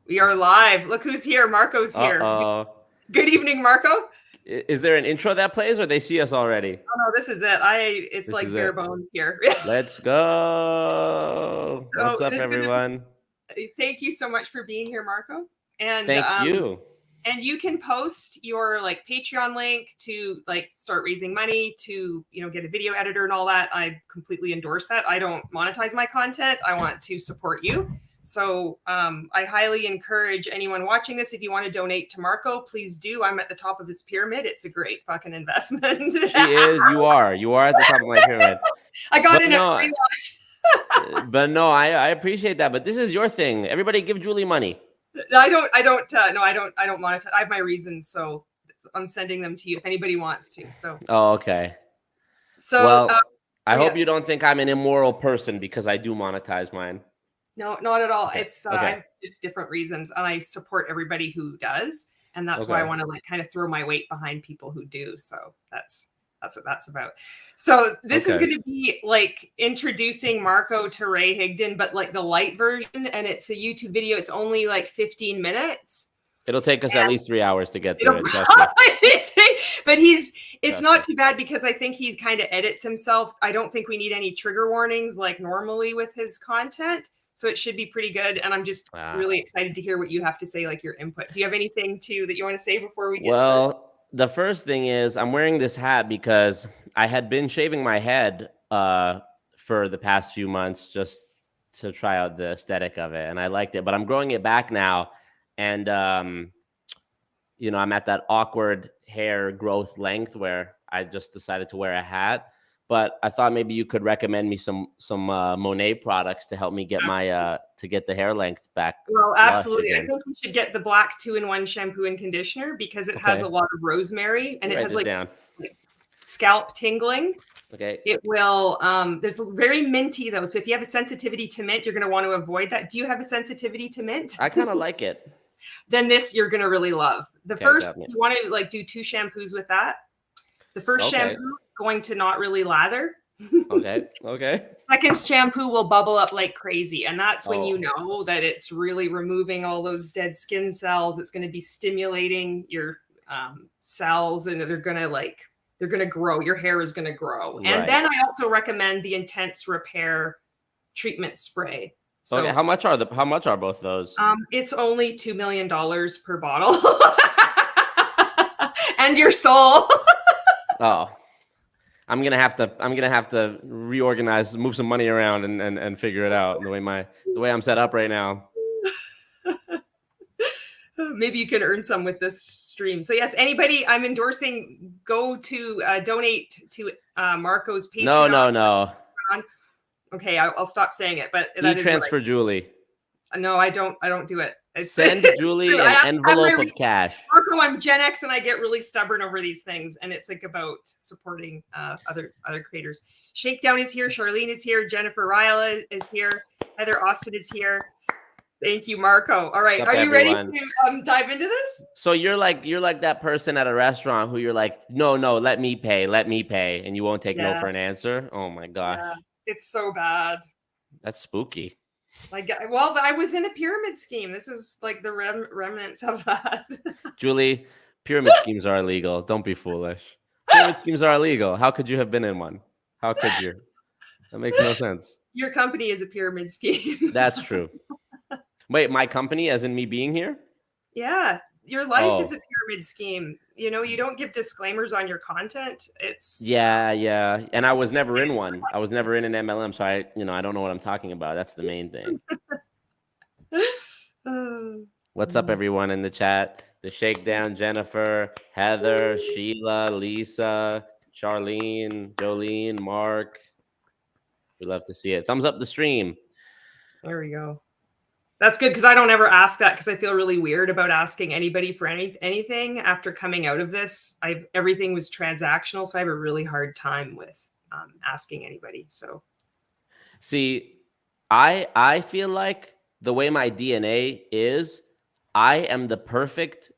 We are live. Look who's here. Marco's here. Uh-oh. Good evening, Marco. Is there an intro that plays, or they see us already? Oh no, this is it. It's This like is bare it. bones here. Let's go. What's up, everyone? Thank you so much for being here, Marco. And Thank you. And you can post your like Patreon link to like start raising money to, get a video editor and all that. I completely endorse that. I don't monetize my content. I want to support you. So I highly encourage anyone watching this, if you want to donate to Marco, please do. I'm at the top of his pyramid. It's a great fucking investment. She is. You are at the top of my pyramid. I got in at pre-launch. But no, I appreciate that. But this is your thing. Everybody give Julie money. I don't monetize. I have my reasons, so I'm sending them to you if anybody wants to. So. Oh, okay. So well, I hope you don't think I'm an immoral person because I do monetize mine. No, not at all. Okay. It's just different reasons, and I support everybody who does, and that's why I want to like kind of throw my weight behind people who do. So that's what that's about. So this is going to be like introducing Marco to Ray Higdon, but like the light version, and it's a YouTube video. It's only like 15 minutes. It'll take us at least 3 hours to get through it. But it's not too bad because I think he's kind of edits himself. I don't think we need any trigger warnings like normally with his content. So it should be pretty good. And I'm just really excited to hear what you have to say, like your input. Do you have anything that you want to say before we get started? Well, the first thing is I'm wearing this hat because I had been shaving my head for the past few months just to try out the aesthetic of it. And I liked it, but I'm growing it back now. And, I'm at that awkward hair growth length where I just decided to wear a hat. But I thought maybe you could recommend me some Monet products to help me get my to get the hair length back. Well, absolutely. I think we should get the black 2-in-1 shampoo and conditioner because it has a lot of rosemary and it has like scalp tingling. Okay. It will. There's very minty though. So if you have a sensitivity to mint, you're going to want to avoid that. Do you have a sensitivity to mint? I kind of like it. Then this you're going to really love. The first, you want to like do 2 shampoos with that. The first shampoo going to not really lather. Okay. Second shampoo will bubble up like crazy. And that's when you know that it's really removing all those dead skin cells. It's going to be stimulating your cells and they're going to grow. Your hair is going to grow. Right. And then I also recommend the Intense Repair treatment spray. So, how much are both those? It's only $2 million per bottle. And your soul. Oh, I'm gonna have to reorganize, move some money around, and figure it out the way I'm set up right now. Maybe you can earn some with this stream. So yes, anybody, I'm endorsing. Go to donate to Marco's Patreon. No. Okay, I'll stop saying it. But transfer Julie. No, I don't do it. Send Julie an envelope of cash. Marco, I'm Gen X and I get really stubborn over these things. And it's like about supporting other creators. Shakedown is here. Charlene is here. Jennifer Ryla is here. Heather Austin is here. Thank you, Marco. All right. Are you ready to dive into this? So you're like that person at a restaurant who you're like, no, let me pay. And you won't take no for an answer. Oh my gosh. Yeah, it's so bad. That's spooky. Like, well, I was in a pyramid scheme. This is like the remnants of that. Julie, pyramid schemes are illegal. Don't be foolish. Pyramid schemes are illegal. How could you have been in one? How could you? That makes no sense. Your company is a pyramid scheme. That's true. Wait, my company, as in me being here? Yeah. Your life is a pyramid scheme. You don't give disclaimers on your content. It's yeah. And I was never in one. I was never in an MLM, so I don't know what I'm talking about. That's the main thing. What's up, everyone in the chat? The Shakedown, Jennifer, Heather, Sheila, Lisa, Charlene, Jolene, Mark. We love to see it. Thumbs up the stream. There we go. That's good because I don't ever ask that because I feel really weird about asking anybody for anything after coming out of this. Everything was transactional, so I have a really hard time with asking anybody. So, see, I feel like the way my DNA is, I have the perfect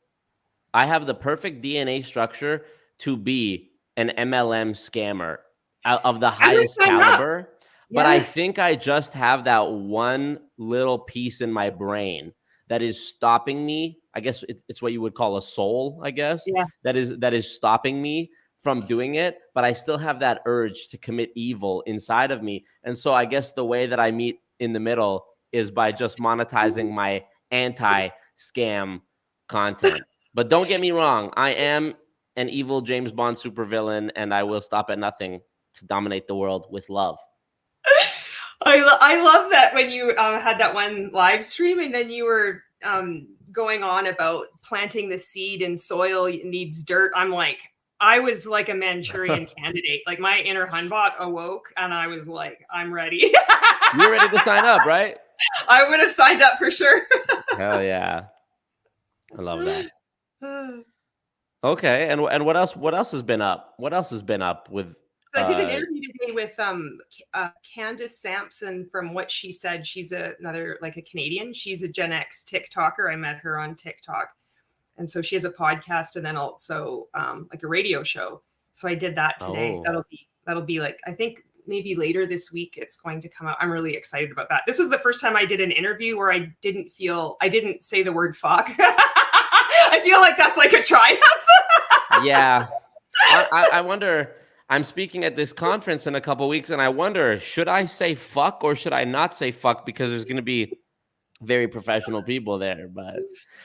DNA structure to be an MLM scammer of the highest caliber. But I think I just have that one little piece in my brain that is stopping me. I guess it's what you would call a soul, I guess. Yeah. That is stopping me from doing it, but I still have that urge to commit evil inside of me. And so I guess the way that I meet in the middle is by just monetizing my anti-scam content. But don't get me wrong, I am an evil James Bond supervillain, and I will stop at nothing to dominate the world with love. I love that when you had that one live stream and then you were going on about planting the seed in soil needs dirt. I was like a Manchurian candidate. Like my inner Hunbot awoke and I was like, I'm ready. You're ready to sign up, right? I would have signed up for sure. Hell yeah. I love that. Okay, and what else? What else has been up? What else has been up with? So I did an interview today with Candace Sampson. From what she said, she's another like a Canadian. She's a Gen X TikToker. I met her on TikTok, and so she has a podcast and then also like a radio show. So I did that today. Oh. That'll be like I think maybe later this week it's going to come out. I'm really excited about that. This was the first time I did an interview where I didn't say the word fuck. I feel like that's like a triumph. Yeah. I wonder, I'm speaking at this conference in a couple of weeks, and I wonder, should I say fuck or should I not say fuck? Because there's going to be very professional people there. But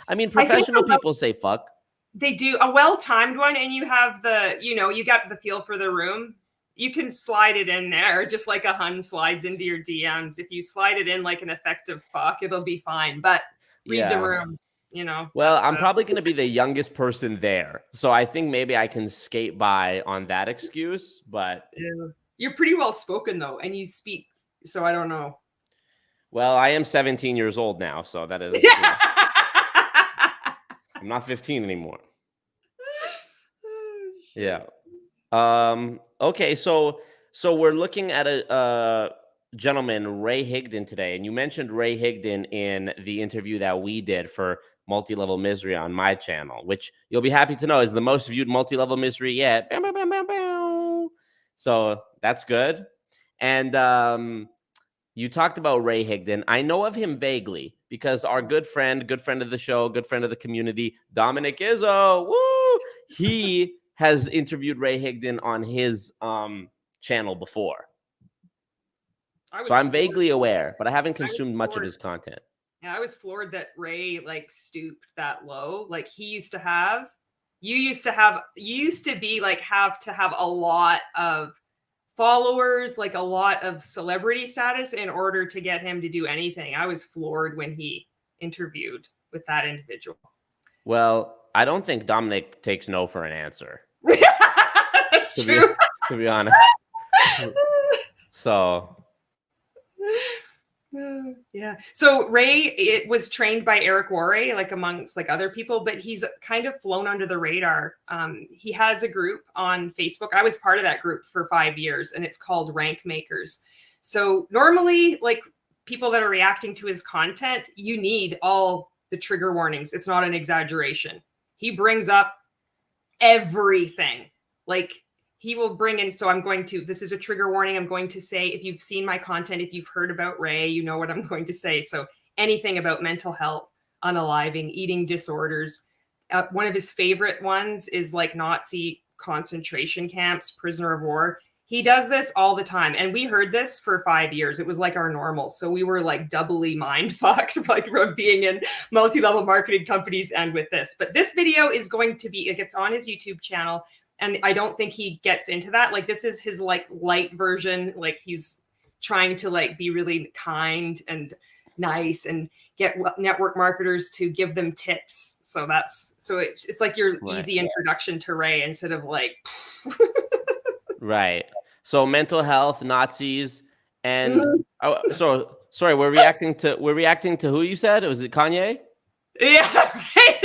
I mean, professional people say fuck. They do a well-timed one, and you have you got the feel for the room. You can slide it in there just like a Hun slides into your DMs. If you slide it in like an effective fuck, it'll be fine. But read the room. Well, I'm probably going to be the youngest person there. So I think maybe I can skate by on that excuse, but you're pretty well spoken though. And you speak. So I don't know. Well, I am 17 years old now. So that is, I'm not 15 anymore. Yeah. Okay. So we're looking at a gentleman, Ray Higdon, today. And you mentioned Ray Higdon in the interview that we did for Multi-Level Misery on my channel, which you'll be happy to know is the most viewed multi-level misery yet. So that's good. And you talked about Ray Higdon. I know of him vaguely because our good friend of the show, good friend of the community, Dominic Izzo, woo, he has interviewed Ray Higdon on his channel before. So I'm vaguely aware, but I haven't consumed much of his content. Yeah, I was floored that Ray like stooped that low. Like you used to be like have to have a lot of followers, like a lot of celebrity status in order to get him to do anything. I was floored when he interviewed with that individual. Well, I don't think Dominic takes no for an answer. That's true. To be honest. So yeah. So Ray was trained by Eric Worre, like amongst like other people, but he's kind of flown under the radar. He has a group on Facebook. I was part of that group for 5 years, and it's called Rank Makers. So normally, like people that are reacting to his content, you need all the trigger warnings. It's not an exaggeration. He brings up everything. Like he will bring in, so this is a trigger warning. I'm going to say, if you've seen my content, if you've heard about Ray, you know what I'm going to say. So anything about mental health, unaliving, eating disorders. One of his favorite ones is like Nazi concentration camps, prisoner of war. He does this all the time. And we heard this for 5 years. It was like our normal. So we were like doubly mind fucked, like from being in multi-level marketing companies and with this. But this video is going to be, it gets on his YouTube channel. And I don't think he gets into that. Like this is his like light version. Like he's trying to like be really kind and nice and get network marketers to give them tips. So it's like your easy introduction to Ray instead of like. Right. So mental health, Nazis, and so sorry, we're reacting to who you said? Was it Kanye? Yeah. Right.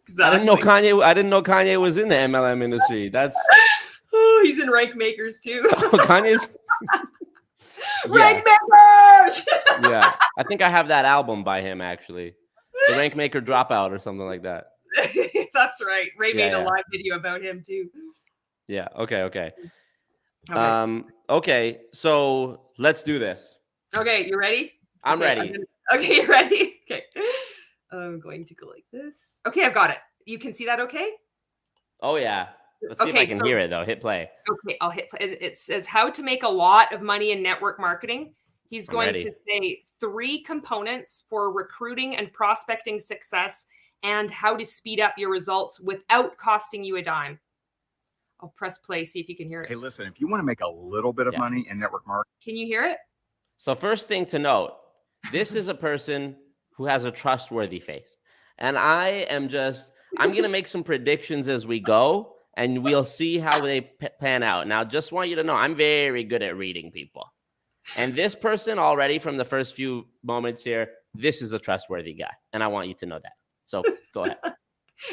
Exactly. I didn't know Kanye was in the MLM industry. That's he's in Rank Makers too. Kanye's Rank Makers. Yeah, I think I have that album by him actually, the Rank Maker Dropout or something like that. That's right. Ray made a live video about him too. Yeah. Okay. Okay. So let's do this. Okay, you ready? I'm ready. Okay, you ready? Okay. I'm going to go like this. Okay, I've got it. You can see that okay? Oh yeah. Let's see if I Okay, can so hear it though. Hit play. okay, I'll hit play. It says how to make a lot of money in network marketing. He's I'm going to ready. say 3 components for recruiting and prospecting success and how to speed up your results without costing you a dime. I'll press play, see if you can hear Hey, it. listen, if you want to make a little bit of Yeah. money in network marketing, Can you hear it? So first thing to note, this is a person who has a trustworthy face. And I'm going to make some predictions as we go, and we'll see how they pan out. Now, just want you to know, I'm very good at reading people. And this person already from the first few moments here, this is a trustworthy guy. And I want you to know that. So go ahead.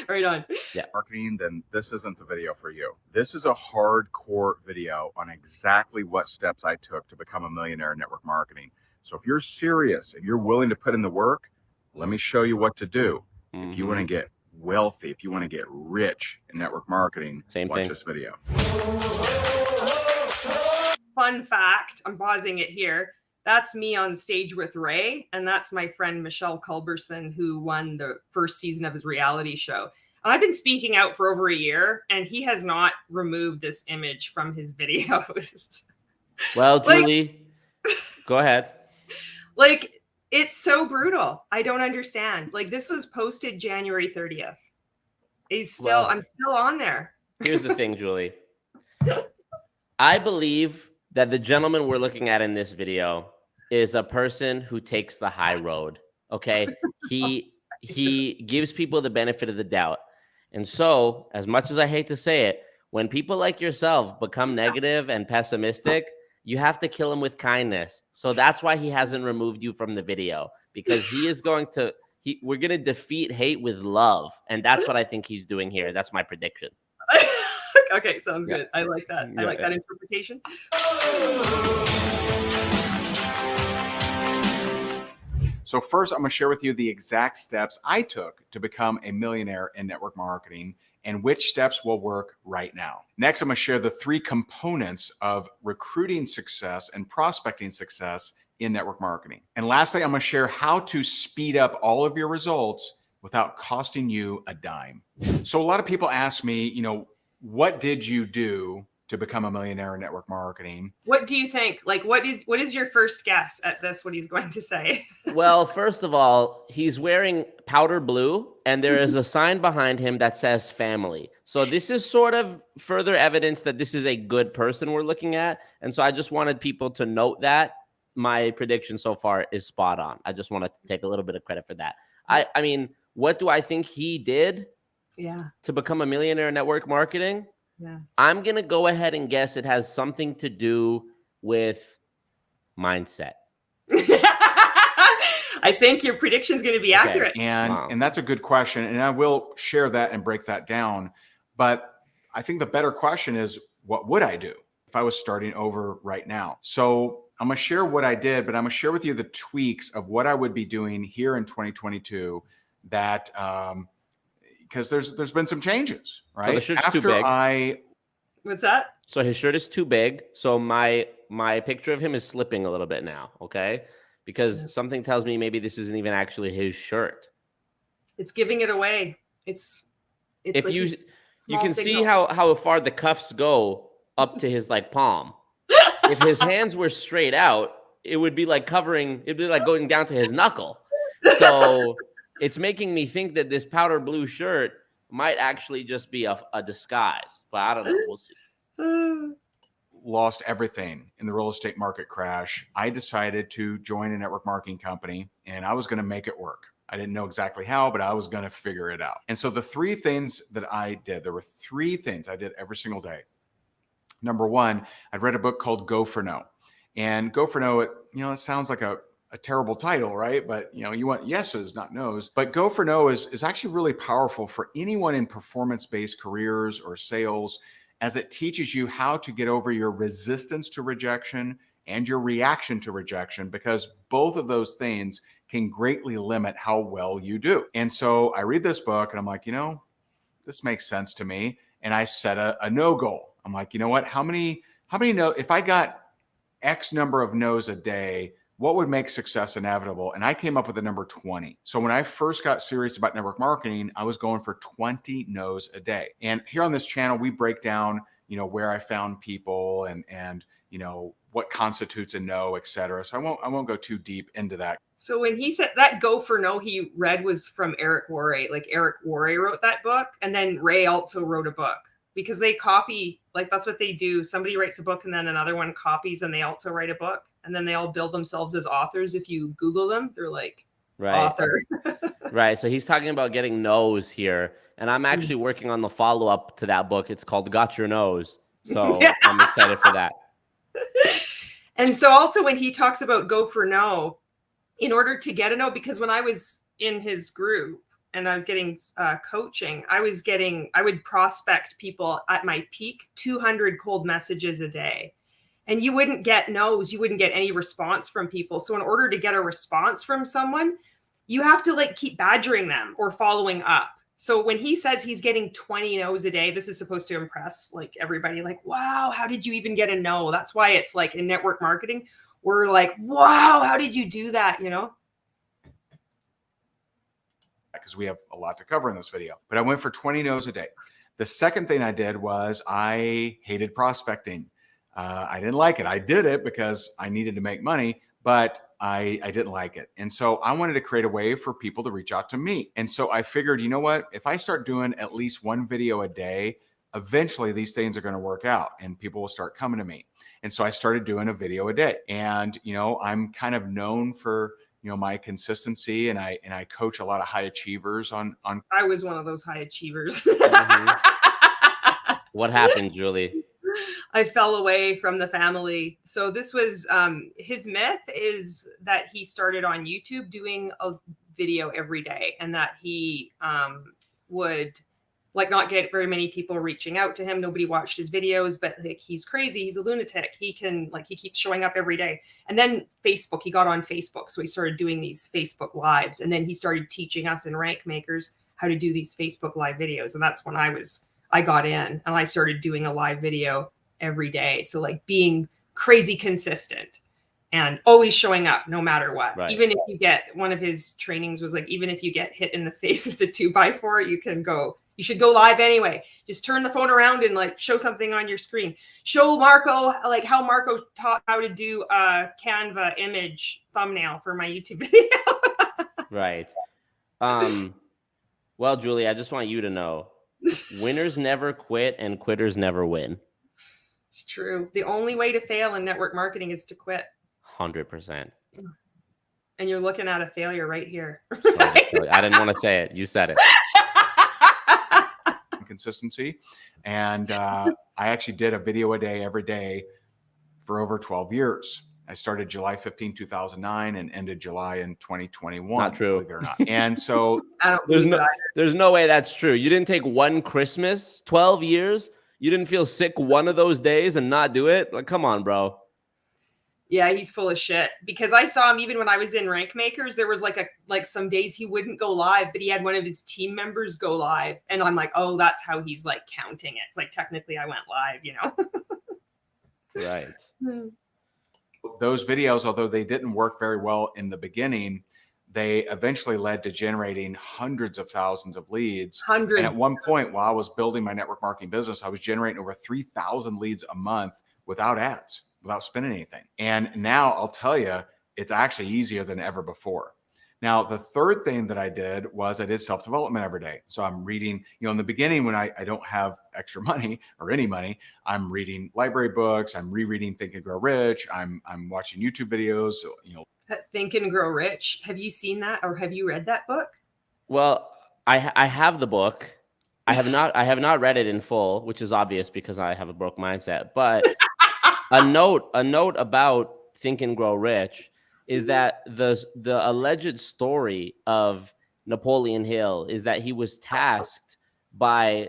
Right on. Yeah. then this isn't the video for you. This is a hardcore video on exactly what steps I took to become a millionaire in network marketing. So if you're serious, if you're willing to put in the work, let me show you what to do. If you want to get wealthy, if you want to get rich in network marketing, watch this video. Fun fact, I'm pausing it here. That's me on stage with Ray, and that's my friend Michelle Culberson, who won the first season of his reality show. And I've been speaking out for over a year, and he has not removed this image from his videos. Well, Julie, go ahead. Like, it's so brutal. I don't understand. Like, this was posted January 30th. I'm still on there. Here's the thing, Julie. I believe that the gentleman we're looking at in this video is a person who takes the high road. Okay. He gives people the benefit of the doubt. And so, as much as I hate to say it, when people like yourself become negative and pessimistic, you have to kill him with kindness. So that's why he hasn't removed you from the video, because he is going to, we're going to defeat hate with love. And that's what I think he's doing here. That's my prediction. Okay, sounds good. I like that. I like that interpretation. So first, I'm going to share with you the exact steps I took to become a millionaire in network marketing and which steps will work right now. Next, I'm going to share the 3 components of recruiting success and prospecting success in network marketing. And lastly, I'm going to share how to speed up all of your results without costing you a dime. So a lot of people ask me, what did you do to become a millionaire in network marketing? What do you think? Like, what is your first guess at this, what he's going to say? Well, first of all, he's wearing powder blue, and there is a sign behind him that says family. So this is sort of further evidence that this is a good person we're looking at. And so I just wanted people to note that my prediction so far is spot on. I just want to take a little bit of credit for that. I mean, what do I think he did to become a millionaire in network marketing? I'm going to go ahead and guess it has something to do with mindset. I think your prediction is going to be accurate. And that's a good question. And I will share that and break that down. But I think the better question is, what would I do if I was starting over right now? So I'm going to share what I did, but I'm going to share with you the tweaks of what I would be doing here in 2022 that, because there's been some changes, right? So the shirt's too big. What's that? So his shirt is too big. So my picture of him is slipping a little bit now, okay? Because something tells me maybe this isn't even actually his shirt. It's giving it away. It's if like you can see how far the cuffs go up to his like palm. If his hands were straight out, it would be like going down to his knuckle. So it's making me think that this powder blue shirt might actually just be a disguise, but I don't know. We'll see. Lost everything in the real estate market crash. I decided to join a network marketing company, and I was going to make it work. I didn't know exactly how, but I was going to figure it out. And so the 3 things that I did, there were 3 things I did every single day. Number 1, I'd read a book called Go for No. And Go for No, it sounds like a terrible title, right? But you want yeses, not nos. But Go for No is actually really powerful for anyone in performance-based careers or sales, as it teaches you how to get over your resistance to rejection and your reaction to rejection, because both of those things can greatly limit how well you do. And so I read this book and I'm like, this makes sense to me. And I set a no goal. I'm like, you know what? How many no? If I got X number of no's a day, what would make success inevitable? And I came up with the number 20. So when I first got serious about network marketing, I was going for 20 no's a day. And here on this channel, we break down, where I found people and what constitutes a no, et cetera. So I won't go too deep into that. So when he said that go for no, he read was from Eric Worre. Like Eric Worre wrote that book. And then Ray also wrote a book because they copy, like that's what they do. Somebody writes a book and then another one copies and they also write a book. And then they all build themselves as authors. If you Google them, they're like author. Right. So he's talking about getting no's here. And I'm actually working on the follow-up to that book. It's called Got Your Nose. So I'm excited for that. And so also when he talks about go for no, in order to get a no, because when I was in his group and I was getting coaching, I would prospect people at my peak, 200 cold messages a day. And you wouldn't get no's, you wouldn't get any response from people. So in order to get a response from someone, you have to like keep badgering them or following up. So when he says he's getting 20 no's a day, this is supposed to impress like everybody, like, wow, how did you even get a no? That's why it's like in network marketing, we're like, wow, how did you do that? Because we have a lot to cover in this video, but I went for 20 no's a day. The second thing I did was I hated prospecting. I didn't like it. I did it because I needed to make money, but I didn't like it. And so I wanted to create a way for people to reach out to me. And so I figured, you know what, if I start doing at least one video a day, eventually these things are going to work out and people will start coming to me. And so I started doing a video a day. And, I'm kind of known for, my consistency, and I coach a lot of high achievers on. I was one of those high achievers. What happened, Julie? I fell away from the family. So this was his myth is that he started on YouTube doing a video every day, and that he would like not get very many people reaching out to him. Nobody watched his videos, but like he's crazy. He's a lunatic. He keeps showing up every day. And then Facebook, he got on Facebook. So he started doing these Facebook lives. And then he started teaching us in Rank Makers how to do these Facebook live videos. And that's when I got in and I started doing a live video every day. So like being crazy consistent and always showing up no matter what. Right. Even if you get, one of his trainings was like, even if you get hit in the face with a 2x4, you should go live anyway. Just turn the phone around and like show something on your screen. Show Marco like how Marco taught how to do a Canva image thumbnail for my YouTube video. Right. Well, Julie, I just want you to know, winners never quit and quitters never win. It's true. The only way to fail in network marketing is to quit. 100%. And you're looking at a failure right here. Sorry, I didn't want to say it. You said it. Consistency. And I actually did a video a day every day for over 12 years. I started July 15, 2009 and ended July in 2021. Not true. Believe it or not. And so there's no way that's true. You didn't take one Christmas, 12 years. You didn't feel sick one of those days and not do it. Like, come on, bro. Yeah, he's full of shit, because I saw him even when I was in Rank Makers. There was like some days he wouldn't go live, but he had one of his team members go live. And I'm like, oh, that's how he's like counting it. It's like, technically I went live, Right. Those videos, although they didn't work very well in the beginning, they eventually led to generating hundreds of thousands of leads. And at one point, while I was building my network marketing business, I was generating over 3,000 leads a month without ads, without spending anything. And now I'll tell you, it's actually easier than ever before. Now, the third thing that I did was I did self-development every day. So I'm reading, in the beginning when I don't have extra money or any money, I'm reading library books, I'm rereading Think and Grow Rich, I'm watching YouTube videos, Think and Grow Rich. Have you seen that, or have you read that book? Well, I have the book. I have not read it in full, which is obvious because I have a broke mindset. But a note about Think and Grow Rich is that the alleged story of Napoleon Hill is that he was tasked by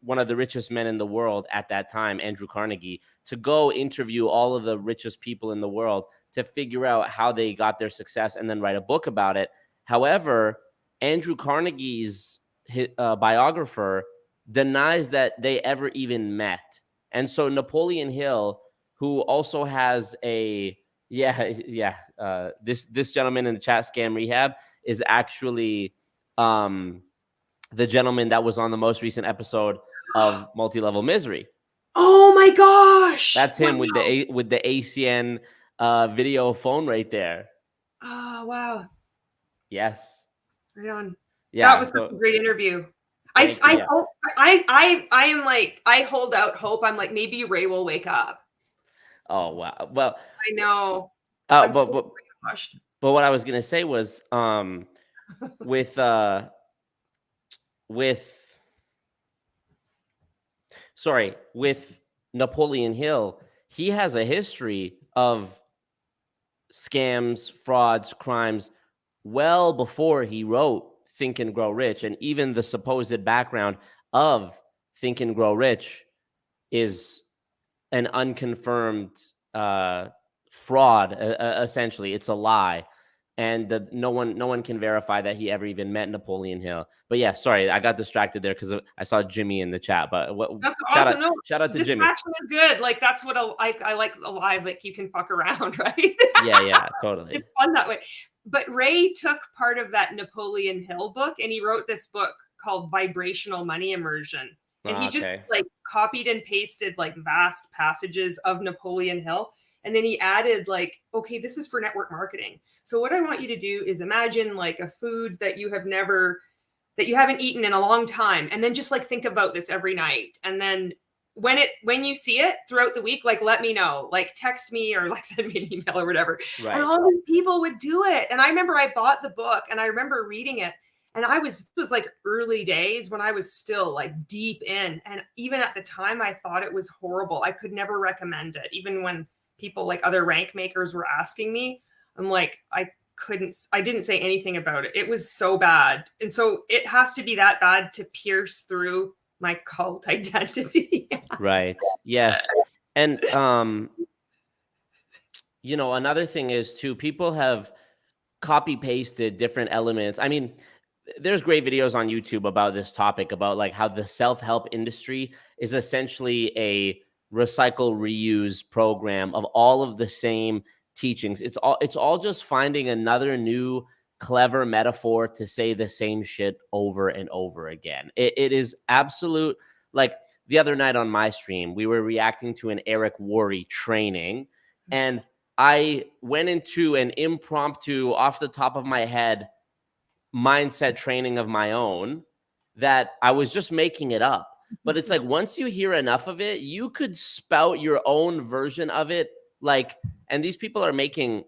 one of the richest men in the world at that time, Andrew Carnegie, to go interview all of the richest people in the world to figure out how they got their success and then write a book about it. However, Andrew Carnegie's biographer denies that they ever even met. And so Napoleon Hill, who also has a Yeah. This gentleman in the chat, Scam Rehab, is actually the gentleman that was on the most recent episode of Multi-Level Misery. Oh my gosh. That's him wow. with the ACN video phone right there. Oh wow. Yes. Right on. Yeah. That was such a great interview. Thank you, I yeah. hope I am like, I hold out hope. I'm like, maybe Ray will wake up. Oh wow. Well, I know. I'm but so brainwashed. but what I was gonna say was with Napoleon Hill, he has a history of scams, frauds, crimes well before he wrote Think and Grow Rich. And even the supposed background of Think and Grow Rich is an unconfirmed fraud. Essentially, it's a lie. And no one can verify that he ever even met Napoleon Hill. But yeah, sorry, I got distracted there because I saw Jimmy in the chat. But That's shout awesome. shout out to Jimmy. Distraction is good. Like that's what I like alive. Like you can fuck around, right? Yeah, totally. It's fun that way. But Ray took part of that Napoleon Hill book and he wrote this book called Vibrational Money Immersion. And he just like copied and pasted like vast passages of Napoleon Hill. And then he added like, okay, this is for network marketing. So what I want you to do is imagine like a food that you haven't eaten in a long time. And then just like think about this every night. And then when you see it throughout the week, like, let me know, like text me or like send me an email or whatever. Right. And all these people would do it. And I remember I bought the book and I remember reading it. And it was like early days when I was still like deep in. And even at the time, I thought it was horrible. I could never recommend it. Even when people like other rank makers were asking me, I'm like, I didn't say anything about it. It was so bad. And so it has to be that bad to pierce through my cult identity. Right. Yes. And, another thing is too, people have copy pasted different elements. I mean, there's great videos on YouTube about this topic, about like how the self-help industry is essentially a recycle reuse program of all of the same teachings. It's all just finding another new clever metaphor to say the same shit over and over again. It is absolute. Like the other night on my stream, we were reacting to an Eric Worre training, and I went into an impromptu, off the top of my head, mindset training of my own that I was just making it up. But it's like, once you hear enough of it, you could spout your own version of it. Like, and these people are making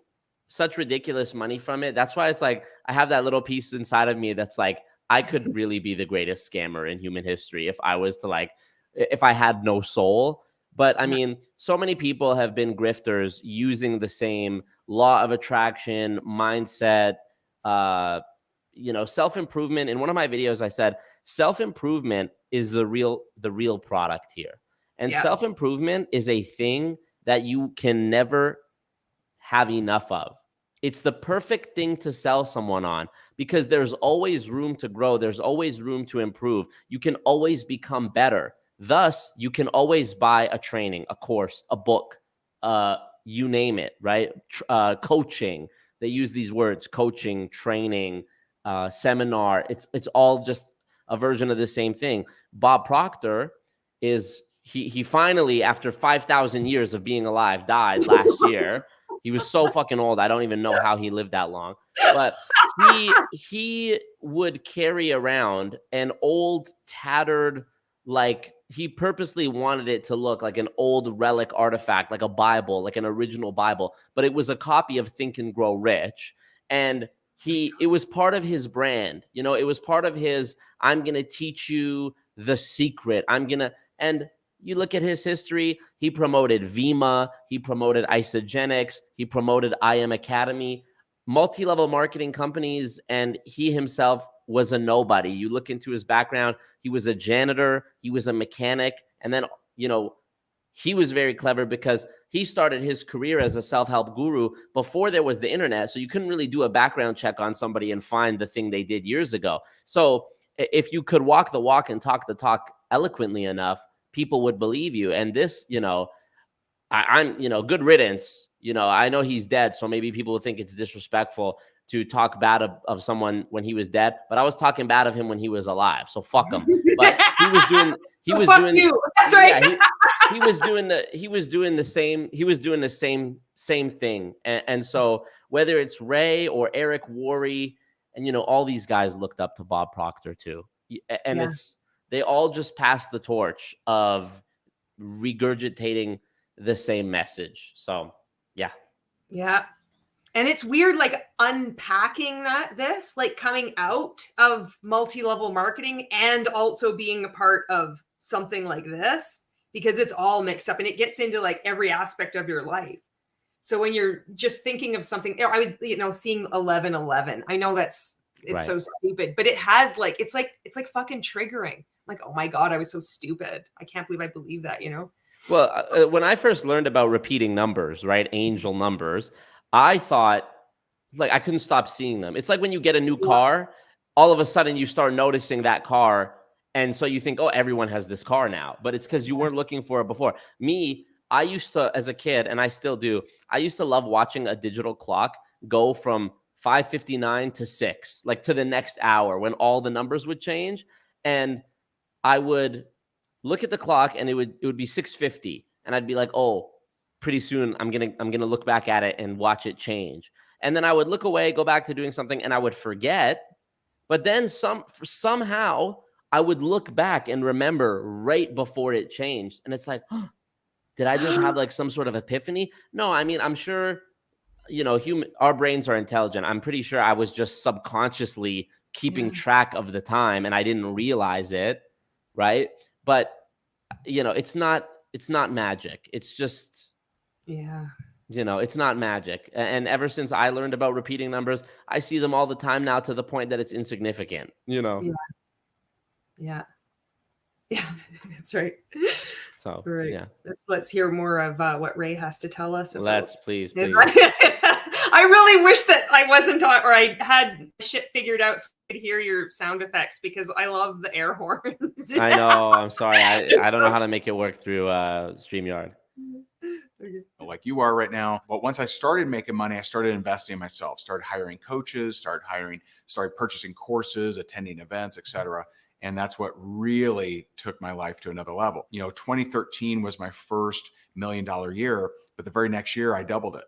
such ridiculous money from it. That's why it's like, I have that little piece inside of me that's like, I could really be the greatest scammer in human history if I was to like, if I had no soul. But I mean, so many people have been grifters using the same law of attraction, mindset, self-improvement. In one of my videos, I said, self-improvement is the real product here. And self-improvement is a thing that you can never have enough of. It's the perfect thing to sell someone on because there's always room to grow. There's always room to improve. You can always become better. Thus, you can always buy a training, a course, a book, you name it, right? Coaching. They use these words: coaching, training, seminar. It's all just a version of the same thing. Bob Proctor is he finally, after 5,000 years of being alive, died last year. He was so fucking old. I don't even know how he lived that long. But he would carry around an old, tattered, like, he purposely wanted it to look like an old relic artifact, like a Bible, like an original Bible. But it was a copy of Think and Grow Rich. And it was part of his brand. It was part of his, I'm going to teach you the secret. And you look at his history, he promoted Vima, he promoted Isogenics, he promoted IM Academy, multi-level marketing companies, and he himself was a nobody. You look into his background, he was a janitor, he was a mechanic, and then, he was very clever because he started his career as a self-help guru before there was the internet, so you couldn't really do a background check on somebody and find the thing they did years ago. So if you could walk the walk and talk the talk eloquently enough, people would believe you. And this, I'm good riddance, you know, I know he's dead, so maybe people would think it's disrespectful to talk bad of someone when he was dead, but I was talking bad of him when he was alive. So fuck him. But he was doing you. That's right. Yeah, he was doing the same thing. And so whether it's Ray or Eric Worre, and, you know, all these guys looked up to Bob Proctor too. And they all just passed the torch of regurgitating the same message. So yeah. And it's weird, like unpacking this, like coming out of multi-level marketing and also being a part of something like this, because it's all mixed up and it gets into like every aspect of your life. So when you're just thinking of something, I would, you know, seeing 11:11, I know it's right. So stupid, but it has like, it's like fucking triggering. Like, oh my God, I was so stupid. I can't believe I believe that, you know? Well, when I first learned about repeating numbers, right? Angel numbers, I thought, like, I couldn't stop seeing them. It's like when you get a new car, all of a sudden you start noticing that car. And so you think, oh, everyone has this car now. But it's because you weren't looking for it before. Me, I used to, as a kid, and I still do, I used to love watching a digital clock go from 5:59 to 6, like to the next hour when all the numbers would change. And I would look at the clock and it would be 6:50. And I'd be like, oh, pretty soon I'm gonna look back at it and watch it change. And then I would look away, go back to doing something, and I would forget. But then somehow I would look back and remember right before it changed. And it's like, oh, did I just have like some sort of epiphany? No, I mean, I'm sure, you know, our brains are intelligent. I'm pretty sure I was just subconsciously keeping track of the time and I didn't realize it, right? But, you know, it's not magic. It's just, you know, it's not magic. And ever since I learned about repeating numbers, I see them all the time now to the point that it's insignificant, you know? Yeah, that's right. So, right. Let's hear more of what Ray has to tell us about. Let's please. I really wish that I wasn't on, or I had shit figured out so I could hear your sound effects, because I love the air horns. I know. I'm sorry. I don't know how to make it work through StreamYard. Like you are right now. But once I started making money, I started investing in myself, started hiring coaches, started purchasing courses, attending events, etc. And that's what really took my life to another level. You know, 2013 was my first $1 million year, but the very next year I doubled it.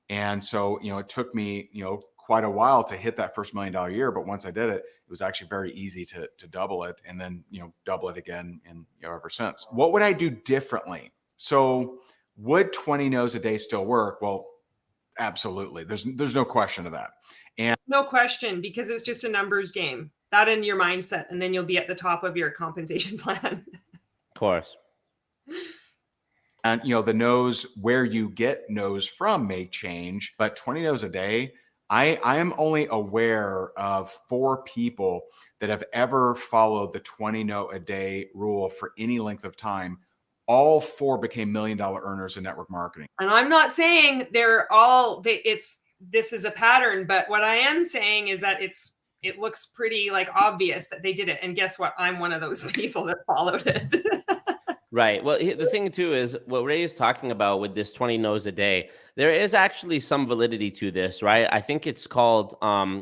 And so, you know, it took me, you know, quite a while to hit that first $1 million year. But once I did it, it was actually very easy to double it, and then, you know, double it again, and, you know, ever since. What would I do differently? So would 20 no's a day still work? Well, absolutely. There's no question of that. And no question, because it's just a numbers game. That in your mindset, and then you'll be at the top of your compensation plan. Of course. And, you know, the no's, where you get no's from may change, but 20 no's a day, I am only aware of 4 people that have ever followed the 20 no a day rule for any length of time. All 4 became $1 million earners in network marketing. And I'm not saying this is a pattern, but what I am saying is that it looks pretty like obvious that they did it. And guess what? I'm one of those people that followed it. Right. Well, the thing too is what Ray is talking about with this 20 no's a day. There is actually some validity to this, right? I think it's called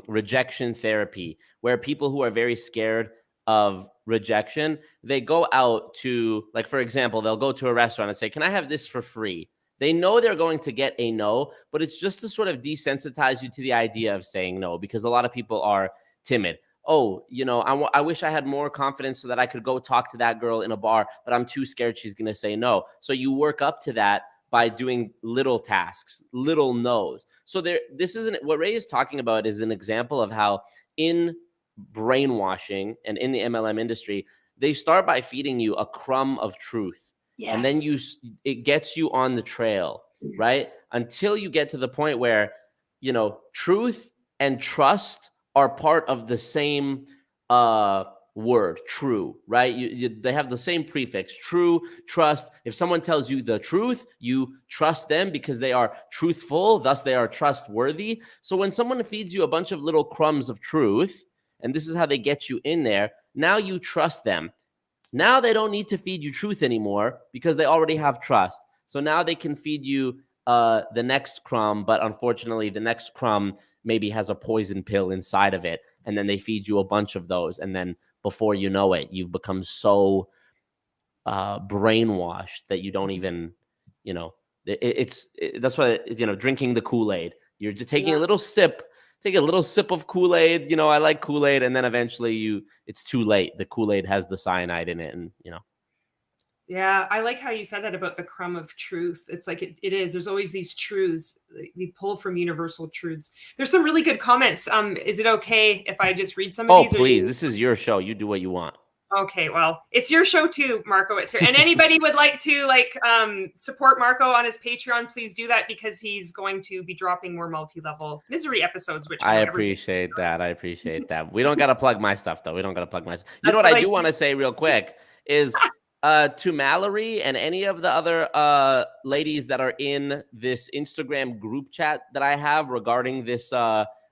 rejection therapy, where people who are very scared of rejection, they go out to, like, for example, they'll go to a restaurant and say, can I have this for free? They know they're going to get a no, but it's just to sort of desensitize you to the idea of saying no, because a lot of people are timid. Oh, you know, I wish I had more confidence so that I could go talk to that girl in a bar, but I'm too scared she's going to say no. So you work up to that by doing little tasks, little no's. So this isn't what Ray is talking about, is an example of how in brainwashing and in the MLM industry, they start by feeding you a crumb of truth. Yes. And then it gets you on the trail, right? Until you get to the point where, you know, truth and trust are part of the same word, true, right? They have the same prefix, true, trust. If someone tells you the truth, you trust them because they are truthful, thus they are trustworthy. So when someone feeds you a bunch of little crumbs of truth, and this is how they get you in there, now you trust them. Now they don't need to feed you truth anymore because they already have trust. So now they can feed you the next crumb, but unfortunately the next crumb maybe has a poison pill inside of it, and then they feed you a bunch of those, and then before you know it, you've become so brainwashed that you don't even, you know, that's what, you know, drinking the Kool-Aid. You're just taking a little sip, take a little sip of Kool-Aid. You know, I like Kool-Aid, and then eventually it's too late. The Kool-Aid has the cyanide in it, and you know. Yeah, I like how you said that about the crumb of truth. It's like it is. There's always these truths. We pull from universal truths. There's some really good comments. Is it okay if I just read some of these? Oh, please. This is your show. You do what you want. Okay, well, it's your show too, Marco. It's here. And anybody would like to support Marco on his Patreon, please do that, because he's going to be dropping more multi-level misery episodes, which I appreciate that. I appreciate that. We don't got to plug my stuff though. We don't got to plug my stuff. You know what I do want to say real quick is to Mallory and any of the other ladies that are in this Instagram group chat that I have regarding this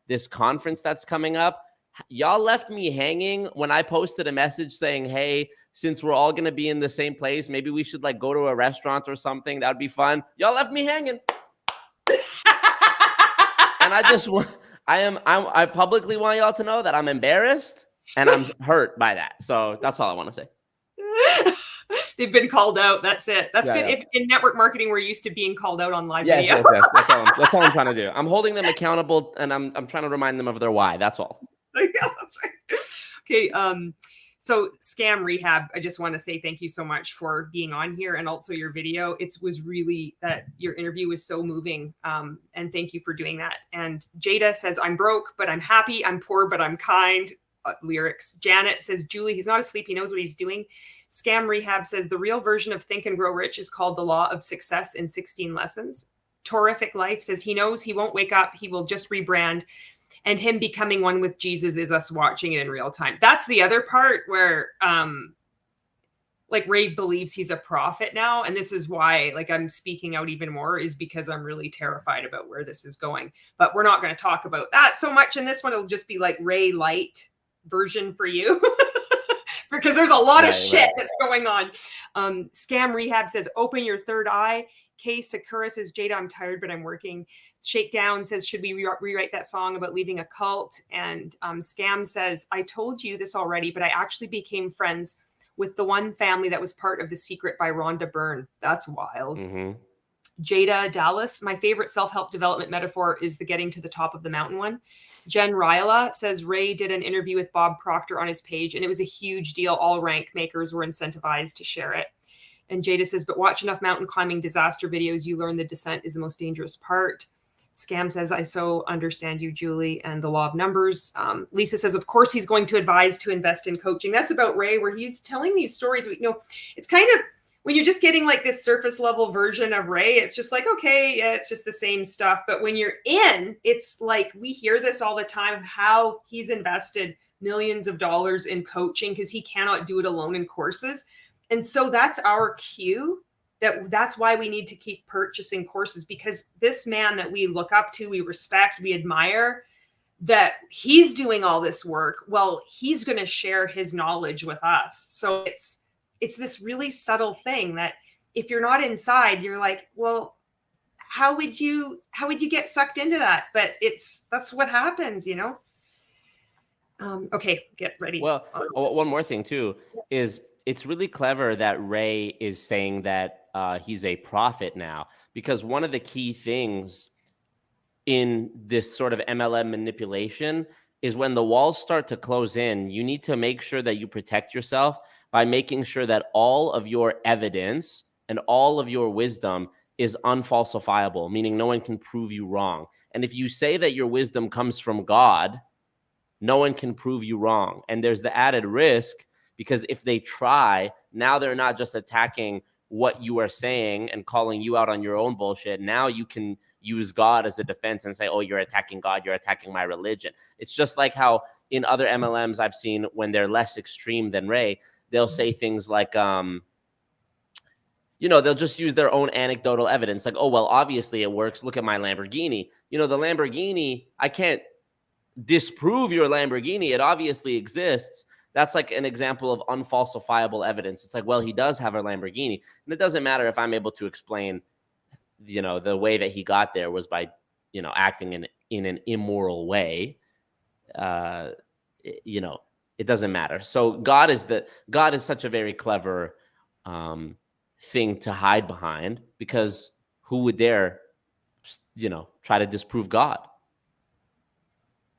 this conference that's coming up. Y'all left me hanging when I posted a message saying, hey, since we're all going to be in the same place, maybe we should like go to a restaurant or something. That'd be fun. Y'all left me hanging. And I publicly want y'all to know that I'm embarrassed and I'm hurt by that. So that's all I want to say. They've been called out. That's it. That's good. Yeah. If in network marketing, we're used to being called out on live video. Yes. That's all I'm trying to do. I'm holding them accountable, and I'm trying to remind them of their why. That's all. Yeah, that's right. Okay. So Scam Rehab, I just want to say thank you so much for being on here, and also your video. It was really that your interview was so moving. And thank you for doing that. And Jada says, I'm broke, but I'm happy. I'm poor, but I'm kind. Lyrics. Janet says, Julie, he's not asleep. He knows what he's doing. Scam Rehab says, the real version of Think and Grow Rich is called The Law of Success in 16 Lessons. Terrific Life says, he knows he won't wake up. He will just rebrand. And him becoming one with Jesus is us watching it in real time. That's the other part where, like Ray believes he's a prophet now. And this is why, like, I'm speaking out even more, is because I'm really terrified about where this is going. But we're not going to talk about that so much in this one. It'll just be like Ray Light version for you. Because there's a lot of shit that's going on. Scam Rehab says, open your third eye. Kay Sakura says, Jada, I'm tired, but I'm working. Shakedown says, should we rewrite that song about leaving a cult? And Scam says, I told you this already, but I actually became friends with the one family that was part of The Secret by Rhonda Byrne. That's wild. Mm-hmm. Jada Dallas, my favorite self-help development metaphor is the getting to the top of the mountain one. Jen Ryla says, Ray did an interview with Bob Proctor on his page, and it was a huge deal. All rank makers were incentivized to share it. And Jada says, but watch enough mountain climbing disaster videos, you learn the descent is the most dangerous part. Scam says, I so understand you, Julie, and the law of numbers. Lisa says, of course, he's going to advise to invest in coaching. That's about Ray, where he's telling these stories. You know, it's kind of, when you're just getting like this surface level version of Ray, it's just like, okay, yeah, it's just the same stuff. But when you're in, it's like, we hear this all the time of how he's invested millions of dollars in coaching because he cannot do it alone in courses. And so that's our cue. That's why we need to keep purchasing courses, because this man that we look up to, we respect, we admire, that he's doing all this work. Well, he's going to share his knowledge with us. So it's this really subtle thing that if you're not inside, you're like, well, how would you get sucked into that? But that's what happens, you know? Okay, get ready. Well, one more thing too is it's really clever that Ray is saying that he's a prophet now, because one of the key things in this sort of MLM manipulation is when the walls start to close in, you need to make sure that you protect yourself by making sure that all of your evidence and all of your wisdom is unfalsifiable, meaning no one can prove you wrong. And if you say that your wisdom comes from God, no one can prove you wrong. And there's the added risk, because if they try, now they're not just attacking what you are saying and calling you out on your own bullshit. Now you can use God as a defense and say, oh, you're attacking God, you're attacking my religion. It's just like how in other MLMs I've seen, when they're less extreme than Ray, they'll say things like, they'll just use their own anecdotal evidence. Like, oh, well, obviously it works. Look at my Lamborghini. The Lamborghini, I can't disprove your Lamborghini. It obviously exists. That's like an example of unfalsifiable evidence. It's like, well, he does have a Lamborghini. And it doesn't matter if I'm able to explain you know, the way that he got there was by, you know, acting in an immoral way, you know, it doesn't matter. So God is such a very clever thing to hide behind, because who would dare, you know, try to disprove God?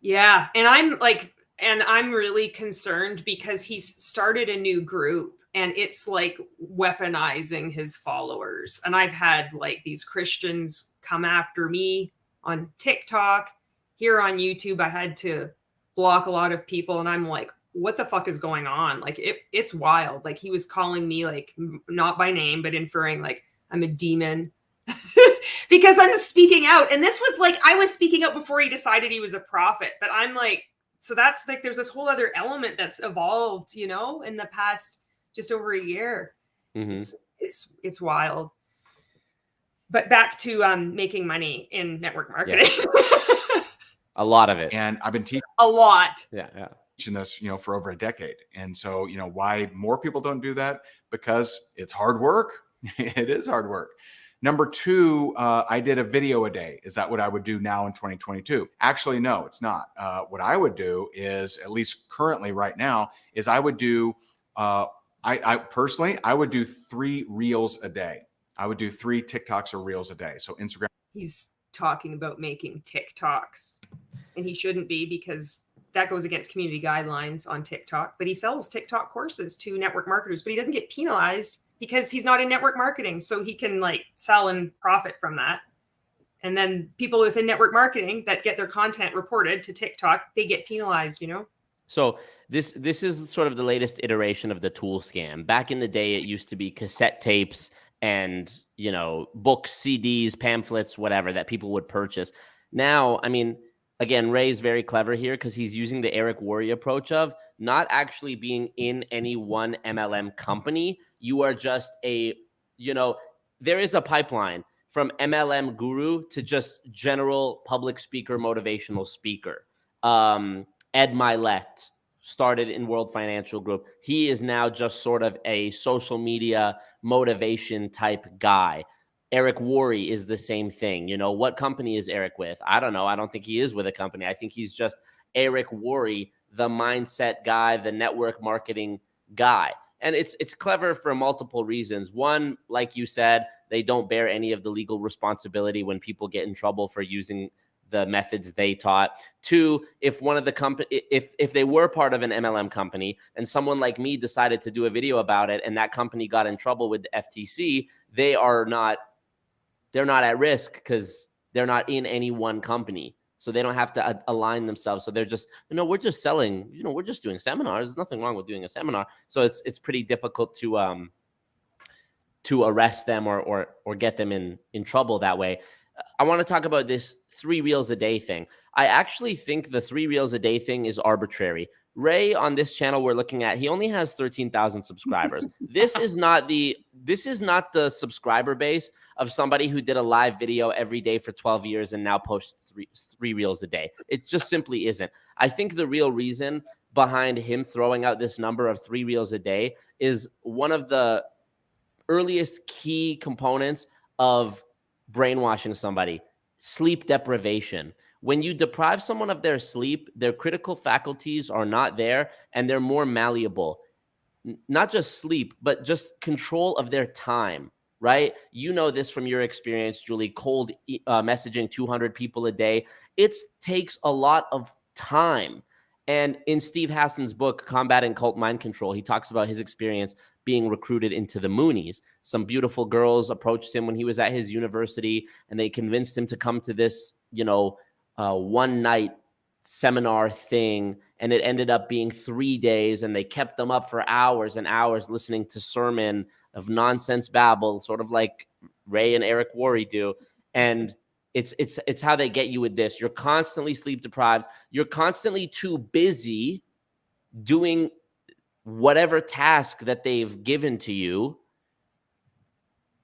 Yeah. And I'm really concerned because he's started a new group and it's like weaponizing his followers. And I've had like these Christians come after me on TikTok. Here on YouTube, I had to block a lot of people, and I'm like, what the fuck is going on? Like it's wild. Like he was calling me like not by name, but inferring like I'm a demon because I'm speaking out. And this was like, I was speaking out before he decided he was a prophet, but I'm like, so that's like, there's this whole other element that's evolved, you know, in the past just over a year. Mm-hmm. It's wild. But back to making money in network marketing. Yeah. A lot of it. And I've been teaching a lot. Yeah. This, you know, for over a decade. And so, you know, why more people don't do that? Because it's hard work. It is hard work. Number two, I did a video a day. Is that what I would do now in 2022? Actually, no, it's not. What I would do is, at least currently right now, is I would do, I personally, I would do 3 reels a day. I would do 3 TikToks or reels a day. So Instagram. He's talking about making TikToks, and he shouldn't be, because that goes against community guidelines on TikTok. But he sells TikTok courses to network marketers, but he doesn't get penalized because he's not in network marketing. So he can like sell and profit from that. And then people within network marketing that get their content reported to TikTok, they get penalized, you know? So this is sort of the latest iteration of the tool scam. Back in the day, it used to be cassette tapes and, you know, books, CDs, pamphlets, whatever that people would purchase. Now, I mean, again, Ray's very clever here because he's using the Eric Worre approach of not actually being in any one MLM company. You are just a, you know, there is a pipeline from MLM guru to just general public speaker, motivational speaker. Ed Milet started in World Financial Group. He is now just sort of a social media motivation type guy. Eric Worre is the same thing. You know, what company is Eric with? I don't know. I don't think he is with a company. I think he's just Eric Worre, the mindset guy, the network marketing guy. And it's clever for multiple reasons. One, like you said, they don't bear any of the legal responsibility when people get in trouble for using the methods they taught. Two, if one of the company, if they were part of an MLM company and someone like me decided to do a video about it and that company got in trouble with the FTC, they're not at risk because they're not in any one company. So they don't have to align themselves. So they're just, you know, we're just selling, you know, we're just doing seminars. There's nothing wrong with doing a seminar. So it's pretty difficult to arrest them or get them in trouble that way. I want to talk about this 3 reels a day thing. I actually think the 3 reels a day thing is arbitrary. Ray on this channel we're looking at, he only has 13,000 subscribers. This is not the subscriber base of somebody who did a live video every day for 12 years and now posts three reels a day. It just simply isn't. I think the real reason behind him throwing out this number of 3 reels a day is one of the earliest key components of brainwashing somebody: sleep deprivation. When you deprive someone of their sleep, their critical faculties are not there and they're more malleable. Not just sleep, but just control of their time, right? You know this from your experience, Julie, cold messaging 200 people a day. It takes a lot of time. And in Steve Hassan's book, Combating Cult Mind Control, he talks about his experience being recruited into the Moonies. Some beautiful girls approached him when he was at his university, and they convinced him to come to this, you know, one night seminar thing. And it ended up being 3 days, and they kept them up for hours and hours listening to sermon of nonsense babble, sort of like Ray and Eric Worre do. And it's how they get you with this. You're constantly sleep deprived. You're constantly too busy doing whatever task that they've given to you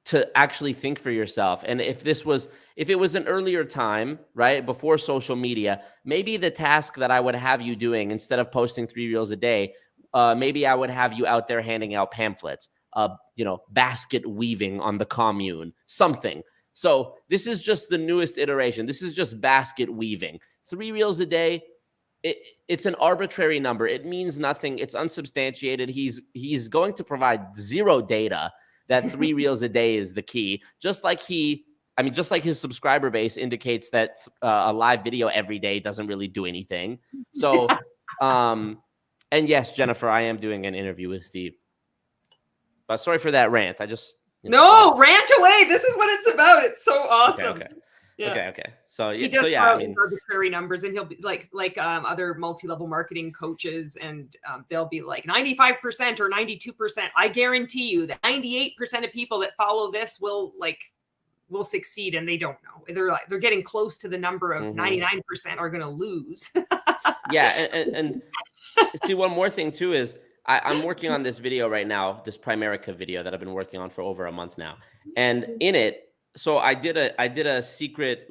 to actually think for yourself. And if it was an earlier time, right, before social media, maybe the task that I would have you doing, instead of posting 3 reels a day, maybe I would have you out there handing out pamphlets, you know, basket weaving on the commune, something So this is just the newest iteration. This is just basket weaving. 3 reels a day. It's an arbitrary number. It means nothing. It's unsubstantiated. He's going to provide zero data that 3 reels a day is the key. Just like his subscriber base indicates that a live video every day doesn't really do anything. So, and yes, Jennifer, I am doing an interview with Steve. But sorry for that rant. I just no, rant away. This is what it's about. It's so awesome. Okay. Yeah. Okay. So he does arbitrary numbers, and he'll be like other multi-level marketing coaches, and they'll be like 95% or 92%. I guarantee you that 98% of people that follow this will succeed, and they don't know. They're getting close to the number of 99% are going to lose. Yeah, and see, one more thing too is I'm working on this video right now, this Primerica video that I've been working on for over a month now, and in it. So I did a secret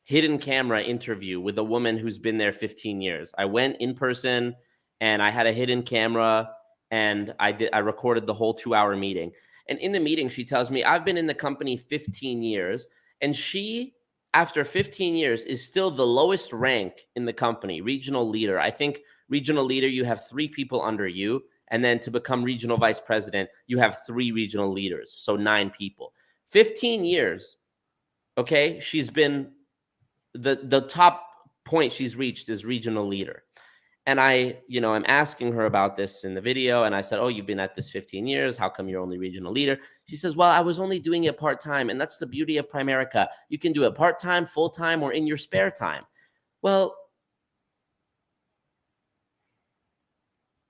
hidden camera interview with a woman who's been there 15 years. I went in person and I had a hidden camera and I recorded the whole 2-hour meeting. And in the meeting, she tells me I've been in the company 15 years, and she, after 15 years, is still the lowest rank in the company, regional leader. I think regional leader, you have 3 people under you, and then to become regional vice president, you have 3 regional leaders, so 9 people. 15 years, okay? She's been, the top point she's reached is regional leader. And I'm asking her about this in the video, and I said, oh, you've been at this 15 years. How come you're only regional leader? She says, well, I was only doing it part-time, and that's the beauty of Primerica. You can do it part-time, full-time, or in your spare time. Well,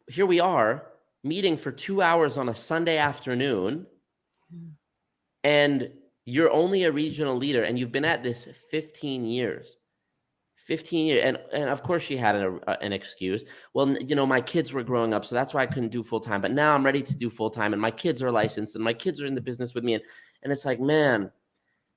here we are, meeting for 2 hours on a Sunday afternoon, and you're only a regional leader, and you've been at this 15 years. 15 years. And of course she had an excuse. Well, my kids were growing up, so that's why I couldn't do full-time. But now I'm ready to do full-time, and my kids are licensed, and my kids are in the business with me. And it's like, man,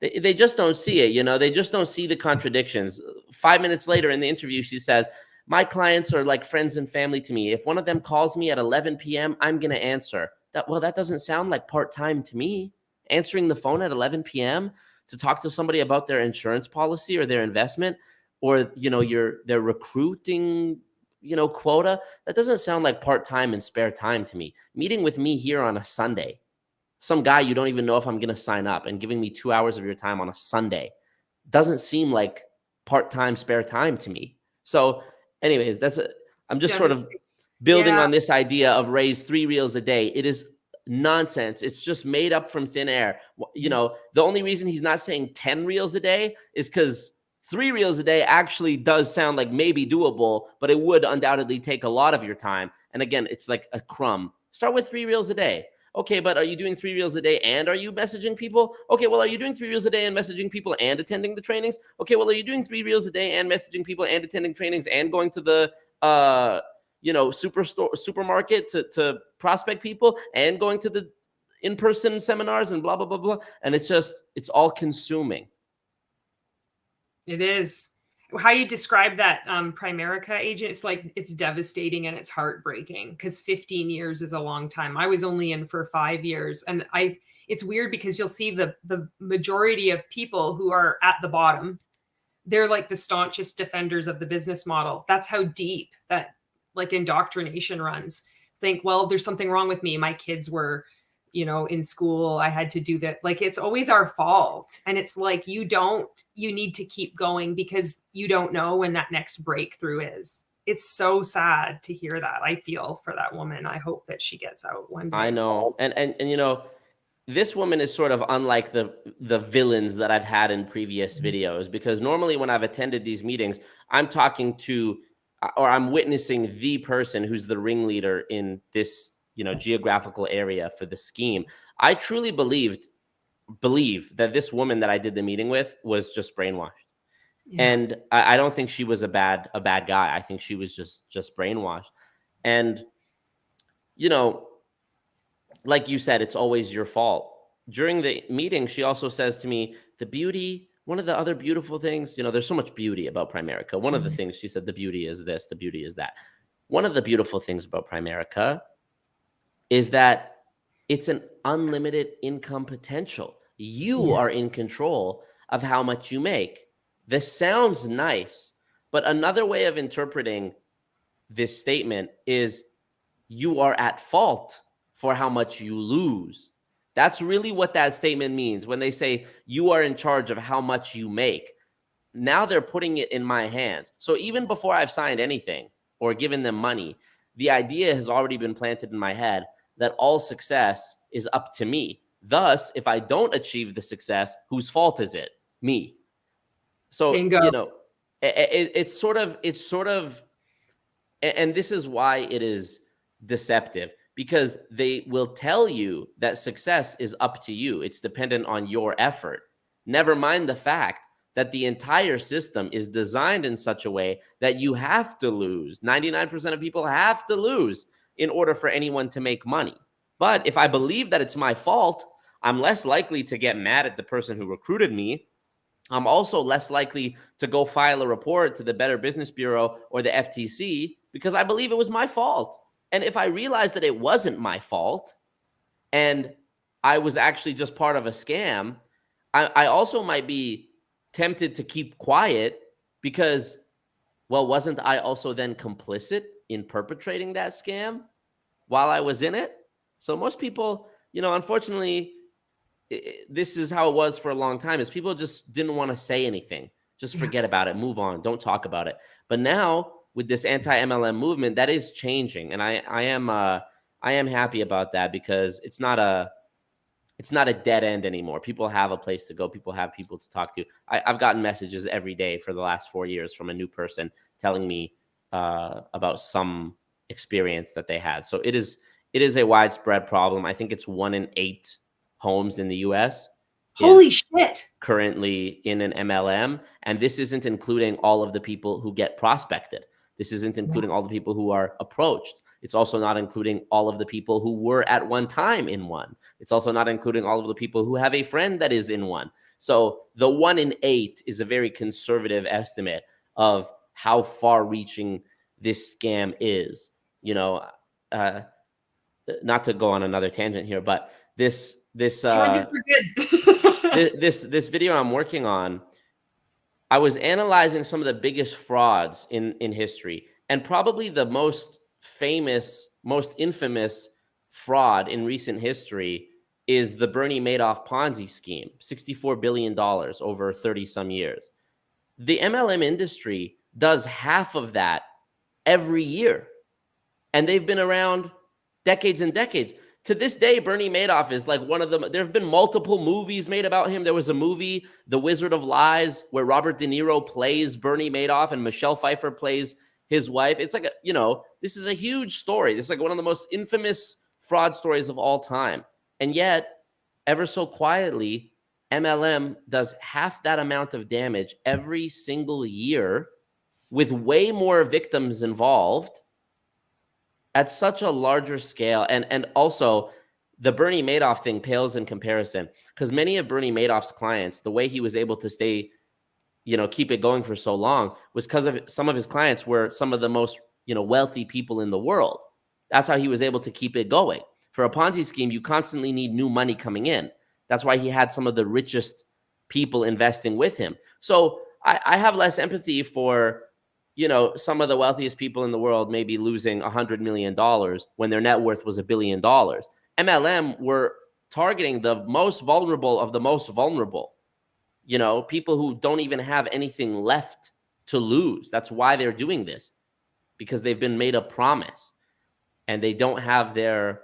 they just don't see it. They just don't see the contradictions. 5 minutes later in the interview, she says, my clients are like friends and family to me. If one of them calls me at 11 p.m., I'm going to answer. That doesn't sound like part-time to me. Answering the phone at 11 p.m. to talk to somebody about their insurance policy or their investment, or their recruiting quota, that doesn't sound like part-time and spare time to me. Meeting with me here on a Sunday, some guy you don't even know if I'm going to sign up, and giving me 2 hours of your time on a Sunday doesn't seem like part-time spare time to me. So anyways, I'm just sort of building on this idea of Ray's 3 reels a day. It is nonsense. It's just made up from thin air. The only reason he's not saying 10 reels a day is because 3 reels a day actually does sound like maybe doable, but it would undoubtedly take a lot of your time. And again, it's like a crumb. Start with 3 reels a day. Okay, but are you doing 3 reels a day and are you messaging people? Okay, well, are you doing 3 reels a day and messaging people and attending the trainings? Okay, well, are you doing 3 reels a day and messaging people and attending trainings and going to the supermarket to prospect people and going to the in-person seminars and blah, blah, blah, blah. And it's all consuming. It is. How you describe that Primerica agent, it's like, it's devastating and it's heartbreaking, because 15 years is a long time. I was only in for 5 years, and it's weird because you'll see the majority of people who are at the bottom, they're like the staunchest defenders of the business model. That's how deep that indoctrination runs. Think, well, there's something wrong with me. My kids were, in school. I had to do that. It's always our fault. And it's like, you need to keep going because you don't know when that next breakthrough is. It's so sad to hear that. I feel for that woman. I hope that she gets out one day. I know. And this woman is sort of unlike the villains that I've had in previous videos, because normally when I've attended these meetings, I'm talking to, or I'm witnessing the person who's the ringleader in this, geographical area for the scheme. I truly believe that this woman that I did the meeting with was just brainwashed. Yeah. And I don't think she was a bad guy. I think she was just brainwashed. And, like you said, it's always your fault. During the meeting, she also says to me, one of the other beautiful things, there's so much beauty about Primerica. One of the things she said, the beauty is this, the beauty is that. One of the beautiful things about Primerica is that it's an unlimited income potential. You are in control of how much you make. This sounds nice, but another way of interpreting this statement is you are at fault for how much you lose. That's really what that statement means when they say you are in charge of how much you make. Now they're putting it in my hands. So even before I've signed anything or given them money, the idea has already been planted in my head that all success is up to me. Thus, if I don't achieve the success, whose fault is it? Me. So, Bingo. you know, it's sort of, and this is why it is deceptive, because they will tell you that success is up to you. It's dependent on your effort. Never mind the fact that the entire system is designed in such a way that you have to lose. 99% of people have to lose in order for anyone to make money. But if I believe that it's my fault, I'm less likely to get mad at the person who recruited me. I'm also less likely to go file a report to the Better Business Bureau or the FTC because I believe it was my fault. And if I realize that it wasn't my fault and I was actually just part of a scam, I also might be tempted to keep quiet because, well, wasn't I also then complicit in perpetrating that scam while I was in it? So most people, you know, unfortunately, this is how it was for a long time, is people just didn't want to say anything. Just forget about it, move on, don't talk about it. But now with this anti-MLM movement, that is changing. And I am happy about that because it's not a dead end anymore. People have a place to go. People have people to talk to. I've gotten messages every day for the last 4 years from a new person telling me about some experience that they had. So it is a widespread problem. I think it's 1 in 8 homes in the US. Holy shit. Currently in an MLM. And this isn't including all of the people who get prospected. This isn't including all the people who are approached. It's also not including all of the people who were at one time in one. It's also not including all of the people who have a friend that is in one. So the 1 in 8 is a very conservative estimate of how far-reaching this scam is. You know, not to go on another tangent here, but this video I'm working on, I was analyzing some of the biggest frauds in history, and probably the most famous, most infamous fraud in recent history is the Bernie Madoff Ponzi scheme, $64 billion over 30 some years. The MLM industry does half of that every year, and they've been around decades and decades. To this day, Bernie Madoff is like one of them. There have been multiple movies made about him. There was a movie, The Wizard of Lies, where Robert De Niro plays Bernie Madoff and Michelle Pfeiffer plays his wife. It's like, this is a huge story. This is like one of the most infamous fraud stories of all time. And yet, ever so quietly, MLM does half that amount of damage every single year with way more victims involved at such a larger scale. And also, the Bernie Madoff thing pales in comparison, because many of Bernie Madoff's clients, the way he was able to stay, keep it going for so long was because of some of his clients were some of the most, wealthy people in the world. That's how he was able to keep it going. For a Ponzi scheme, you constantly need new money coming in. That's why he had some of the richest people investing with him. So I have less empathy for, some of the wealthiest people in the world maybe losing $100 million when their net worth was $1 billion. MLM were targeting the most vulnerable of the most vulnerable, people who don't even have anything left to lose. That's why they're doing this, because they've been made a promise and they don't have their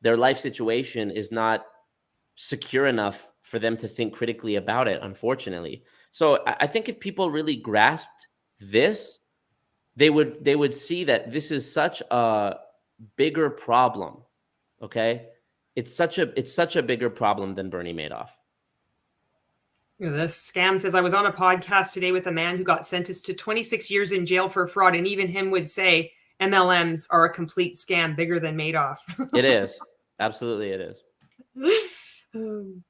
life situation is not secure enough for them to think critically about it, unfortunately. So I think if people really grasped this, they would see that this is such a bigger problem. Okay, it's such a bigger problem than Bernie Madoff. This scam says, I was on a podcast today with a man who got sentenced to 26 years in jail for fraud, and even him would say MLMs are a complete scam, bigger than Madoff. It is. Absolutely, it is. Instagram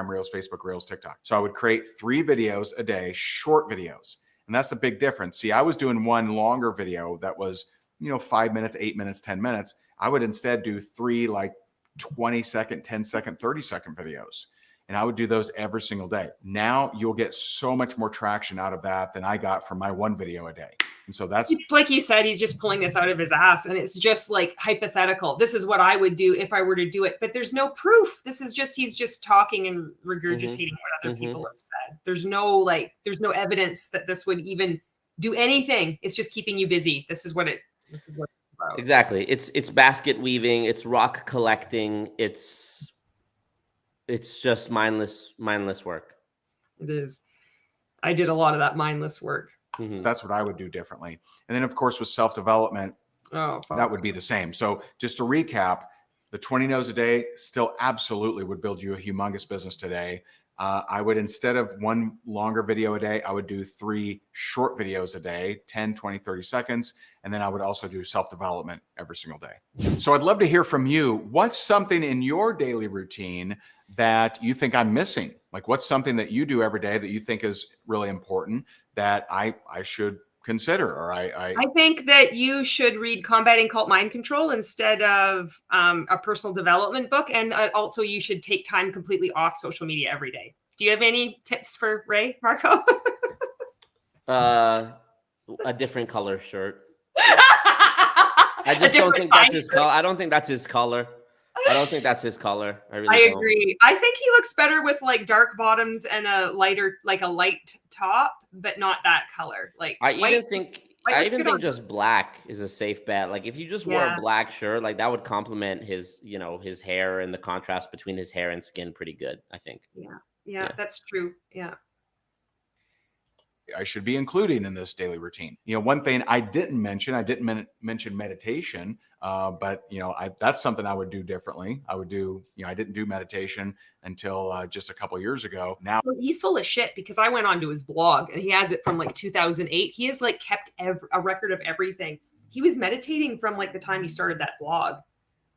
Reels, Facebook Reels, TikTok. So I would create 3 videos a day, short videos. And that's the big difference. See, I was doing one longer video that was, 5 minutes, 8 minutes, 10 minutes. I would instead do 3 like 20-second, 10-second, 30-second videos. And I would do those every single day. Now you'll get so much more traction out of that than I got from my one video a day. And so that's, it's like you said, he's just pulling this out of his ass, and it's just like hypothetical. This is what I would do if I were to do it, but there's no proof. This is just, he's just talking and regurgitating what other people have said. There's no evidence that this would even do anything. It's just keeping you busy. This is what it's about. Exactly. It's basket weaving, it's rock collecting, it's just mindless work. It is. I did a lot of that mindless work. That's what I would do differently. And then of course with self-development, that would be the same. So just to recap, the 20 no's a day still absolutely would build you a humongous business today. I would, instead of one longer video a day, I would do 3 short videos a day, 10, 20, 30 seconds. And then I would also do self-development every single day. So I'd love to hear from you. What's something in your daily routine that you think I'm missing? Like, what's something that you do every day that you think is really important that I should consider? Or I think that you should read Combating Cult Mind Control instead of a personal development book. And also you should take time completely off social media every day. Do you have any tips for Ray, Marco? A different color shirt. I just don't think that's his color. I don't think that's his color. I don't think that's his color. I agree. I think he looks better with like dark bottoms and a light top, but not that color. Like I even think just black is a safe bet. Like if you just wore a black shirt, like that would complement his, his hair and the contrast between his hair and skin pretty good, I think. Yeah, that's true. Yeah. I should be including in this daily routine. One thing I didn't mention meditation, but that's something I would do differently. I would do, I didn't do meditation until just a couple years ago. Now he's full of shit, because I went onto his blog and he has it from like 2008. He has like kept a record of everything. He was meditating from like the time he started that blog.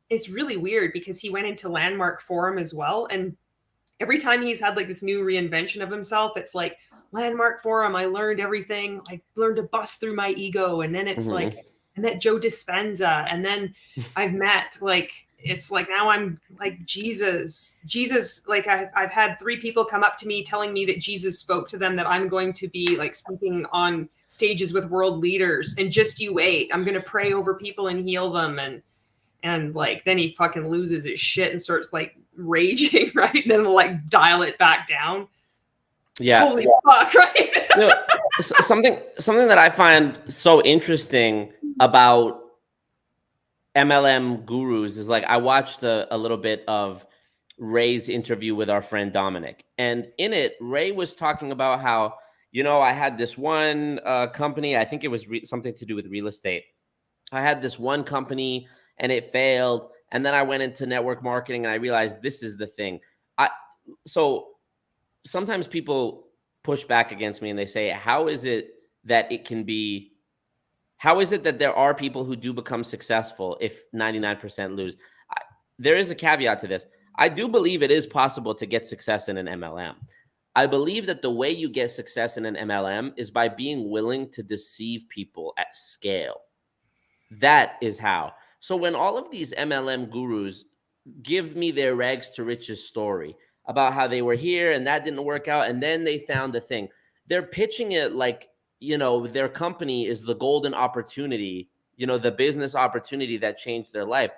It's really weird because he went into Landmark Forum as well, and every time he's had like this new reinvention of himself, it's like Landmark Forum, I learned everything. I learned to bust through my ego. And then it's like, I met Joe Dispenza. And then I've met it's like, now I'm like Jesus, like I've had 3 people come up to me telling me that Jesus spoke to them, that I'm going to be like speaking on stages with world leaders, and just you wait, I'm going to pray over people and heal them. And like, then he fucking loses his shit and starts like raging, right? And then we'll like dial it back down. Yeah. Holy fuck, right? Something that I find so interesting about MLM gurus is like, I watched a little bit of Ray's interview with our friend Dominic. And in it, Ray was talking about how, I had this one company, I think it was something to do with real estate. I had this one company and it failed. And then I went into network marketing and I realized this is the thing. So sometimes people push back against me and they say, how is it that there are people who do become successful if 99% lose? There is a caveat to this. I do believe it is possible to get success in an MLM. I believe that the way you get success in an MLM is by being willing to deceive people at scale. That is how. So when all of these MLM gurus give me their rags to riches story about how they were here and that didn't work out, and then they found the thing, they're pitching it like, their company is the golden opportunity, the business opportunity that changed their life.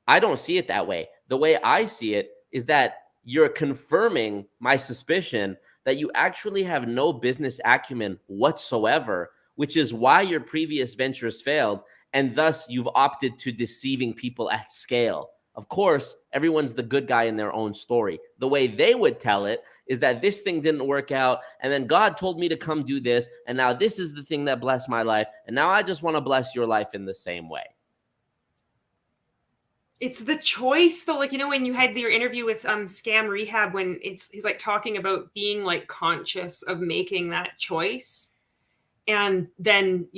I don't see it that way. The way I see it is that you're confirming my suspicion that you actually have no business acumen whatsoever, which is why your previous ventures failed. And thus you've opted to deceiving people at scale. Of course, everyone's the good guy in their own story. The way they would tell it is that this thing didn't work out, and then God told me to come do this, and now this is the thing that blessed my life, and now I just want to bless your life in the same way. It's the choice though. Like, when you had your interview with Scam Rehab, when he's like talking about being like conscious of making that choice, and then,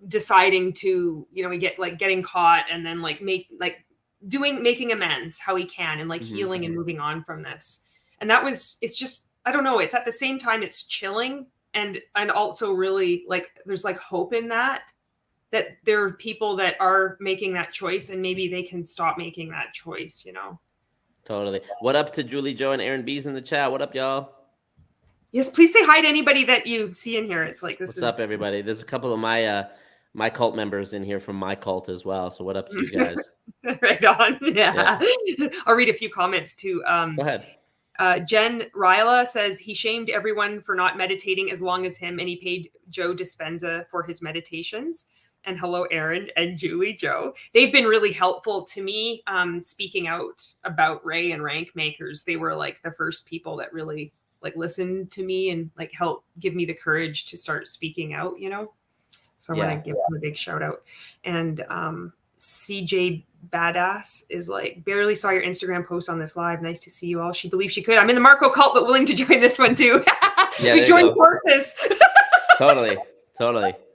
deciding to, we get like getting caught and then like making amends how he can, and like healing and moving on from this. And it's just, I don't know. It's at the same time, it's chilling and also really like, there's like hope in that that there are people that are making that choice, and maybe they can stop making that choice, Totally. What up to Julie Joe and Aaron B's in the chat? What up, y'all? Yes, please say hi to anybody that you see in here. It's like, What's up, everybody? There's a couple of my cult members in here from my cult as well. So what up to you guys? Right on. Yeah. I'll read a few comments too. Go ahead. Jen Ryla says he shamed everyone for not meditating as long as him, and he paid Joe Dispenza for his meditations. And hello, Aaron and Julie Joe. They've been really helpful to me speaking out about Ray and Rank Makers. They were like the first people that really like listened to me and like helped give me the courage to start speaking out, So I want to give them a big shout out. And CJ Badass is like, barely saw your Instagram post on this live. Nice to see you all. She believes she could. I'm in the Marco cult, but willing to join this one too. Yeah, we joined forces. Totally.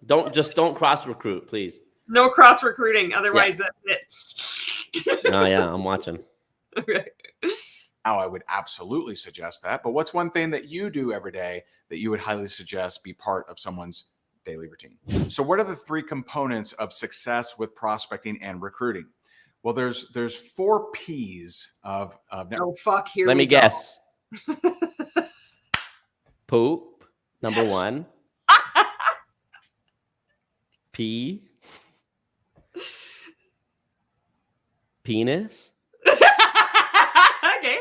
Don't cross recruit, please. No cross recruiting. Otherwise, that's it. Oh yeah, I'm watching. Okay. Now, I would absolutely suggest that. But what's one thing that you do every day that you would highly suggest be part of someone's daily routine? So what are the 3 components of success with prospecting and recruiting? Well, there's 4 P's of oh fuck, here Let we me go. guess. Poop, number 1. P. Penis. Okay.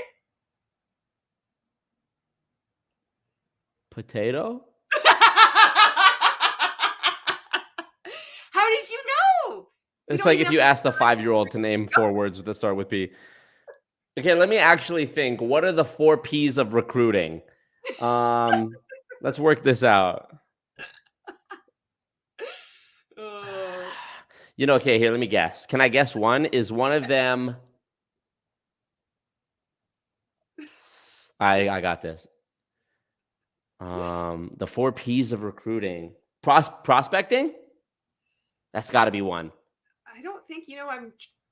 Potato. How did you know? It's like if you asked a 5-year-old to name 4 words that start with P. Okay, let me actually think. What are the 4 P's of recruiting? Let's work this out. Okay, here, let me guess. Can I guess one? Is one of them... I got this. The 4 P's of recruiting. Prospecting? That's got to be one. I don't think,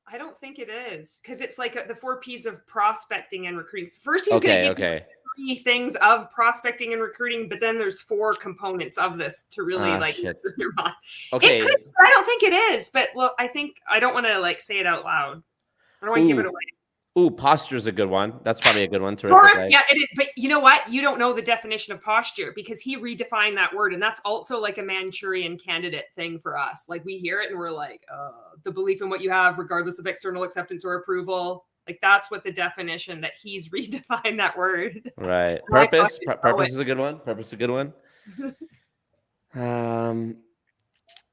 I don't think it is, because it's like the 4 P's of prospecting and recruiting. First, he's going to give you 3 things of prospecting and recruiting, but then there's 4 components of this to really your mind. Okay. I don't think it is, but well, I don't want to like say it out loud. I don't want to give it away. Ooh, posture's a good one. That's probably a good one. Terrific, yeah, it is. But you know what? You don't know the definition of posture because he redefined that word. And that's also like a Manchurian candidate thing for us. Like we hear it and we're like, the belief in what you have, regardless of external acceptance or approval. Like that's what the definition that he's redefined that word. Right. Purpose. Purpose is a good one. Purpose is a good one.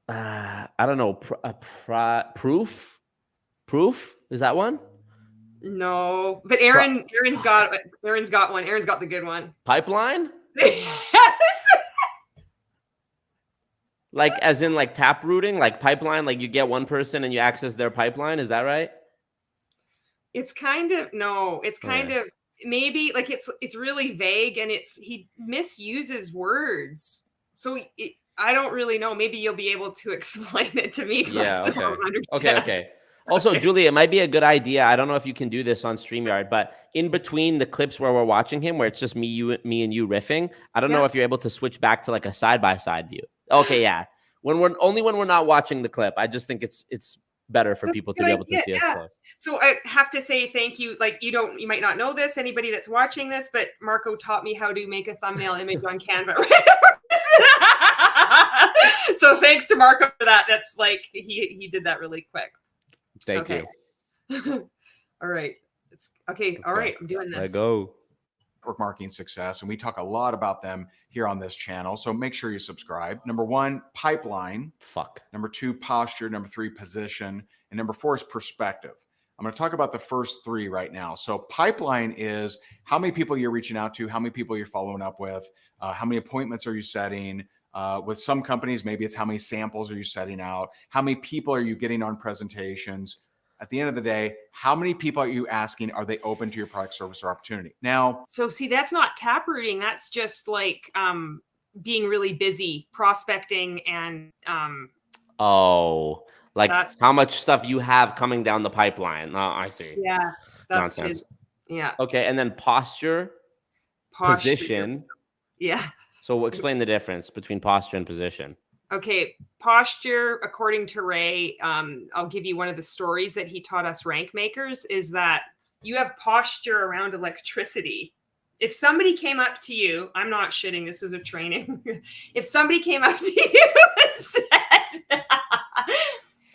I don't know. Proof. Proof. Is that one? No, but Aaron's got one. Aaron's got the good one. Pipeline? Like as in like tap routing, like pipeline, like you get one person and you access their pipeline. Is that right? It's kind of of maybe like it's really vague and he misuses words. So I don't really know. Maybe you'll be able to explain it to me. Yeah. Okay. Also, Julie, it might be a good idea. I don't know if you can do this on StreamYard, but in between the clips where we're watching him, where it's just me and you riffing, I don't know if you're able to switch back to like a side-by-side view. Okay, yeah. When we're not watching the clip, I just think it's better for people to be able to see us close. So I have to say thank you. Like you might not know this, anybody that's watching this, but Marco taught me how to make a thumbnail image on Canva. So thanks to Marco for that. That's like he did that really quick. Thank you. All right. Let's all right. I'm doing this. Let go. Network marketing success, and we talk a lot about them here on this channel. So make sure you subscribe. Number 1, pipeline. Number 2, posture. Number 3, position. And number 4 is perspective. I'm going to talk about the first 3 right now. So pipeline is how many people you're reaching out to, how many people you're following up with, how many appointments are you setting. With some companies, maybe it's how many samples are you setting out, how many people are you getting on presentations. At the end of the day, how many people are you asking, are they open to your product, service, or opportunity? Now, so see, that's not tap rooting. That's just like being really busy prospecting and that's how much stuff you have coming down the pipeline. Oh, I see. Yeah, that's nonsense. Yeah. Okay, and then posture. Position. Yeah. So explain the difference between posture and position. Okay, posture, according to Ray, I'll give you one of the stories that he taught us rank makers, is that you have posture around electricity. If somebody came up to you, I'm not shitting, this is a training. If somebody came up to you and said,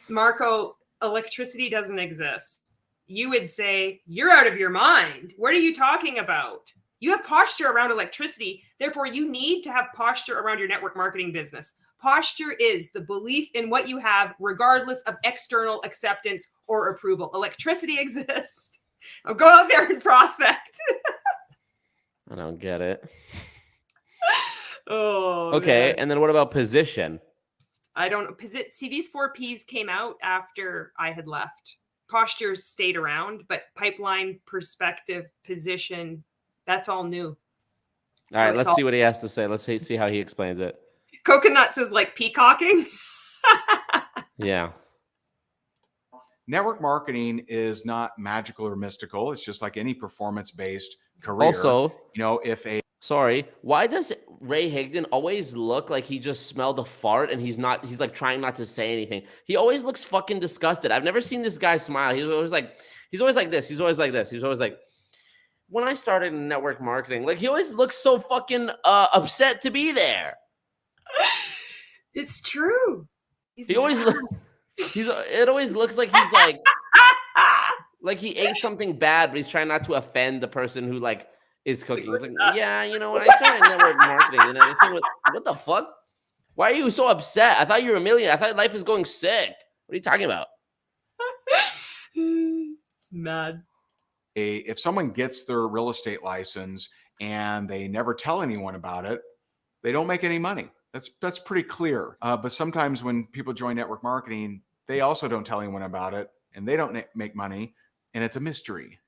Marco, electricity doesn't exist, you would say, you're out of your mind. What are you talking about? You have posture around electricity. Therefore, you need to have posture around your network marketing business. Posture is the belief in what you have, regardless of external acceptance or approval. Electricity exists. Now go out there and prospect. I don't get it. Oh, okay. man. And then what about position? I don't see, these 4 P's came out after I had left. Posture stayed around, but pipeline, perspective, position, that's all new. All right, let's see what he has to say. Let's see how he explains it. Coconuts is like peacocking. Yeah. Network marketing is not magical or mystical. It's just like any performance-based career. Also, you know, if a why does Ray Higdon always look like he just smelled a fart and he's like trying not to say anything? He always looks fucking disgusted. I've never seen this guy smile. He's always like this. He's always like this. He's always like, when I started in network marketing, like he always looks so fucking upset to be there. It's true. It always looks like he's like he ate something bad, but he's trying not to offend the person who like is cooking. He's like, yeah, you know, when I started network marketing, you know, what the fuck? Why are you so upset? I thought you were a million. I thought life was going sick. What are you talking about? It's mad. If someone gets their real estate license and they never tell anyone about it, they don't make any money. That's pretty clear. But sometimes when people join network marketing, they also don't tell anyone about it and they don't make money. And it's a mystery.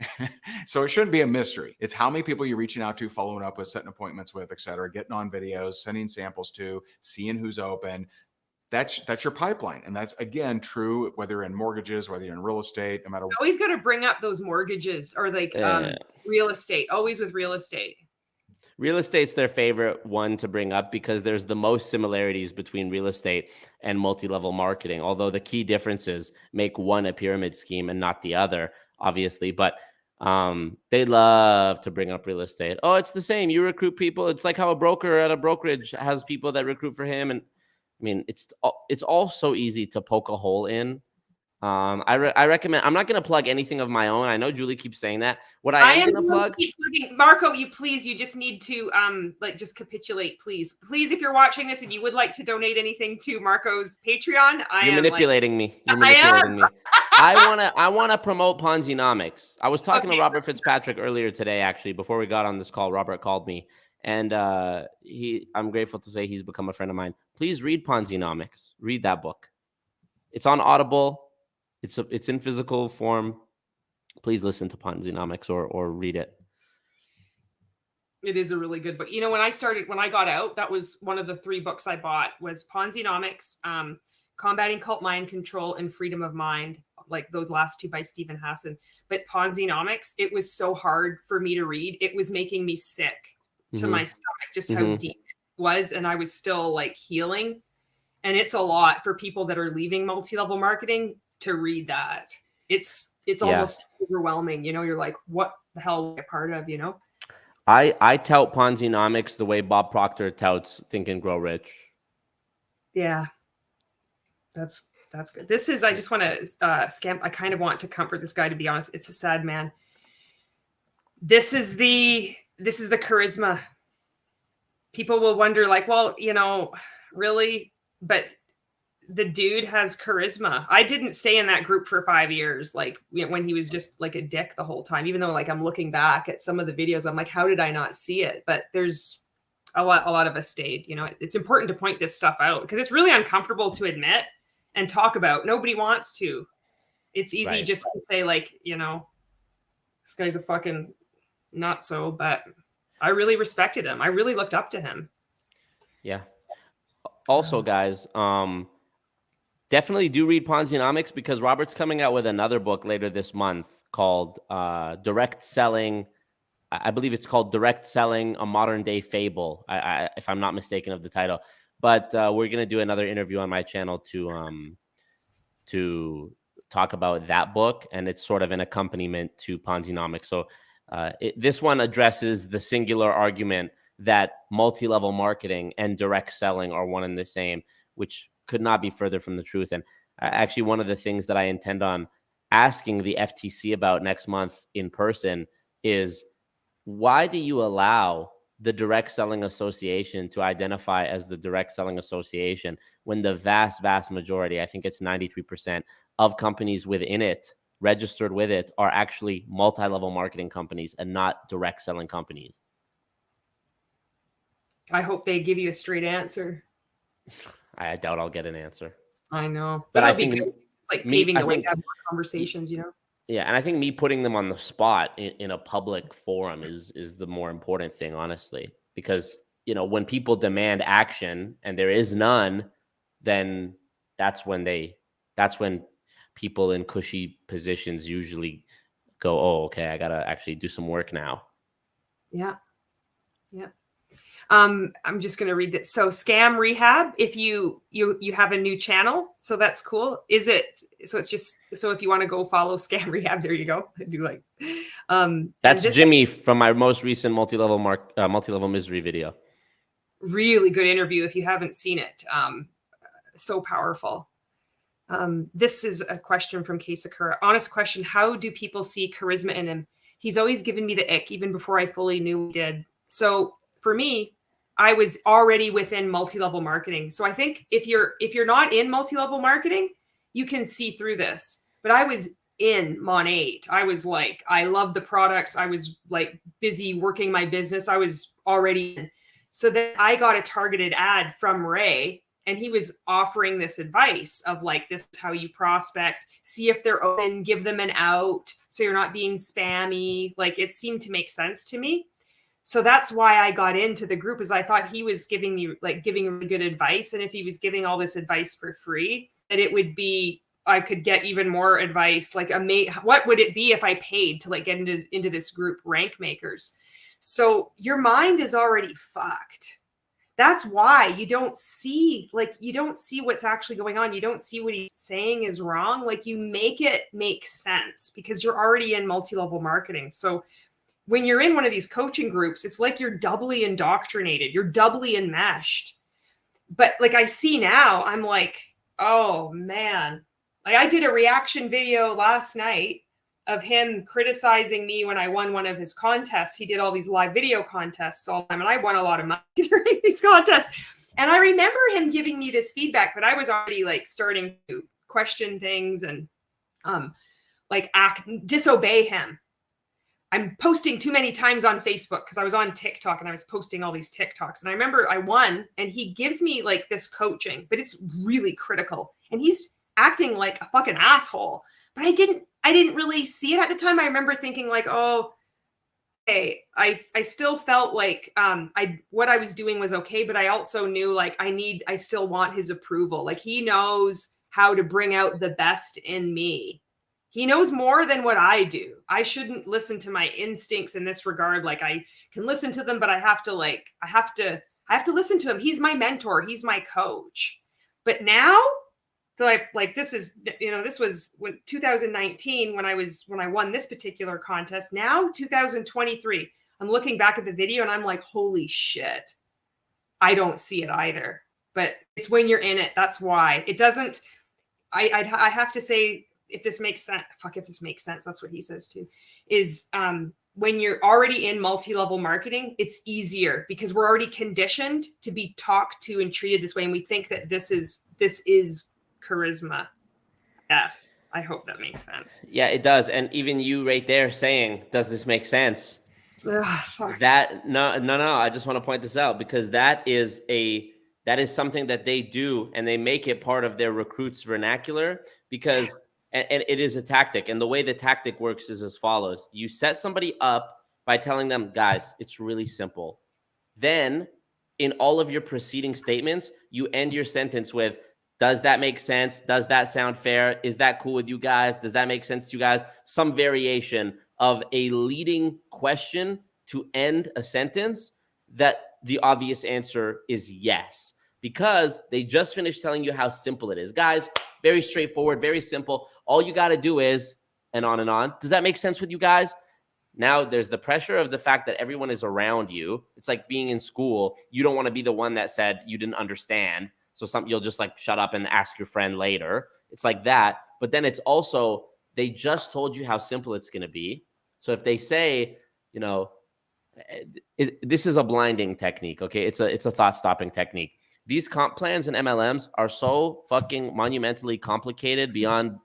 So it shouldn't be a mystery. It's how many people you're reaching out to, following up with, setting appointments with, et cetera, getting on videos, sending samples to, seeing who's open. That's your pipeline. And that's, again, true whether you're in mortgages, whether you're in real estate, no matter what. Always got to bring up those mortgages or like real estate, always with real estate. Real estate's their favorite one to bring up because there's the most similarities between real estate and multi-level marketing, although the key differences make one a pyramid scheme and not the other, obviously. But they love to bring up real estate. Oh, it's the same. You recruit people. It's like how a broker at a brokerage has people that recruit for him. And I mean, it's all so easy to poke a hole in. I recommend, I'm not going to plug anything of my own. I know Julie keeps saying that. What I am going to plug, Marco, you just need to just capitulate, please. Please, if you're watching this and you would like to donate anything to Marco's Patreon, you're manipulating me. You're manipulating me. I want to promote Ponzi-nomics. I was talking to Robert Fitzpatrick earlier today, actually, before we got on this call. Robert called me, and I'm grateful to say he's become a friend of mine. Please read Ponzi-nomics. Read that book. It's on Audible. It's in physical form. Please listen to Ponzi-nomics or read it. It is a really good book. You know, when I got out, that was one of the 3 books I bought was Ponzi-nomics, Combating Cult Mind Control, and Freedom of Mind, like those last 2 by Stephen Hassan. But Ponzi-nomics, it was so hard for me to read. It was making me sick to my stomach, just how deep it was. And I was still like healing. And it's a lot for people that are leaving multi-level marketing to read that. It's almost overwhelming. You know, you're like, what the hell am I a part of, you know? I tout Ponzi-nomics the way Bob Proctor touts Think and Grow Rich. Yeah. That's good. This is, I just want to scam. I kind of want to comfort this guy, to be honest. It's a sad man. This is the charisma. People will wonder like, well, you know, really? But the dude has charisma. I didn't stay in that group for 5 years, like when he was just like a dick the whole time, even though like I'm looking back at some of the videos, I'm like, how did I not see it? But there's a lot of us stayed. You know, it's important to point this stuff out because it's really uncomfortable to admit and talk about. Nobody wants to. It's easy just to say like, you know, this guy's a fucking nutso, but I really respected him. I really looked up to him. Yeah. Also, guys, definitely do read Ponzi-nomics because Robert's coming out with another book later this month called Direct Selling. I believe it's called Direct Selling, a Modern Day Fable, if I'm not mistaken of the title. But we're gonna do another interview on my channel to talk about that book, and it's sort of an accompaniment to Ponzinomics. So this one addresses the singular argument that multi-level marketing and direct selling are one and the same, which could not be further from the truth. And actually, one of the things that I intend on asking the FTC about next month in person is, why do you allow the Direct Selling Association to identify as the Direct Selling Association when the vast, vast majority, I think it's 93% of companies within it, registered with it, are actually multi-level marketing companies and not direct selling companies? I hope they give you a straight answer. I doubt I'll get an answer. I know. But I it'll be think good. It's like paving the way to have more conversations, Yeah, and I think me putting them on the spot in a public forum is the more important thing, honestly, because when people demand action and there is none, then that's when people in cushy positions usually go, oh, okay, I gotta actually do some work now. Yeah. I'm just going to read this. So Scam Rehab, if you have a new channel, so that's cool. So if you want to go follow Scam Rehab, there you go. I do like, that's Jimmy from my most recent multi-level misery video. Really good interview. If you haven't seen it, so powerful. This is a question from Kay Sakura. Honest question. How do people see charisma in him? He's always given me the ick even before I fully knew he did. So for me, I was already within multi-level marketing. So I think if you're not in multi-level marketing, you can see through this. But I was in Mon 8. I was like, I love the products. I was like busy working my business. I was already in. So then I got a targeted ad from Ray, and he was offering this advice of like, this is how you prospect, see if they're open, give them an out so you're not being spammy. Like, it seemed to make sense to me. So that's why I got into the group, is I thought he was giving really good advice. And if he was giving all this advice for free, that it would be, I could get even more advice. Like, what would it be if I paid to like get into this group, Rank Makers? So your mind is already fucked. That's why you don't see what's actually going on. You don't see what he's saying is wrong. Like, you make it make sense because you're already in multi-level marketing. So when you're in one of these coaching groups, it's like you're doubly indoctrinated. You're doubly enmeshed. But like, I see now, I'm like, oh man. Like, I did a reaction video last night of him criticizing me when I won one of his contests. He did all these live video contests all the time, and I won a lot of money during these contests. And I remember him giving me this feedback, but I was already like starting to question things and disobey him. I'm posting too many times on Facebook because I was on TikTok and I was posting all these TikToks. And I remember I won, and he gives me like this coaching, but it's really critical. And he's acting like a fucking asshole. But I didn't really see it at the time. I remember thinking like, oh, okay. I still felt like what I was doing was okay, but I also knew like I still want his approval. Like, he knows how to bring out the best in me. He knows more than what I do. I shouldn't listen to my instincts in this regard. Like, I can listen to them, but I have to listen to him. He's my mentor. He's my coach. But now, so this was when 2019 when I won this particular contest. Now 2023, I'm looking back at the video and I'm like, holy shit, I don't see it either. But it's when you're in it. That's why it doesn't. I have to say, if this makes sense, if this makes sense, that's what he says too, is when you're already in multi-level marketing, it's easier because we're already conditioned to be talked to and treated this way. And we think that this is charisma. Yes. I hope that makes sense. Yeah, it does. And even you right there saying, does this make sense? Ugh, No. I just want to point this out because that is something that they do, and they make it part of their recruits vernacular because and it is a tactic. And the way the tactic works is as follows. You set somebody up by telling them, guys, it's really simple. Then in all of your preceding statements, you end your sentence with, does that make sense? Does that sound fair? Is that cool with you guys? Does that make sense to you guys? Some variation of a leading question to end a sentence that the obvious answer is yes. because they just finished telling you how simple it is. Guys, very straightforward, very simple. All you got to do is, and on and on. Does that make sense with you guys? Now there's the pressure of the fact that everyone is around you. It's like being in school. You don't want to be the one that said you didn't understand. So you'll just like shut up and ask your friend later. It's like that. But then it's also, they just told you how simple it's going to be. So if they say, you know, this is a blinding technique. Okay. It's a thought stopping technique. These comp plans and MLMs are so fucking monumentally complicated beyond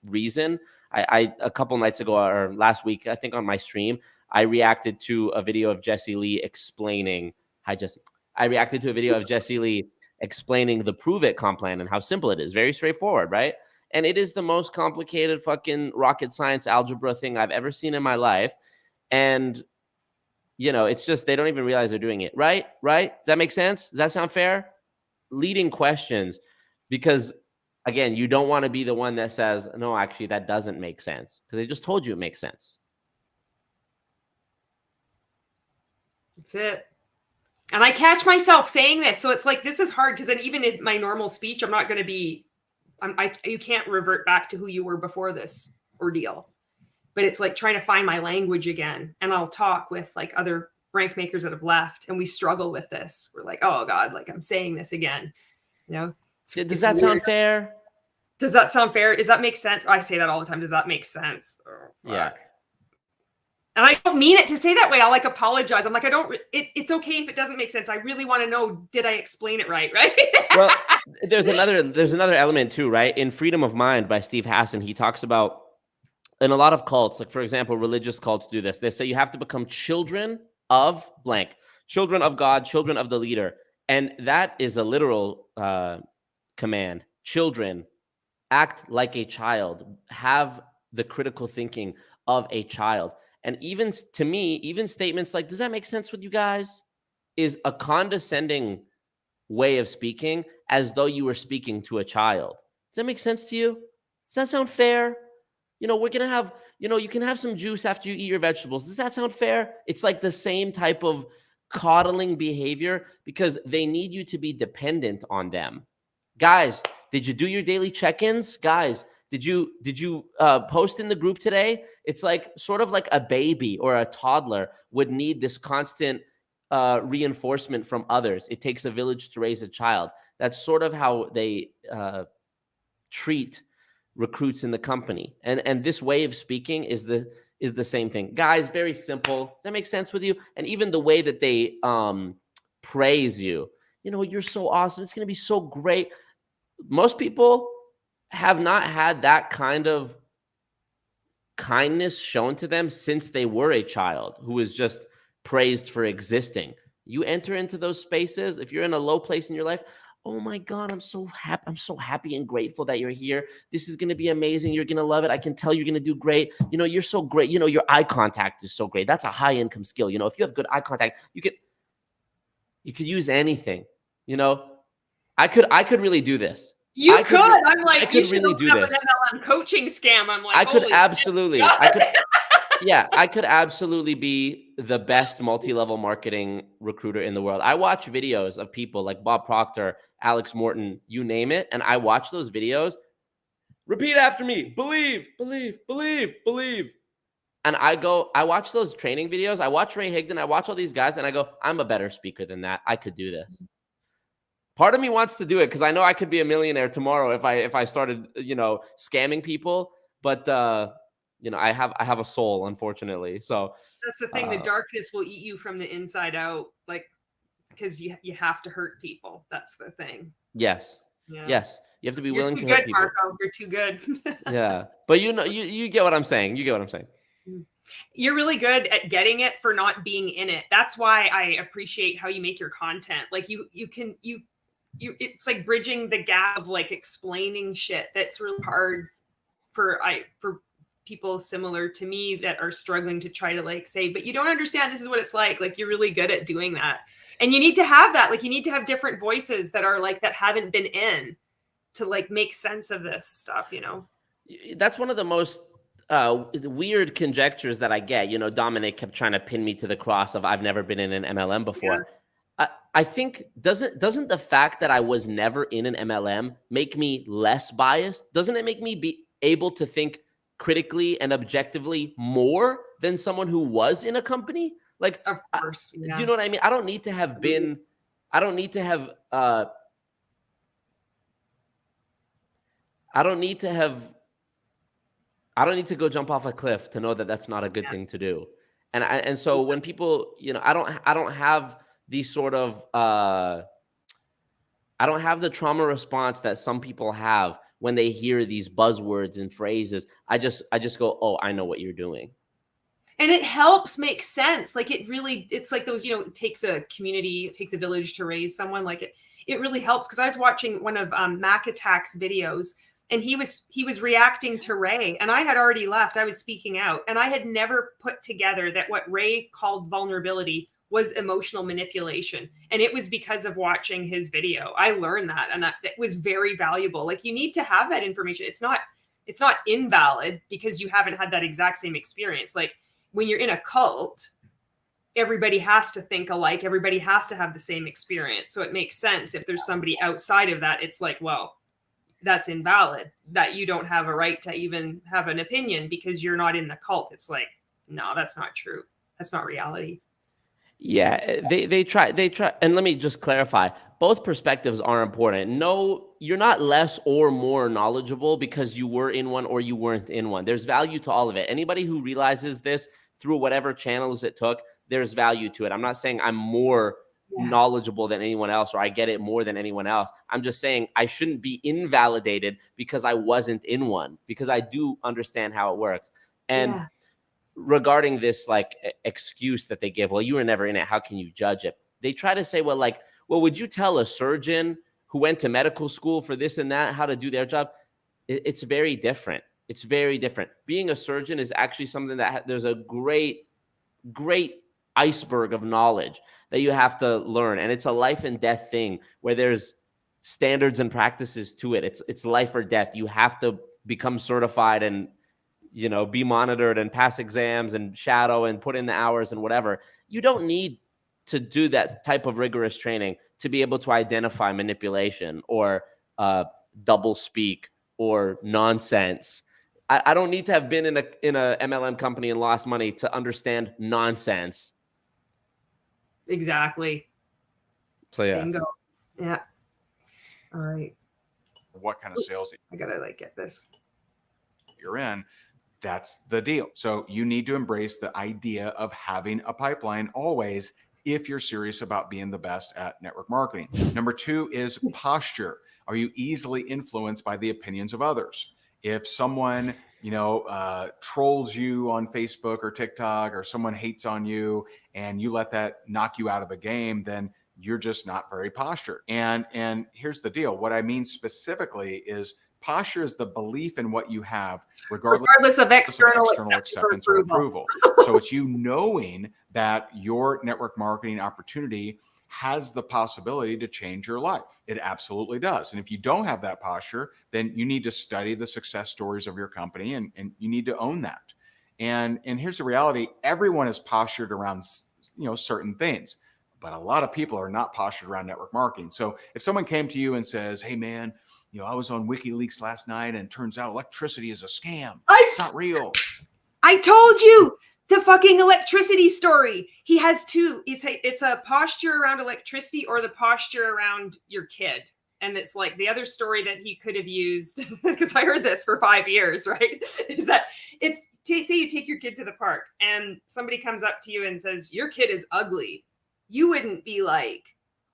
reason. I a couple nights ago or last week, I think on my stream, I reacted to a video of Jesse Lee explaining. Hi, Jesse. I reacted to a video of Jesse Lee explaining the Prove It comp plan and how simple it is. Very straightforward, right? And it is the most complicated fucking rocket science algebra thing I've ever seen in my life. And, you know, it's just, they don't even realize they're doing it. Right? Right? Does that make sense? Does that sound fair? Leading questions, because again, you don't want to be the one that says, no, actually, that doesn't make sense, because they just told you it makes sense. That's it. And I catch myself saying this. So it's like, this is hard, because then even in my normal speech, I'm not going to be, you can't revert back to who you were before this ordeal. But it's like trying to find my language again. And I'll talk with like other rank makers that have left, and we struggle with this. We're like, oh God, like I'm saying this again. You know? Does that sound fair? Does that sound fair? Does that make sense? Oh, I say that all the time. Does that make sense? Oh, yeah. And I don't mean it to say that way. I'll like apologize. I'm like, it's okay if it doesn't make sense. I really want to know, did I explain it right? Right. Well, there's another element too, right? In Freedom of Mind by Steve Hassan, he talks about, in a lot of cults, like for example, religious cults do this. They say you have to become children of blank, children of God, children of the leader. And that is a literal command. Children, act like a child, have the critical thinking of a child. And even to me, even statements like, does that make sense with you guys? Is a condescending way of speaking, as though you were speaking to a child. Does that make sense to you? Does that sound fair? You know, we're going to have, you know, you can have some juice after you eat your vegetables. Does that sound fair? It's like the same type of coddling behavior, because they need you to be dependent on them. Guys, did you do your daily check-ins? Guys, did you post in the group today? It's like sort of like a baby or a toddler would need this constant reinforcement from others. It takes a village to raise a child. That's sort of how they treat recruits in the company. And this way of speaking is the same thing. Guys, very simple. Does that make sense with you? And even the way that they praise you. You know, you're so awesome. It's going to be so great. Most people have not had that kind of kindness shown to them since they were a child who was just praised for existing. You enter into those spaces, if you're in a low place in your life, oh my God, I'm so happy. I'm so happy and grateful that you're here. This is going to be amazing. You're going to love it. I can tell you're going to do great. You know, you're so great. You know, your eye contact is so great. That's a high income skill. You know, if you have good eye contact, you could use anything. You know, I could really do this. You could. I'm like, I could really do this. An MLM coaching scam. I'm like, I could absolutely. Yeah, I could absolutely be the best multi-level marketing recruiter in the world. I watch videos of people like Bob Proctor, Alex Morton, you name it, and I watch those videos. Repeat after me. Believe, believe, believe, believe. And I watch those training videos. I watch Ray Higdon. I watch all these guys, and I go, I'm a better speaker than that. I could do this. Part of me wants to do it because I know I could be a millionaire tomorrow if I started, you know, scamming people. But you know, I have a soul, unfortunately. So that's the thing. The darkness will eat you from the inside out, like, because you have to hurt people. That's the thing. Yes. Yeah. Yes. You have to be willing to hurt people. Marco. You're too good. Yeah. But you know, you get what I'm saying. You get what I'm saying. You're really good at getting it for not being in it. That's why I appreciate how you make your content. Like you it's like bridging the gap of like explaining shit that's really hard for people similar to me that are struggling to try to like say, but you don't understand, this is what it's like. Like you're really good at doing that. And you need to have that. Like you need to have different voices that are like, that haven't been in to like make sense of this stuff, you know? That's one of the most weird conjectures that I get. You know, Dominic kept trying to pin me to the cross of I've never been in an MLM before. Yeah. I think doesn't the fact that I was never in an MLM make me less biased? Doesn't it make me be able to think critically and objectively more than someone who was in a company? Like, Of course. do you know what I mean? I don't need to have been, I don't need to have, I don't need to go jump off a cliff to know that that's not a good thing to do. And so when people, you know, I don't have these sort of, I don't have the trauma response that some people have when they hear these buzzwords and phrases. I just go, oh, I know what you're doing. And it helps make sense. Like it's like those, you know, it takes a community, it takes a village to raise someone. Like it really helps. Cause I was watching one of Mac Attack's videos, and he was reacting to Ray, and I had already left. I was speaking out, and I had never put together that what Ray called vulnerability was emotional manipulation. And it was because of watching his video. I learned that, and it was very valuable. Like, you need to have that information. It's not invalid because you haven't had that exact same experience. Like, when you're in a cult, everybody has to think alike. Everybody has to have the same experience. So it makes sense if there's somebody outside of that, it's like, well, that's invalid, that you don't have a right to even have an opinion because you're not in the cult. It's like, no, that's not true. That's not reality. Yeah, they try. And let me just clarify, both perspectives are important. No, you're not less or more knowledgeable because you were in one or you weren't in one. There's value to all of it. Anybody who realizes this through whatever channels it took, there's value to it. I'm not saying I'm more knowledgeable than anyone else or I get it more than anyone else. I'm just saying I shouldn't be invalidated because I wasn't in one, because I do understand how it works. And regarding this like excuse that they give, well, you were never in it, how can you judge it? They try to say, well, would you tell a surgeon who went to medical school for this and that how to do their job? It's very different. It's very different. Being a surgeon is actually something that there's a great iceberg of knowledge that you have to learn. And it's a life and death thing where there's standards and practices to it. It's life or death. You have to become certified and, you know, be monitored and pass exams and shadow and put in the hours and whatever. You don't need to do that type of rigorous training to be able to identify manipulation or double speak or nonsense. I don't need to have been in a MLM company and lost money to understand nonsense. Exactly. So yeah. Bingo. Yeah. All right. What kind of sales I gotta get this. you're in, that's the deal. So you need to embrace the idea of having a pipeline always if you're serious about being the best at network marketing. Number 2 is posture. Are you easily influenced by the opinions of others? If someone, trolls you on Facebook or TikTok, or someone hates on you and you let that knock you out of the game, then you're just not very postured. And here's the deal. What I mean specifically is posture is the belief in what you have, regardless of external acceptance or approval. So it's you knowing that your network marketing opportunity has the possibility to change your life. It absolutely does. And if you don't have that posture, then you need to study the success stories of your company, and you need to own that. And here's the reality. Everyone is postured around, certain things, but a lot of people are not postured around network marketing. So if someone came to you and says, hey man, I was on WikiLeaks last night and it turns out electricity is a scam. It's not real. I told you. The fucking electricity story. He has 2. It's a posture around electricity or the posture around your kid. And it's like the other story that he could have used, because I heard this for 5 years, right? Is that say you take your kid to the park and somebody comes up to you and says, your kid is ugly. You wouldn't be like,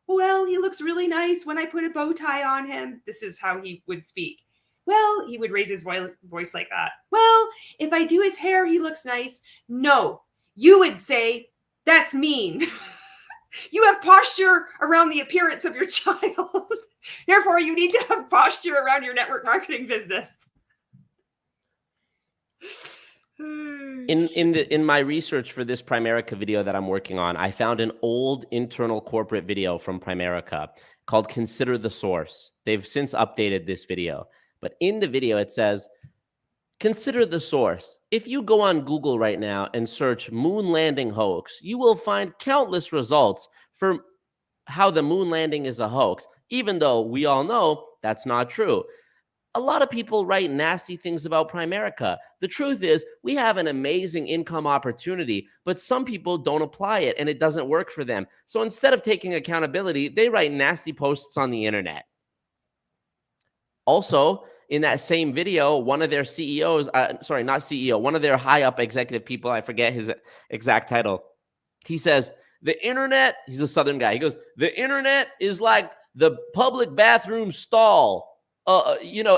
well, he looks really nice when I put a bow tie on him. This is how he would speak. Well, he would raise his voice like that. Well, if I do his hair, he looks nice. No, you would say, that's mean. You have posture around the appearance of your child. Therefore, you need to have posture around your network marketing business. In my research for this Primerica video that I'm working on, I found an old internal corporate video from Primerica called Consider the Source. They've since updated this video. But in the video, it says, consider the source. If you go on Google right now and search moon landing hoax, you will find countless results for how the moon landing is a hoax, even though we all know that's not true. A lot of people write nasty things about Primerica. The truth is, we have an amazing income opportunity, but some people don't apply it and it doesn't work for them. So instead of taking accountability, they write nasty posts on the internet. Also, in that same video, one of their CEOs, sorry, not CEO, one of their high up executive people, I forget his exact title, he says, the internet, he's a Southern guy. He goes, the internet is like the public bathroom stall.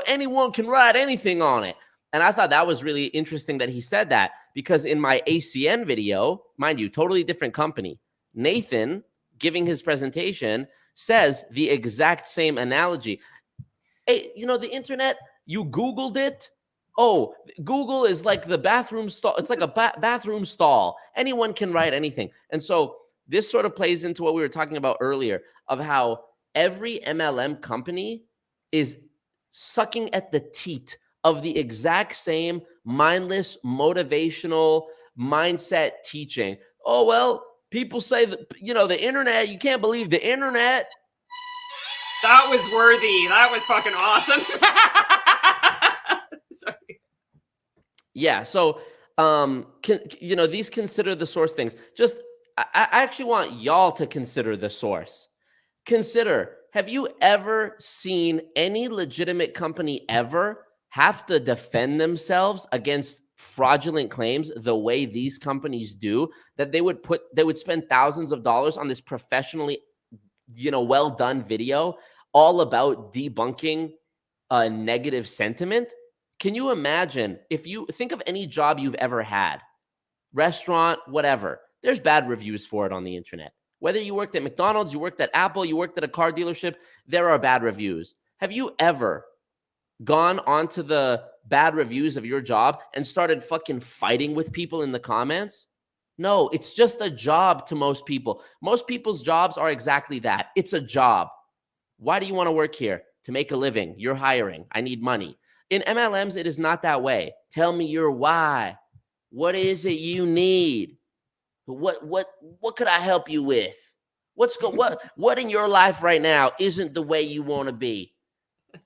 Anyone can write anything on it. And I thought that was really interesting that he said that, because in my ACN video, mind you, totally different company, Nathan giving his presentation says the exact same analogy. Hey, the internet, you Googled it. Oh, Google is like the bathroom stall. It's like a bathroom stall. Anyone can write anything. And so this sort of plays into what we were talking about earlier of how every MLM company is sucking at the teat of the exact same mindless, motivational mindset teaching. Oh, well, people say that, the internet, you can't believe the internet. That was worthy. That was fucking awesome. Sorry. Yeah. So, these consider the source things. Just, I actually want y'all to consider the source. Consider, have you ever seen any legitimate company ever have to defend themselves against fraudulent claims the way these companies do, that they would spend thousands of dollars on this professionally, well done video all about debunking a negative sentiment? Can you imagine, if you think of any job you've ever had, restaurant, whatever, there's bad reviews for it on the internet. Whether you worked at McDonald's, you worked at Apple, you worked at a car dealership, there are bad reviews. Have you ever gone onto the bad reviews of your job and started fucking fighting with people in the comments? No, it's just a job to most people. Most people's jobs are exactly that. It's a job. Why do you want to work here? To make a living. You're hiring. I need money. In MLMs, it is not that way. Tell me your why. What is it you need? What could I help you with? What in your life right now isn't the way you want to be?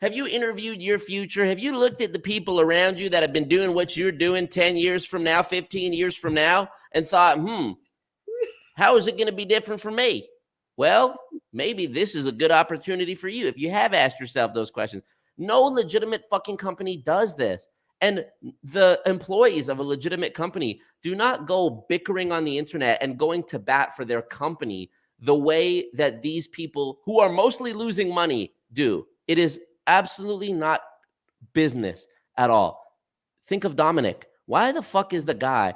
Have you interviewed your future? Have you looked at the people around you that have been doing what you're doing 10 years from now, 15 years from now, and thought, how is it going to be different for me? Well, maybe this is a good opportunity for you if you have asked yourself those questions. No legitimate fucking company does this. And the employees of a legitimate company do not go bickering on the internet and going to bat for their company the way that these people who are mostly losing money do. It is absolutely not business at all. Think of Dominic. Why the fuck is a guy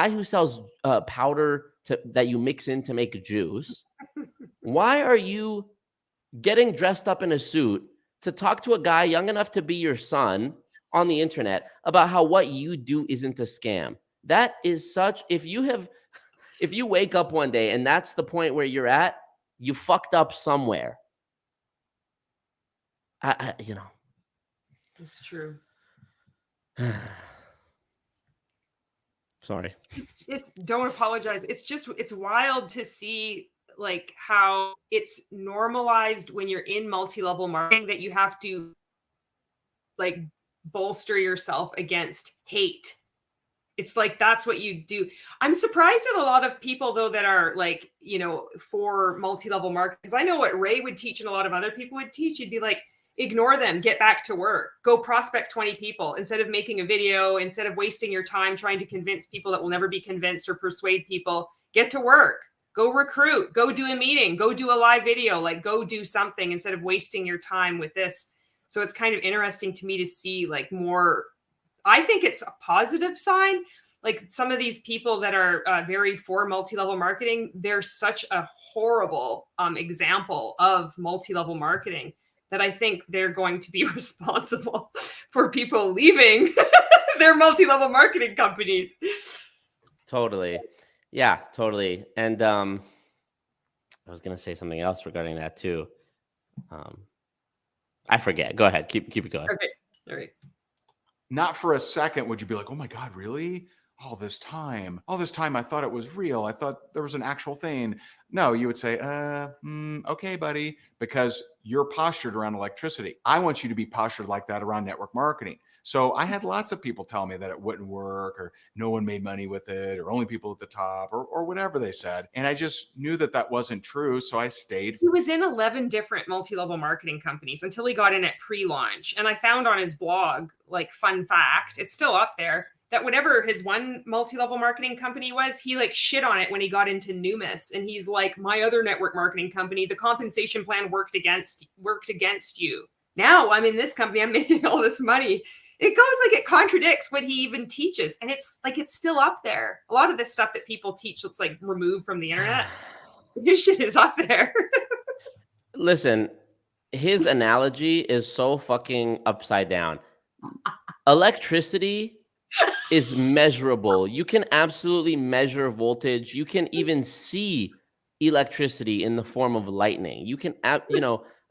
who sells powder that you mix in to make juice? Why are you getting dressed up in a suit to talk to a guy young enough to be your son on the internet about how what you do isn't a scam? That is such, if you wake up one day and that's the point where you're at, you fucked up somewhere. It's true. Sorry. It's don't apologize. It's wild to see like how it's normalized when you're in multi-level marketing that you have to like bolster yourself against hate. It's like that's what you do. I'm surprised at a lot of people though that are like, for multi-level marketing, because I know what Ray would teach and a lot of other people would teach. You'd be like, ignore them, get back to work, go prospect 20 people instead of making a video, instead of wasting your time trying to convince people that will never be convinced or persuade people. Get to work, go recruit, go do a meeting, go do a live video, like go do something instead of wasting your time with this. So it's kind of interesting to me to see like more. I think it's a positive sign. Like some of these people that are very for multi-level marketing, they're such a horrible example of multi-level marketing that I think they're going to be responsible for people leaving their multi-level marketing companies. Totally. Yeah, totally. And I was going to say something else regarding that too. I forget. Go ahead. Keep it going. Okay. All right. Not for a second would you be like, oh my God, really? all this time, I thought it was real. I thought there was an actual thing. No, you would say, okay, buddy, because you're postured around electricity. I want you to be postured like that around network marketing. So I had lots of people tell me that it wouldn't work, or no one made money with it, or only people at the top, or whatever they said. And I just knew that that wasn't true. So I stayed. He was in 11 different multi-level marketing companies until he got in at pre-launch. And I found on his blog, like, fun fact, it's still up there, that whatever his one multi-level marketing company was, he like shit on it when he got into Numis. And he's like, my other network marketing company, the compensation plan worked against you. Now I'm in this company, I'm making all this money. It goes like, it contradicts what he even teaches. And it's like, it's still up there. A lot of this stuff that people teach that's like removed from the internet, his shit is up there. Listen, his analogy is so fucking upside down. Electricity is measurable. You can absolutely measure voltage. You can even see electricity in the form of lightning. You can,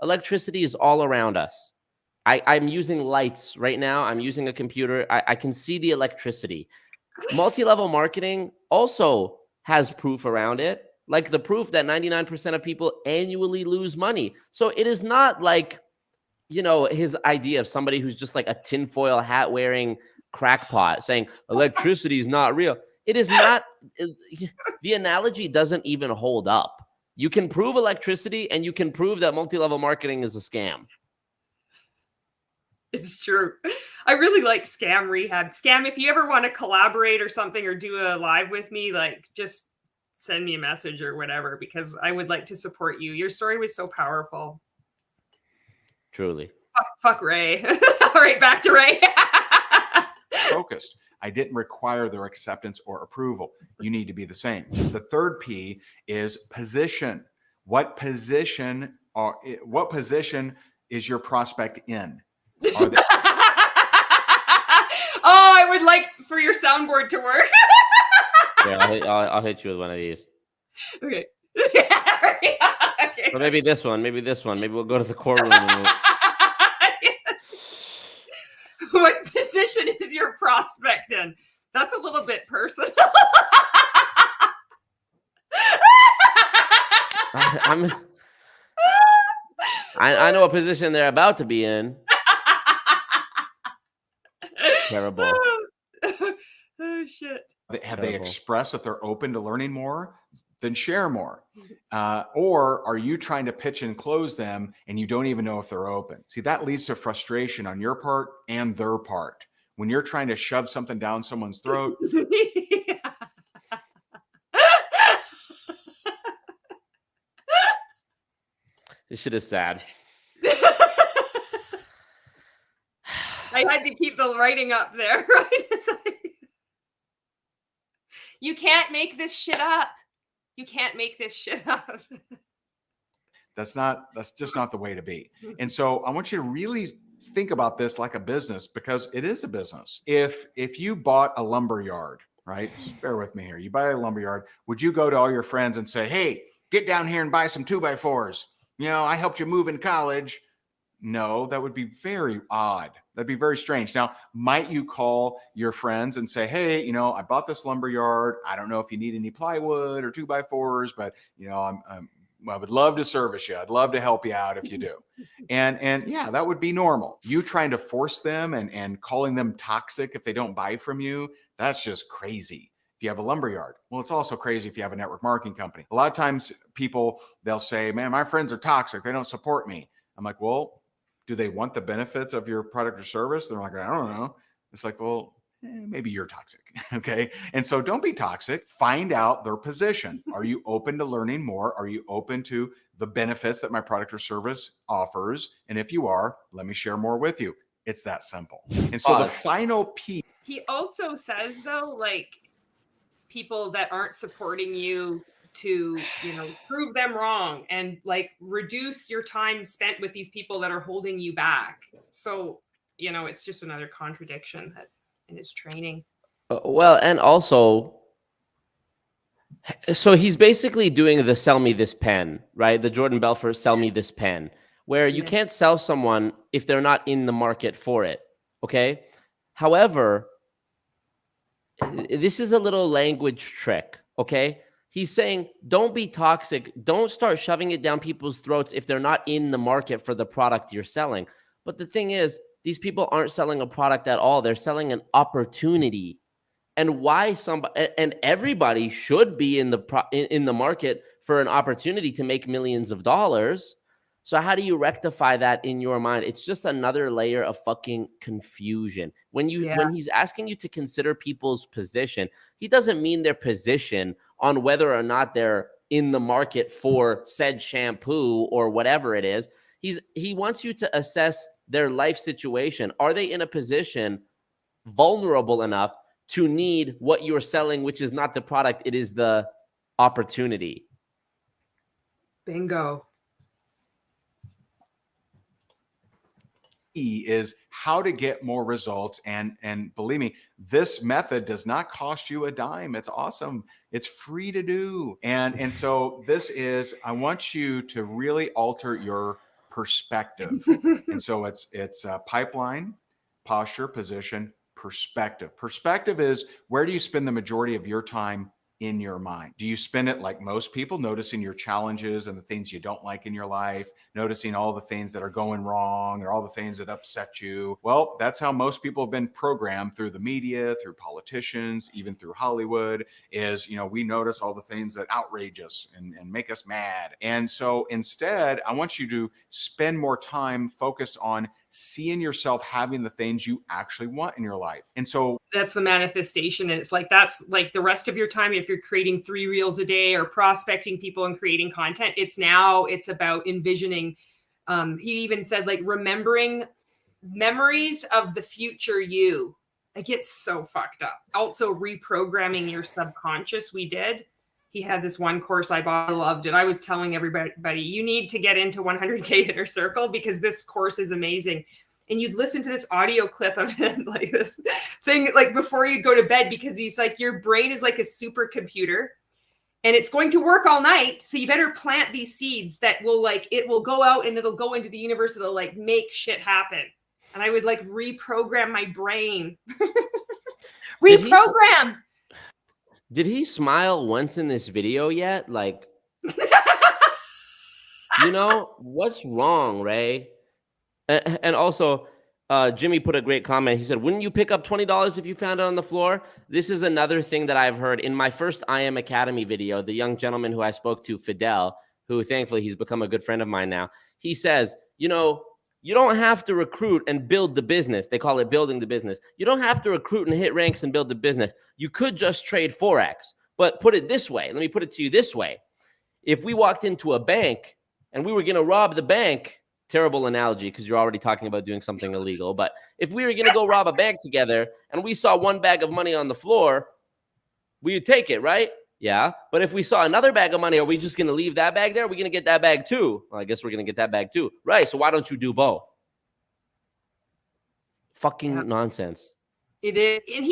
electricity is all around us. I'm using lights right now. I'm using a computer. I can see the electricity. Multi-level marketing also has proof around it, like the proof that 99% of people annually lose money. So it is not like, his idea of somebody who's just like a tinfoil hat wearing crackpot saying electricity is not real. It is not. The analogy doesn't even hold up. You can prove electricity, and you can prove that multi-level marketing is a scam. It's true. I really like Scam Rehab. Scam, if you ever want to collaborate or something, or do a live with me, like, just send me a message or whatever, because I would like to support you. Your story was so powerful. Truly. Fuck Ray. All right, back to Ray. Focused. I didn't require their acceptance or approval. You need to be the same. The third P is position. What position is your prospect in? Are they- Oh, I would like for your soundboard to work. Yeah, I'll hit you with one of these. Okay. Okay. Or maybe this one. Maybe we'll go to the courtroom. And What position is your prospect in? That's a little bit personal. I know a position they're about to be in. Terrible. Oh, shit. Have they expressed that they're open to learning more? Then share more. Or are you trying to pitch and close them and you don't even know if they're open? See, that leads to frustration on your part and their part. When you're trying to shove something down someone's throat. This shit is sad. I had to keep the writing up there, right? It's like, you can't make this shit up. You can't make this shit up. That's just not the way to be. And so I want you to really think about this like a business, because it is a business. If you bought a lumber yard, right? Just bear with me here. You buy a lumber yard. Would you go to all your friends and say, hey, get down here and buy some 2x4s? I helped you move in college. No, that would be very odd. That'd be very strange. Now, might you call your friends and say, hey, I bought this lumber yard. I don't know if you need any plywood or 2x4s, but I would love to service you. I'd love to help you out if you do. And yeah, that would be normal. You trying to force them and calling them toxic if they don't buy from you, that's just crazy. If you have a lumber yard. Well, it's also crazy if you have a network marketing company. A lot of times they'll say, man, my friends are toxic. They don't support me. I'm like, well, do they want the benefits of your product or service? They're like, I don't know. It's like, well, maybe you're toxic. Okay. And so don't be toxic. Find out their position. Are you open to learning more? Are you open to the benefits that my product or service offers? And if you are, let me share more with you. It's that simple. And so the final piece. He also says, though, like, people that aren't supporting you to, prove them wrong and like reduce your time spent with these people that are holding you back. So, it's just another contradiction that in his training. Well, and also, so he's basically doing the sell me this pen, right? The Jordan Belfort sell me this pen, where you can't sell someone if they're not in the market for it. Okay. However, this is a little language trick, okay? He's saying, don't be toxic. Don't start shoving it down people's throats if they're not in the market for the product you're selling. But the thing is, these people aren't selling a product at all. They're selling an opportunity. And why somebody and everybody should be in the market for an opportunity to make millions of dollars. So how do you rectify that in your mind? It's just another layer of fucking confusion. When he's asking you to consider people's position, he doesn't mean their position on whether or not they're in the market for said shampoo or whatever it is. He wants you to assess their life situation. Are they in a position vulnerable enough to need what you're selling, which is not the product, it is the opportunity? Bingo. Is how to get more results. And believe me, this method does not cost you a dime. It's awesome. It's free to do. And so this is, I want you to really alter your perspective. And so it's pipeline, posture, position, perspective. Perspective is, where do you spend the majority of your time in your mind? Do you spend it like most people, noticing your challenges and the things you don't like in your life, noticing all the things that are going wrong or all the things that upset you? Well, that's how most people have been programmed through the media, through politicians, even through Hollywood, is, we notice all the things that outrage us and make us mad. And so instead, I want you to spend more time focused on seeing yourself having the things you actually want in your life. And so that's the manifestation. And it's like, that's like the rest of your time. If you're creating 3 reels a day or prospecting people and creating content, it's about envisioning. He even said, like, remembering memories of the future you. It gets so fucked up. Also reprogramming your subconscious. He had this one course I bought. I loved it. I was telling everybody, you need to get into 100K Inner Circle because this course is amazing. And you'd listen to this audio clip of him, like this thing, like before you go to bed, because he's like, your brain is like a supercomputer and it's going to work all night. So you better plant these seeds that will, like, it will go out and it'll go into the universe. It'll like make shit happen. And I would like reprogram my brain. Reprogram. Did he smile once in this video yet? Like, what's wrong, Ray? And also, Jimmy put a great comment. He said, wouldn't you pick up $20 if you found it on the floor? This is another thing that I've heard in my first I Am Academy video. The young gentleman who I spoke to, Fidel, who thankfully he's become a good friend of mine now. He says, you don't have to recruit and build the business. They call it building the business. You don't have to recruit and hit ranks and build the business. You could just trade Forex. But put it this way. Let me put it to you this way. If we walked into a bank and we were going to rob the bank, terrible analogy because you're already talking about doing something illegal. But if we were going to go rob a bank together and we saw one bag of money on the floor, we would take it, right? Yeah. But if we saw another bag of money, are we just going to leave that bag there? Are we going to get that bag too? Well, I guess we're going to get that bag too. Right. So why don't you do both? Fucking nonsense. It is. And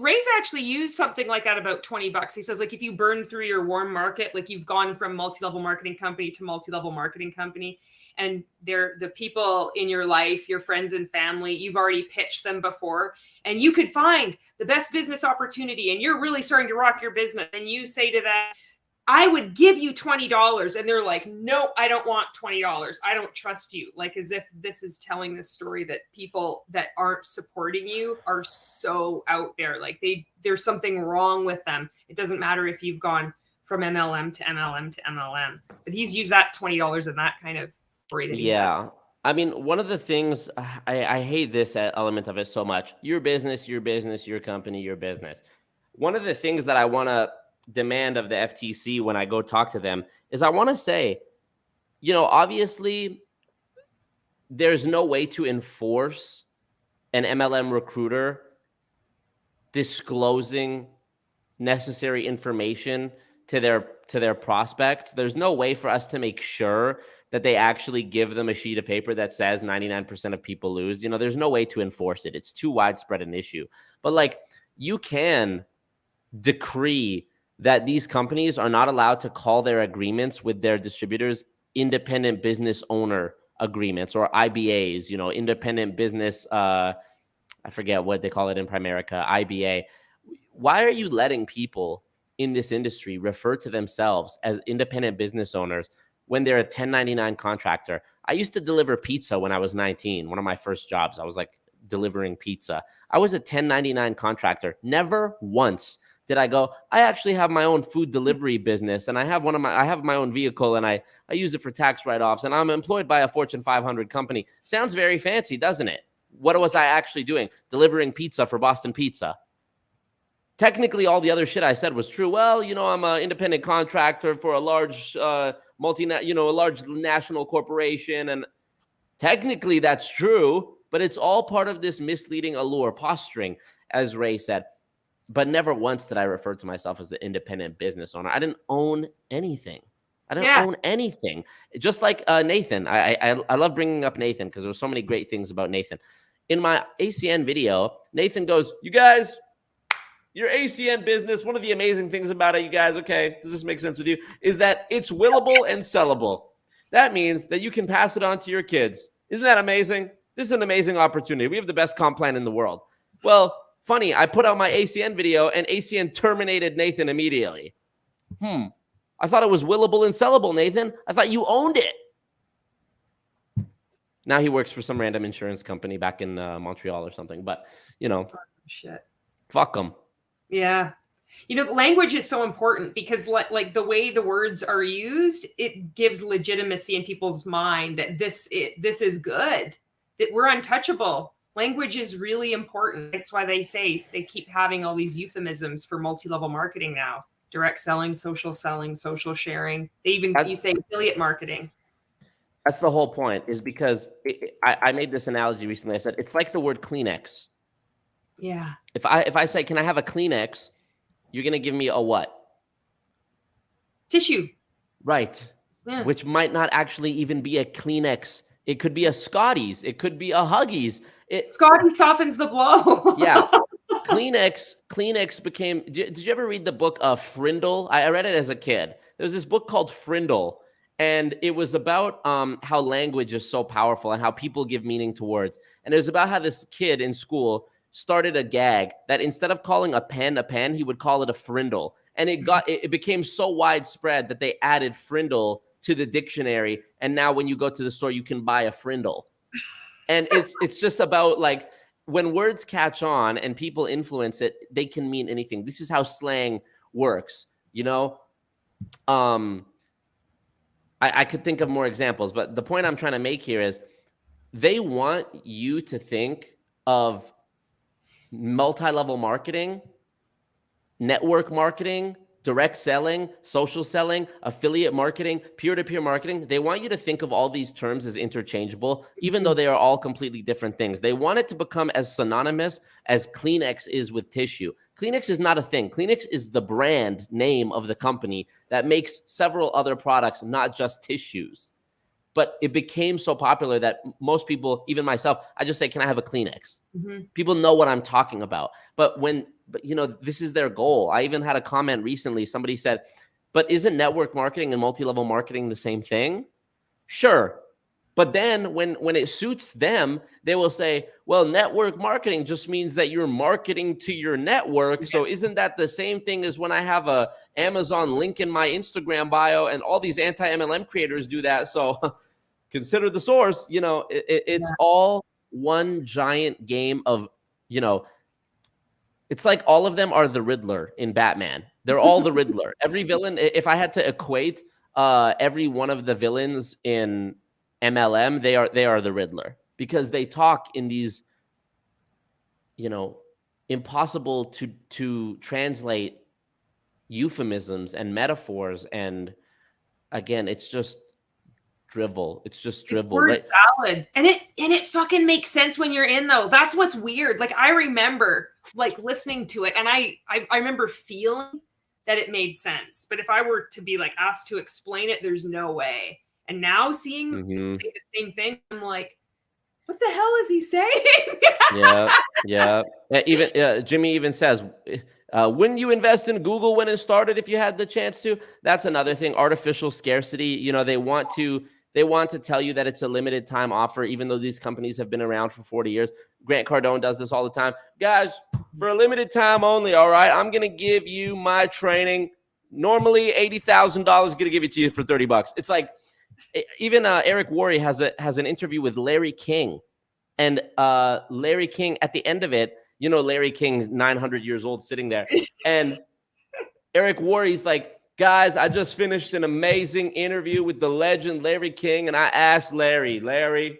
Ray's actually used something like that, about $20. He says, like, if you burn through your warm market, like you've gone from multi-level marketing company to multi-level marketing company, and they're the people in your life, your friends and family, you've already pitched them before, and you could find the best business opportunity and you're really starting to rock your business. And you say to them, I would give you $20. And they're like, no, I don't want $20. I don't trust you. Like, as if this is telling this story that people that aren't supporting you are so out there. Like there's something wrong with them. It doesn't matter if you've gone from MLM to MLM to MLM, but he's used that $20 in that kind of story. Yeah. I mean, one of the things I hate this element of it so much. Your business, your company, your business. One of the things that I want to demand of the FTC when I go talk to them is I want to say, obviously there's no way to enforce an MLM recruiter disclosing necessary information to their prospects. There's no way for us to make sure that they actually give them a sheet of paper that says 99% of people lose. There's no way to enforce it. It's too widespread an issue. But like, you can decree that these companies are not allowed to call their agreements with their distributors independent business owner agreements, or IBAs, independent business, I forget what they call it in Primerica, IBA. why are you letting people in this industry refer to themselves as independent business owners when they're a 1099 contractor? I used to deliver pizza when I was 19. One of my first jobs, I was like delivering pizza. I was a 1099 contractor. Never once did I go, I actually have my own food delivery business, and I have my own vehicle, and I use it for tax write-offs, and I'm employed by a Fortune 500 company. Sounds very fancy, doesn't it? What was I actually doing? Delivering pizza for Boston Pizza. Technically, all the other shit I said was true. Well, I'm an independent contractor for a large a large national corporation, and technically that's true, but it's all part of this misleading allure, posturing, as Ray said. But never once did I refer to myself as an independent business owner. I didn't own anything. I didn't own anything. Just like Nathan. I love bringing up Nathan because there's so many great things about Nathan. In my ACN video, Nathan goes, you guys, your ACN business, one of the amazing things about it, you guys, okay, does this make sense with you, is that it's willable and sellable. That means that you can pass it on to your kids. Isn't that amazing? This is an amazing opportunity. We have the best comp plan in the world. Well, funny, I put out my ACN video and ACN terminated Nathan immediately. I thought it was willable and sellable, Nathan. I thought you owned it. Now he works for some random insurance company back in Montreal or something. But, shit. Fuck him. Yeah. Language is so important because like the way the words are used, it gives legitimacy in people's mind that this is good, that we're untouchable. Language is really important. That's why they keep having all these euphemisms for multi-level marketing now. Direct selling, social sharing. You say affiliate marketing. That's the whole point, is because I made this analogy recently. I said, it's like the word Kleenex. Yeah. If I say, can I have a Kleenex? You're going to give me a what? Tissue. Right. Yeah. Which might not actually even be a Kleenex. It could be a Scotties. It could be a Huggies. Scotty softens the blow. Yeah. Kleenex became, did you ever read the book Frindle? I read it as a kid. There was this book called Frindle, and it was about how language is so powerful and how people give meaning to words. And it was about how this kid in school started a gag that instead of calling a pen, he would call it a frindle. And it became so widespread that they added frindle to the dictionary. And now when you go to the store, you can buy a frindle. And it's just about like, when words catch on and people influence it, they can mean anything. This is how slang works, I could think of more examples, but the point I'm trying to make here is they want you to think of multi-level marketing, network marketing, direct selling, social selling, affiliate marketing, peer-to-peer marketing. They want you to think of all these terms as interchangeable, even though they are all completely different things. They want it to become as synonymous as Kleenex is with tissue. Kleenex is not a thing. Kleenex is the brand name of the company that makes several other products, not just tissues. But it became so popular that most people, even myself, I just say, can I have a Kleenex? Mm-hmm. People know what I'm talking about. But this is their goal. I even had a comment recently. Somebody said, but isn't network marketing and multi-level marketing the same thing? Sure. But then when it suits them, they will say, well, network marketing just means that you're marketing to your network. So isn't that the same thing as when I have a Amazon link in my Instagram bio and all these anti-MLM creators do that? So consider the source. It's all one giant game of, it's like all of them are the Riddler in Batman. They're all the Riddler. Every villain, if I had to equate every one of the villains in MLM, they are the Riddler, because they talk in these, impossible to translate euphemisms and metaphors. And again, it's just drivel. It's just drivel. It's word salad. And it fucking makes sense when you're in, though. That's what's weird. Like, I remember like listening to it, and I remember feeling that it made sense. But if I were to be like asked to explain it, there's no way. And now seeing say the same thing, I'm like, what the hell is he saying? Yeah. Even Jimmy even says, wouldn't you invest in Google when it started if you had the chance to? That's another thing. Artificial scarcity. They want to tell you that it's a limited time offer, even though these companies have been around for 40 years. Grant Cardone does this all the time. Guys, for a limited time only, all right, I'm going to give you my training. Normally $80,000, going to give it to you for $30. It's like, even Eric Worre has an interview with Larry King. And Larry King, at the end of it, you know, Larry King, 900 years old, sitting there. And Eric Worre's like, guys, I just finished an amazing interview with the legend Larry King. And I asked Larry,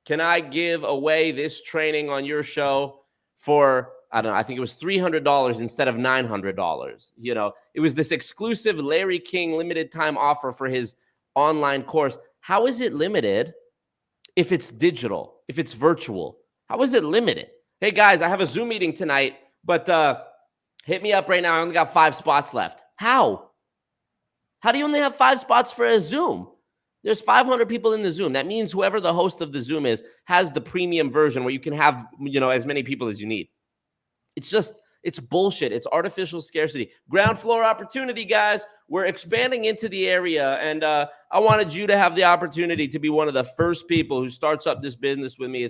can I give away this training on your show for, I don't know, I think it was $300 instead of $900. You know, it was this exclusive Larry King limited time offer for his online course. How is it limited if it's digital, if it's virtual? How is it limited? Hey guys, I have a Zoom meeting tonight, but hit me up right now. I only got 5 spots left. How do you only have 5 spots for a Zoom? There's 500 people in the Zoom. That means whoever the host of the Zoom is has the premium version where you can have, you know, as many people as you need. It's bullshit. It's artificial scarcity. Ground floor opportunity, guys. We're expanding into the area, and I wanted you to have the opportunity to be one of the first people who starts up this business with me.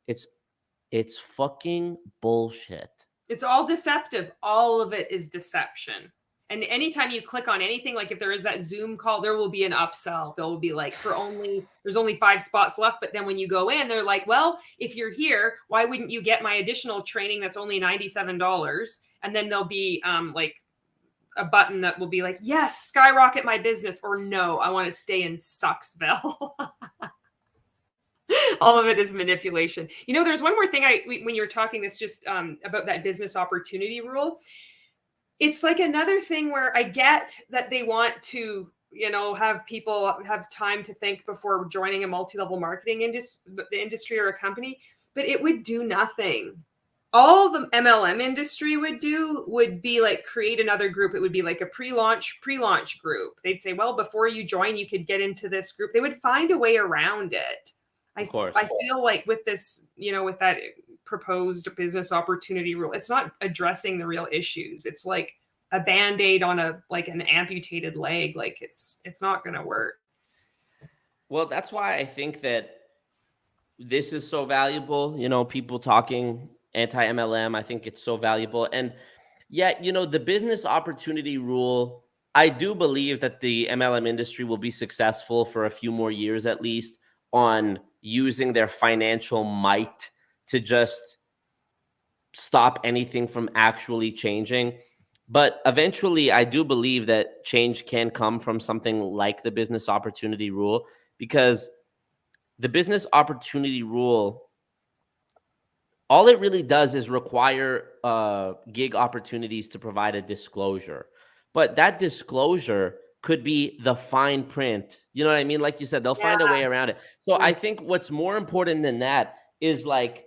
It's fucking bullshit. It's all deceptive. All of it is deception. And anytime you click on anything, like if there is that Zoom call, there will be an upsell. There will be like, there's only 5 spots left. But then when you go in, they're like, well, if you're here, why wouldn't you get my additional training that's only $97? And then there'll be like a button that will be like, yes, skyrocket my business, or no, I want to stay in Sucksville. All of it is manipulation. You know, there's one more thing when you were talking this just about that business opportunity rule. It's like another thing where I get that they want to, you know, have people have time to think before joining a multi-level marketing industry or a company, but it would do nothing. All the MLM industry would do would be like create another group. It would be like a pre-launch group. They'd say, well, before you join, you could get into this group. They would find a way around it. Of course. I feel like with this, you know, with that proposed business opportunity rule, it's not addressing the real issues. It's like a Band-Aid on an amputated leg. Like it's not going to work. Well, that's why I think that this is so valuable. You know, people talking anti-MLM, I think it's so valuable. And yet, you know, the business opportunity rule, I do believe that the MLM industry will be successful for a few more years at least on using their financial might to just stop anything from actually changing. But eventually, I do believe that change can come from something like the business opportunity rule, because the business opportunity rule, all it really does is require gig opportunities to provide a disclosure. But that disclosure could be the fine print. You know what I mean? Like you said, they'll find a way around it. So I think what's more important than that is like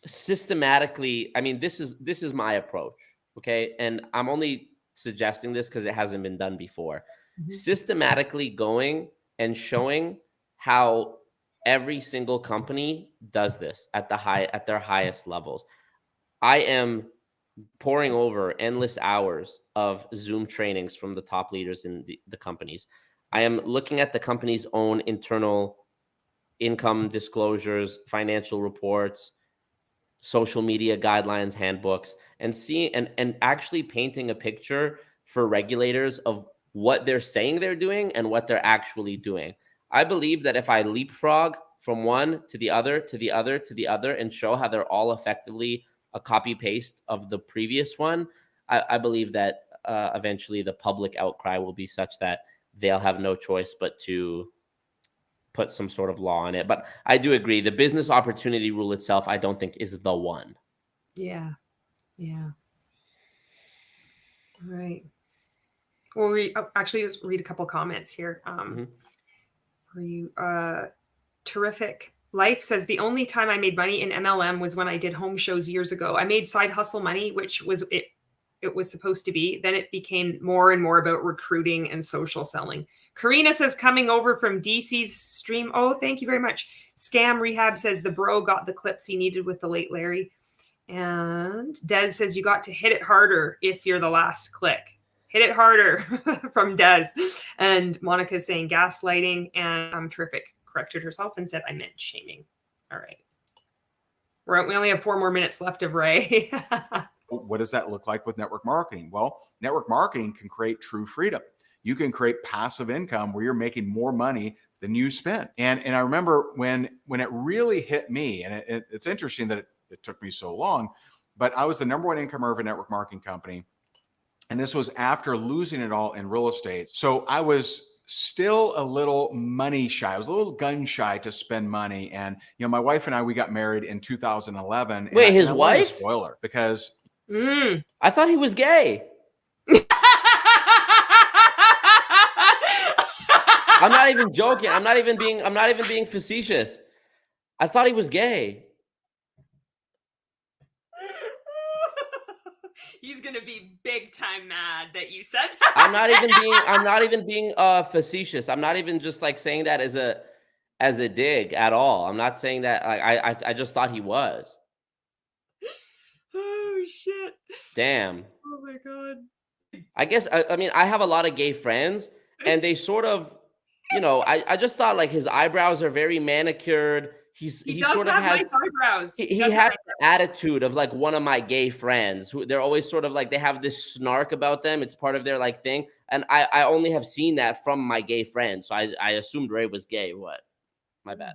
systematically, I mean, this is my approach, okay? And I'm only suggesting this because it hasn't been done before. Mm-hmm. Systematically going and showing how every single company does this at their highest levels. I am pouring over endless hours of Zoom trainings from the top leaders in the companies. I am looking at the company's own internal income disclosures, financial reports, social media guidelines, handbooks, and seeing and actually painting a picture for regulators of what they're saying they're doing and what they're actually doing. I believe that if I leapfrog from one to the other, to the other, to the other, and show how they're all effectively a copy paste of the previous one, I believe that eventually the public outcry will be such that they'll have no choice but to put some sort of law on it. But I do agree, the business opportunity rule itself, I don't think is the one. Yeah. All right. Well, actually just read a couple comments here for you. Terrific. Life says, the only time I made money in MLM was when I did home shows years ago. I made side hustle money, which was it was supposed to be. Then it became more and more about recruiting and social selling. Karina says, coming over from DC's stream. Oh, thank you very much. Scam Rehab says, the bro got the clips he needed with the late Larry. And Des says, you got to hit it harder if you're the last click. Hit it harder from Des. And Monica's saying gaslighting, and I'm terrific. Corrected herself and said, I meant shaming. All right. We only have 4 more minutes left of Ray. What does that look like with network marketing? Well, network marketing can create true freedom. You can create passive income where you're making more money than you spend. And I remember when it really hit me, and it's interesting that it took me so long, but I was the #1 income earner of a network marketing company. And this was after losing it all in real estate. So I was still a little money shy. I was a little gun shy to spend money. And, my wife and we got married in 2011. Wait, and his I wanted to wife? spoil her because I thought he was gay. I'm not even joking. I'm not even being facetious. I thought he was gay. He's gonna be big time mad that you said that. I'm not even being facetious. I'm not even just like saying that as a dig at all. I'm not saying that. I just thought he was. Oh shit. Damn. Oh my god. I guess I mean I have a lot of gay friends, and they sort of, I just thought like his eyebrows are very manicured. He does sort of have has nice eyebrows. he has an attitude of like one of my gay friends who they're always sort of like they have this snark about them. It's part of their like thing, and I only have seen that from my gay friends. So I assumed Ray was gay. What? My bad.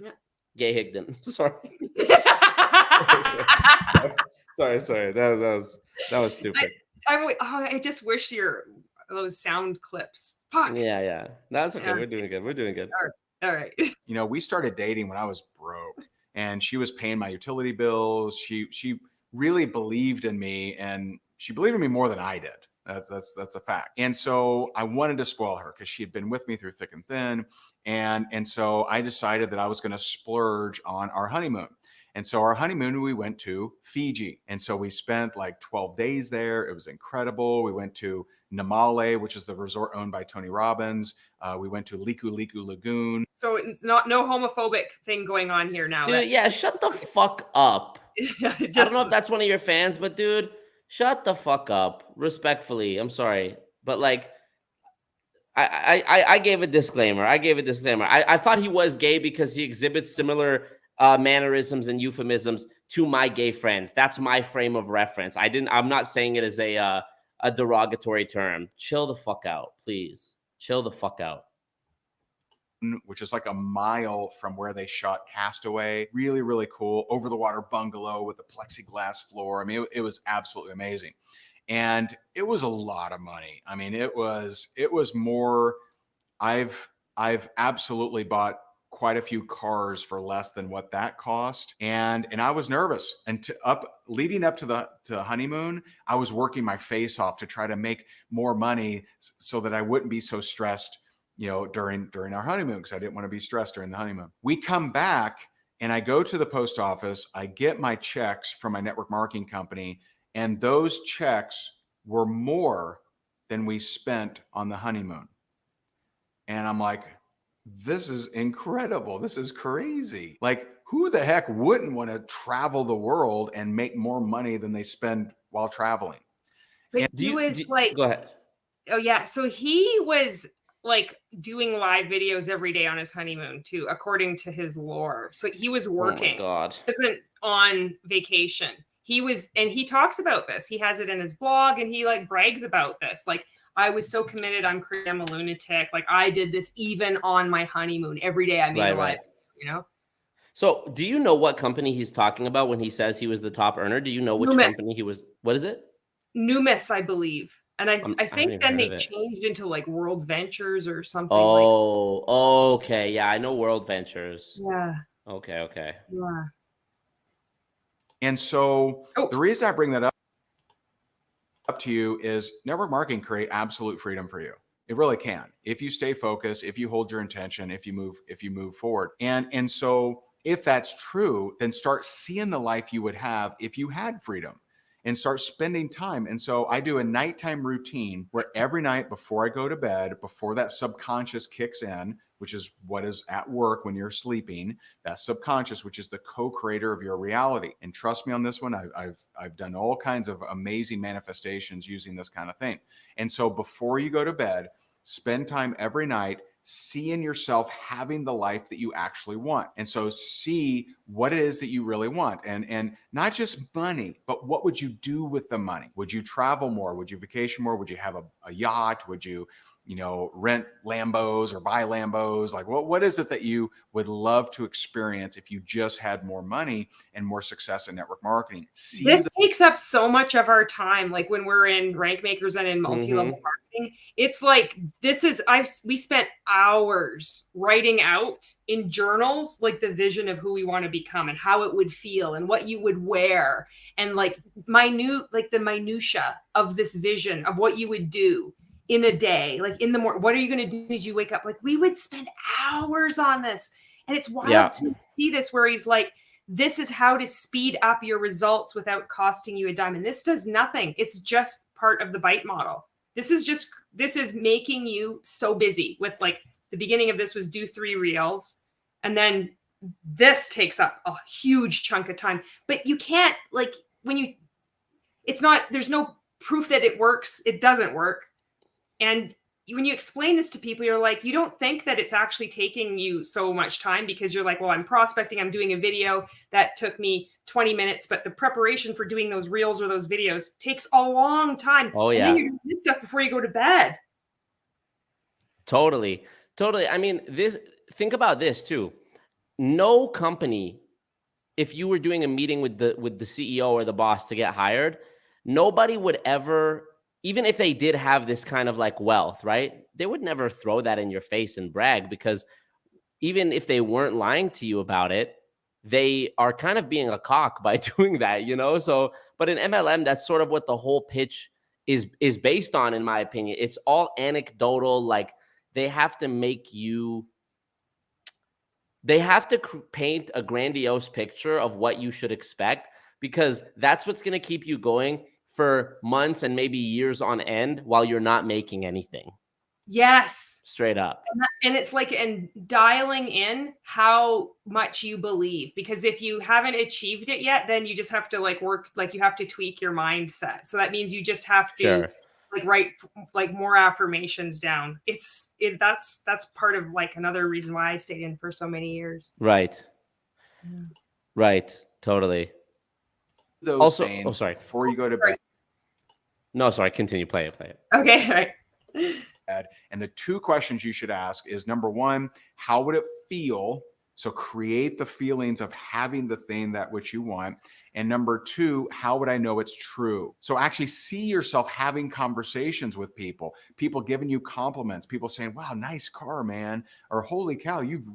Yeah. Gay Higdon. Sorry. Sorry. That was stupid. I just wish those sound clips. Fuck. Yeah. That's okay. We're doing good. All right. we started dating when I was broke, and she was paying my utility bills. She really believed in me, and she believed in me more than I did. That's a fact. And so I wanted to spoil her because she had been with me through thick and thin. And so I decided that I was going to splurge on our honeymoon. And so our honeymoon, we went to Fiji. And so we spent like 12 days there. It was incredible. We went to Namale, which is the resort owned by Tony Robbins. We went to Liku Liku Lagoon. So it's no homophobic thing going on here now. Dude, yeah, shut the fuck up. I don't know if that's one of your fans, but dude, shut the fuck up. Respectfully, I'm sorry. But like, I gave a disclaimer. I thought he was gay because he exhibits similar mannerisms and euphemisms to my gay friends. That's my frame of reference. I'm not saying it as a derogatory term. Chill the fuck out, please. Chill the fuck out. Which is like a mile from where they shot Castaway. Really, really cool. Over the water bungalow with a plexiglass floor. I mean, it was absolutely amazing. And it was a lot of money. I mean, it was more. I've absolutely bought quite a few cars for less than what that cost. And I was nervous. And leading up to the honeymoon, I was working my face off to try to make more money so that I wouldn't be so stressed, during our honeymoon, because I didn't want to be stressed during the honeymoon. We come back and I go to the post office. I get my checks from my network marketing company, and those checks were more than we spent on the honeymoon. And I'm like, this is incredible. This is crazy. Like, who the heck wouldn't want to travel the world and make more money than they spend while traveling? But go ahead. Oh yeah. So he was like doing live videos every day on his honeymoon too, according to his lore. So he was working. Oh my God. He wasn't on vacation. He was, and he talks about this. He has it in his blog, and he like brags about this. Like, I was so committed. I'm a lunatic. Like, I did this even on my honeymoon. Every day I made a live, So do you know what company he's talking about when he says he was the top earner? Do you know which company he was? What is it? Numis, I believe. And I think then they changed into like World Ventures or something. Oh, okay. Yeah, I know World Ventures. Yeah. Okay. Yeah. And so the reason I bring that up to you is network marketing create absolute freedom for you. It really can. If you stay focused, if you hold your intention, if you move forward. And so if that's true, then start seeing the life you would have if you had freedom, and start spending time. And so I do a nighttime routine where every night before I go to bed, before that subconscious kicks in, which is what is at work when you're sleeping, that subconscious, which is the co-creator of your reality. And trust me on this one, I've done all kinds of amazing manifestations using this kind of thing. And so before you go to bed, spend time every night see in yourself having the life that you actually want. And so see what it is that you really want, and not just money, but what would you do with the money? Would you travel more? Would you vacation more? Would you have a yacht? Would you, rent Lambos or buy Lambos? Like what is it that you would love to experience if you just had more money and more success in network marketing? This takes up so much of our time. Like when we're in rank makers and in multi-level marketing, it's like, we spent hours writing out in journals, like the vision of who we want to become and how it would feel and what you would wear. And like the minutia of this vision of what you would do in a day, like in the morning. What are you going to do as you wake up? Like we would spend hours on this. And it's wild to see this where he's like, this is how to speed up your results without costing you a dime. And this does nothing. It's just part of the bite model. This is making you so busy with, like, the beginning of this was do 3 reels. And then this takes up a huge chunk of time, but you can't, like, there's no proof that it works. It doesn't work. And when you explain this to people, you're like, you don't think that it's actually taking you so much time, because you're like, well, I'm prospecting, I'm doing a video that took me 20 minutes, but the preparation for doing those reels or those videos takes a long time. Oh, yeah. And then you're doing this stuff before you go to bed. Totally. I mean, think about this too. No company, if you were doing a meeting with the CEO or the boss to get hired, nobody would ever, even if they did have this kind of like wealth, right? They would never throw that in your face and brag, because even if they weren't lying to you about it, they are kind of being a cock by doing that, So, but in MLM, that's sort of what the whole pitch is based on, in my opinion. It's all anecdotal. Like they have to paint a grandiose picture of what you should expect, because that's what's going to keep you going for months and maybe years on end while you're not making anything. Yes. Straight up. And it's like, and dialing in how much you believe, because if you haven't achieved it yet, then you just have to work, you have to tweak your mindset. So that means you just have to write more affirmations down. That's part of another reason why I stayed in for so many years. Right. Yeah. Right. Totally. Those also, things sorry. Before you go to bed. No, sorry. Continue. Play it. Okay. Right. And the 2 questions you should ask is, number 1, how would it feel? So create the feelings of having the thing that which you want. And number 2, how would I know it's true? So actually see yourself having conversations with people giving you compliments, people saying, wow, nice car, man. Or holy cow, you've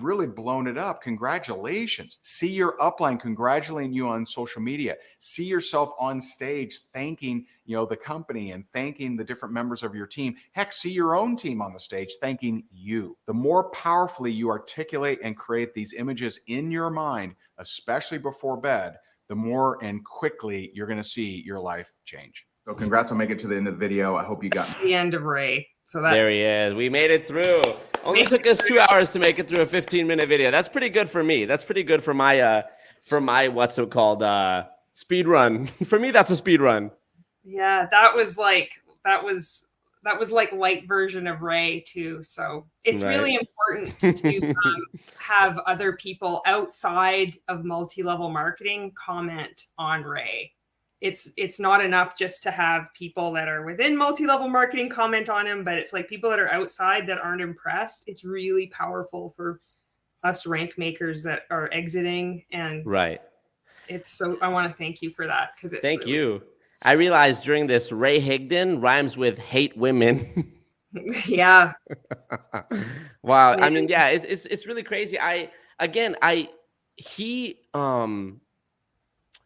really blown it up. Congratulations. See your upline congratulating you on social media. See yourself on stage thanking, the company and thanking the different members of your team. Heck, see your own team on the stage thanking you. The more powerfully you articulate and create these images in your mind, especially before bed, the more and quickly you're going to see your life change. So congrats on making it to the end of the video. I hope you got the end of Ray. So that's, there he is. We made it through. Only took us 2 hours to make it through a 15-minute video. That's pretty good for me. That's pretty good for my what's it called, speed run. For me, that's a speed run. Yeah, that was like light version of Ray too. So it's really important to have other people outside of multi-level marketing comment on Ray. It's not enough just to have people that are within multi-level marketing comment on him, but it's like people that are outside that aren't impressed. It's really powerful for us rank makers that are exiting. And I want to thank you for that, because it's thank you. I realized during this, Ray Higdon rhymes with hate women. Yeah. Wow. I mean, yeah, it's really crazy. He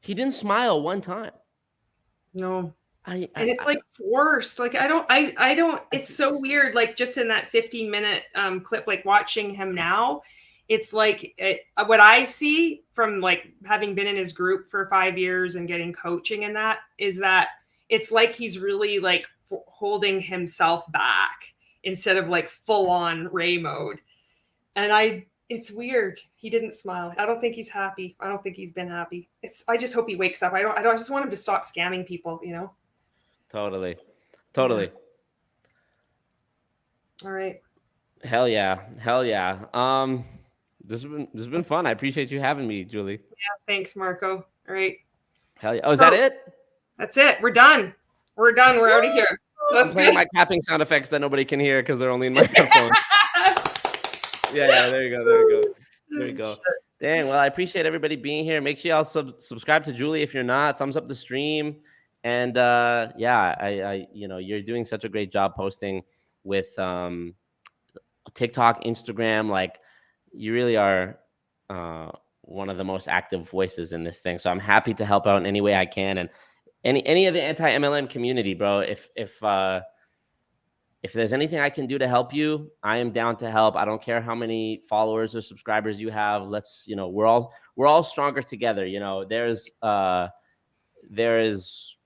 didn't smile one time. No. And it's forced. I don't, it's so weird. Just in that 15-minute clip, watching him now, it's what I see from having been in his group for 5 years and getting coaching in that is that it's he's really holding himself back instead of full on Ray mode. And it's weird. He didn't smile. I don't think he's happy. I don't think he's been happy. I just hope he wakes up. I just want him to stop scamming people, Totally. Yeah. All right. Hell yeah. Hell yeah. This has been fun. I appreciate you having me, Julie. Thanks, Marco. All right. Hell yeah. Oh, is that it? That's it. We're done. We're done. We're out of here. I'm playing my clapping sound effects that nobody can hear because they're only in my headphones. Yeah, there you go. There you go. Dang, well, I appreciate everybody being here. Make sure y'all subscribe to Julie if you're not. Thumbs up the stream. And yeah, I you're doing such a great job posting with TikTok, Instagram. Like, you really are one of the most active voices in this thing. So I'm happy to help out in any way I can. And any of the anti-MLM community, bro, if there's anything I can do to help you, I am down to help. I don't care how many followers or subscribers you have. Let's, we're all stronger together. There is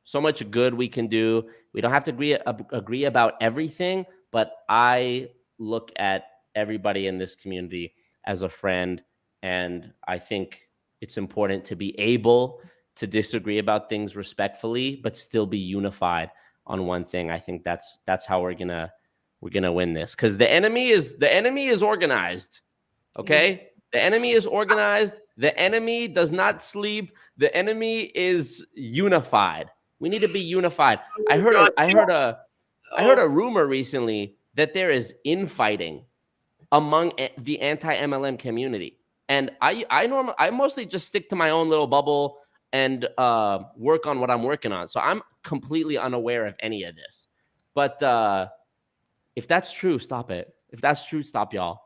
so much good we can do. We don't have to agree about everything, but I look at everybody in this community as a friend. And I think it's important to be able to disagree about things respectfully, but still be unified on one thing. I think that's how we're gonna win this, because the enemy is organized. Okay, the enemy is organized. The enemy does not sleep. The enemy is unified. We need to be unified. I heard a rumor recently that there is infighting among the anti-MLM community, and I mostly just stick to my own little bubble and work on what I'm working on. So I'm completely unaware of any of this. But if that's true, stop it. If that's true, stop y'all.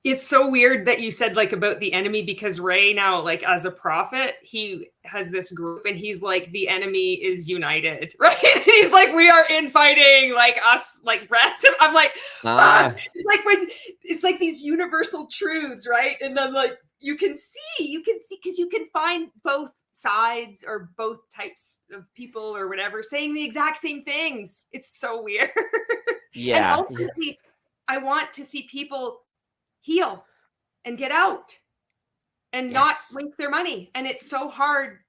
It's so weird that you said like about the enemy, because Ray now, like as a prophet, he has this group and he's like, the enemy is united, right? He's like, we are infighting, like us, like rats. I'm like, fuck. It's like these universal truths, right? And then like, you can see, because you can find both sides or both types of people or whatever saying the exact same things. It's so weird. Yeah. And ultimately, I want to see people heal and get out and not waste their money. And it's so hard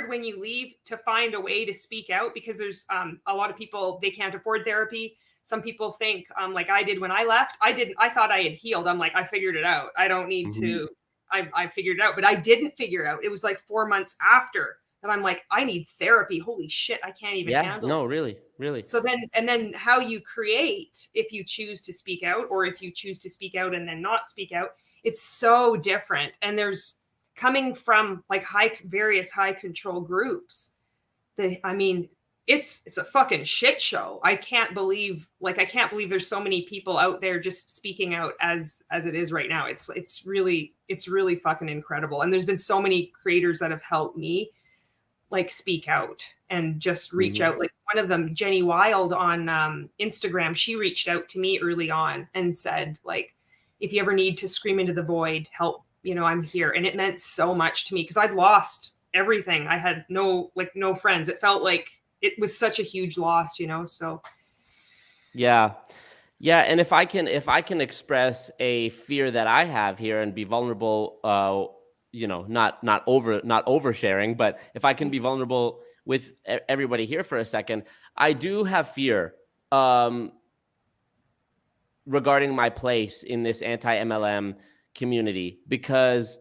when you leave to find a way to speak out, because there's a lot of people, they can't afford therapy. Some people think like I did when I left. I thought I had healed. I'm like, I figured it out. I don't need to. I figured it out, but I didn't figure it out. It was like 4 months after that I'm like, I need therapy. Holy shit, I can't even handle it. No, really. So then how you create, if you choose to speak out, or if you choose to speak out and then not speak out, it's so different. And there's coming from like various high control groups. It's a fucking shit show. I can't believe there's so many people out there just speaking out as it is right now. It's really fucking incredible. And there's been so many creators that have helped me like speak out and just reach out. Like one of them, Jenny Wild on Instagram, she reached out to me early on and said, like, if you ever need to scream into the void, help, I'm here. And it meant so much to me because I'd lost everything. I had no friends. It felt like it was such a huge loss, so. Yeah. And if I can express a fear that I have here and be vulnerable, not oversharing, but if I can be vulnerable with everybody here for a second, I do have fear regarding my place in this anti-MLM community, because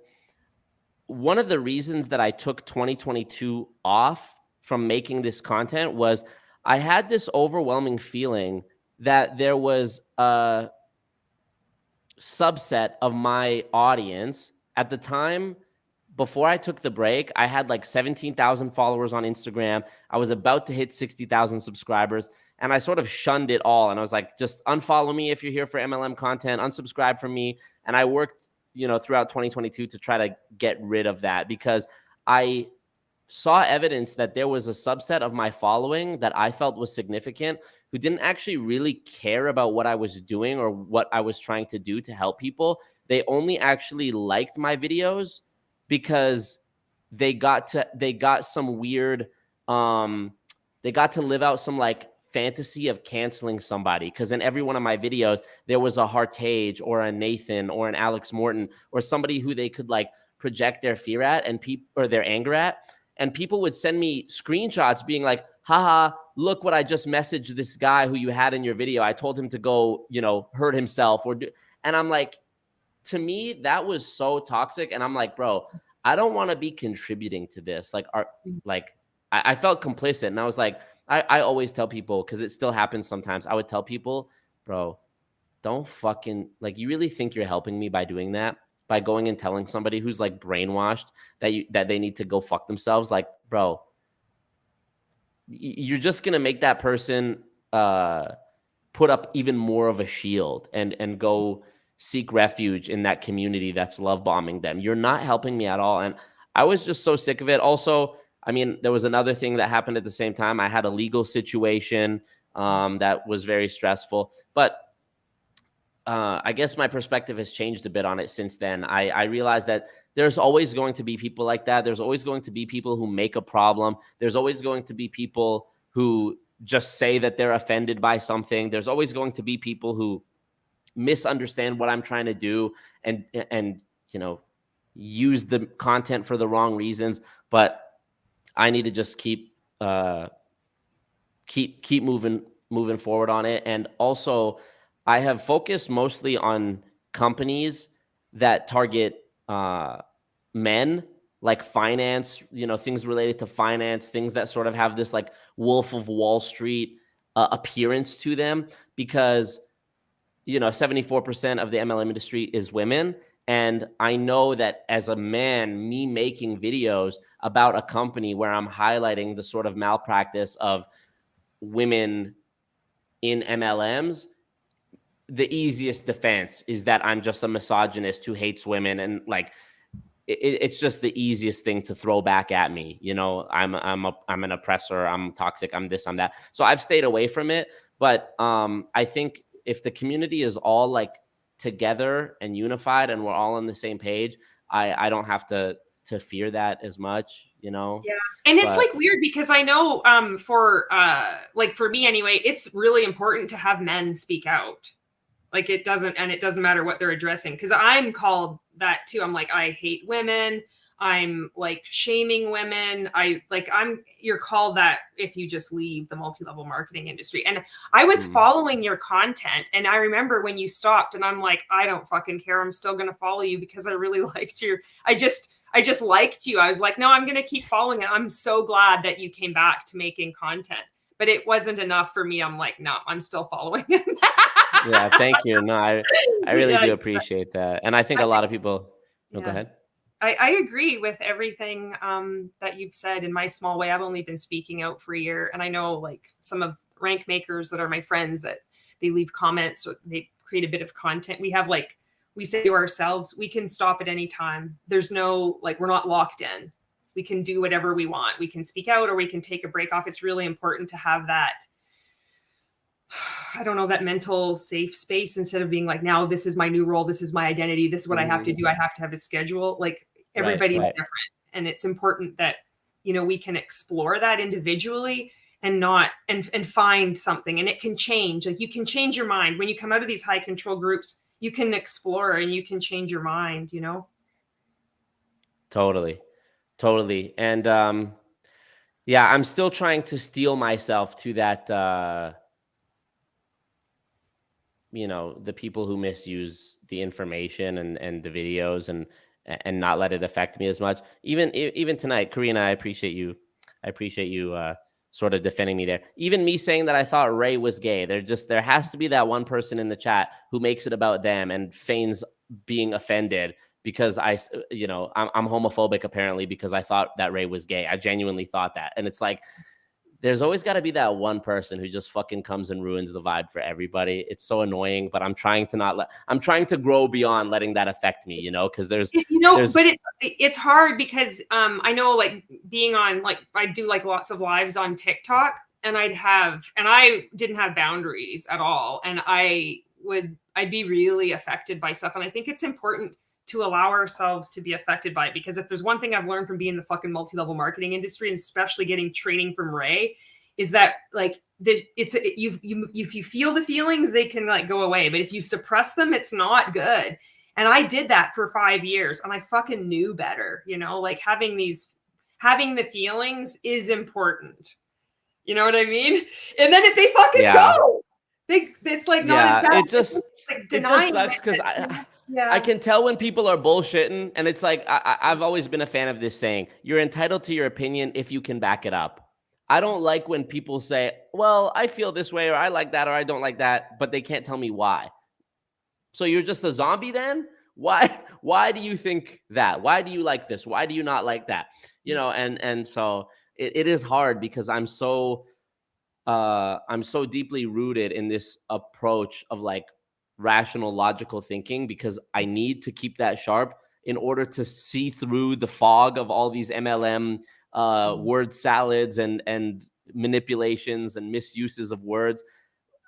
one of the reasons that I took 2022 off from making this content was I had this overwhelming feeling that there was a subset of my audience at the time. Before I took the break, I had like 17,000 followers on Instagram. I was about to hit 60,000 subscribers, and I sort of shunned it all. And I was like, just unfollow me if you're here for MLM content, unsubscribe from me. And I worked, throughout 2022 to try to get rid of that, because I saw evidence that there was a subset of my following that I felt was significant, who didn't actually really care about what I was doing or what I was trying to do to help people. They only actually liked my videos because they got some weird, they got to live out some like fantasy of canceling somebody. Because in every one of my videos, there was a Hartage or a Nathan or an Alex Morton or somebody who they could like project their fear at or their anger at. And people would send me screenshots being like, haha, look what I just messaged this guy who you had in your video. I told him to go, you know, hurt himself or do. And I'm like, to me, that was so toxic. And I'm like, bro, I don't want to be contributing to this. I felt complicit. And I was like, I always tell people, because it still happens sometimes. I would tell people, bro, don't fucking, like, you really think you're helping me by doing that? By going and telling somebody who's like brainwashed that they need to go fuck themselves? Like, bro, you're just going to make that person put up even more of a shield and go seek refuge in that community that's love bombing them. You're not helping me at all. And I was just so sick of it. Also, I mean, there was another thing that happened at the same time. I had a legal situation that was very stressful, but I guess my perspective has changed a bit on it since then. I realized that there's always going to be people like that. There's always going to be people who make a problem. There's always going to be people who just say that they're offended by something. There's always going to be people who misunderstand what I'm trying to do and you know, use the content for the wrong reasons. But I need to just keep moving forward on it. And also, I have focused mostly on companies that target men, like finance, you know, things related to finance, things that sort of have this like Wolf of Wall Street appearance to them, because, you know, 74% of the MLM industry is women. And I know that as a man, me making videos about a company where I'm highlighting the sort of malpractice of women in MLMs, the easiest defense is that I'm just a misogynist who hates women. And like, it's just the easiest thing to throw back at me. You know, I'm an oppressor. I'm toxic. I'm this, I'm that. So I've stayed away from it. But I think if the community is all like together and unified and we're all on the same page, I don't have to fear that as much, you know? Yeah. And it's like weird because I know for me anyway, it's really important to have men speak out. Like it doesn't matter what they're addressing, because I'm called that too. I'm like, I hate women. I'm like shaming women. You're called that if you just leave the multi-level marketing industry. And I was following your content, and I remember when you stopped, and I'm like, I don't fucking care. I'm still going to follow you because I really liked I just liked you. I was like, no, I'm going to keep following it. I'm so glad that you came back to making content, but it wasn't enough for me. I'm like, no, I'm still following him. Yeah, thank you. No, I really do appreciate that. And I think a lot of people, go ahead. I agree with everything that you've said. In my small way, I've only been speaking out for a year. And I know like some of rank makers that are my friends that they leave comments or they create a bit of content. We have like, we say to ourselves, we can stop at any time. There's no, like, we're not locked in. We can do whatever we want. We can speak out or we can take a break off. It's really important to have that, I don't know, that mental safe space instead of being like, now this is my new role. This is my identity. This is what I have to do. I have to have a schedule. Like everybody's different. And it's important that, you know, we can explore that individually and find something, and it can change. Like you can change your mind when you come out of these high control groups, you can explore and you can change your mind, you know? Totally. And yeah, I'm still trying to steel myself to that, you know, the people who misuse the information and the videos and not let it affect me as much. Even tonight, Karina, I appreciate you sort of defending me there. Even me saying that I thought Ray was gay. There has to be that one person in the chat who makes it about them and feigns being offended because I'm homophobic apparently because I thought that Ray was gay. I genuinely thought that. And it's like, there's always got to be that one person who just fucking comes and ruins the vibe for everybody. It's so annoying, but I'm trying to grow beyond letting that affect me, you know, because but it's hard because I know like being on, like I do like lots of lives on TikTok, and I didn't have boundaries at all. And I'd be really affected by stuff. And I think it's important to allow ourselves to be affected by it, because if there's one thing I've learned from being in the fucking multi-level marketing industry, and especially getting training from Ray, is that like if you feel the feelings, they can like go away, but if you suppress them, it's not good. And I did that for 5 years, and I fucking knew better, you know, like having the feelings is important. You know what I mean? And then if they fucking go, it's like not as bad. It just sucks because I can tell when people are bullshitting, and it's like I've always been a fan of this saying: you're entitled to your opinion if you can back it up. I don't like when people say, well, I feel this way, or I like that, or I don't like that, but they can't tell me why. So you're just a zombie then? Why do you think that? Why do you like this? Why do you not like that? You know, and so it is hard because I'm so deeply rooted in this approach of like rational, logical thinking, because I need to keep that sharp in order to see through the fog of all these MLM word salads and manipulations and misuses of words.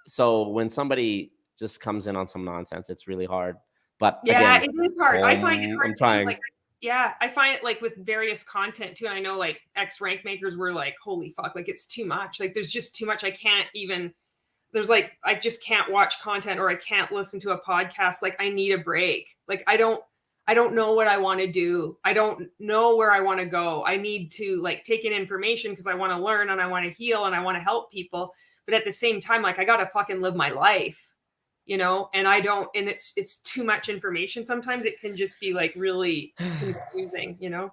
So when somebody just comes in on some nonsense, it's really hard. But yeah, again, it is hard. I find it hard. I'm trying. Like, yeah, I find it like with various content too. And I know like ex rank makers were like, holy fuck, like it's too much. Like there's just too much. I can't even, there's like, I just can't watch content or I can't listen to a podcast. Like I need a break. Like I don't know what I want to do. I don't know where I want to go. I need to like take in information because I want to learn and I want to heal and I want to help people. But at the same time, like I got to fucking live my life, you know, and I don't, and it's too much information. Sometimes it can just be like really confusing, you know?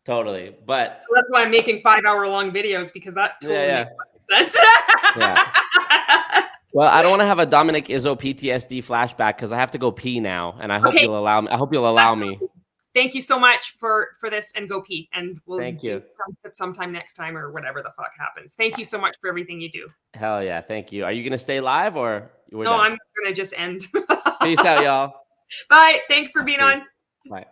Totally. But so that's why I'm making 5-hour long videos, because that totally makes sense. Well, I don't want to have a Dominic Izzo PTSD flashback because I have to go pee now, and I hope you'll allow me. I hope you'll allow me. Thank you so much for this, and go pee, and we'll Thank you sometime next time or whatever the fuck happens. Thank you so much for everything you do. Hell yeah, thank you. Are you gonna stay live or no? Done? I'm gonna just end. Peace out, y'all. Bye. Thanks for being on. Bye.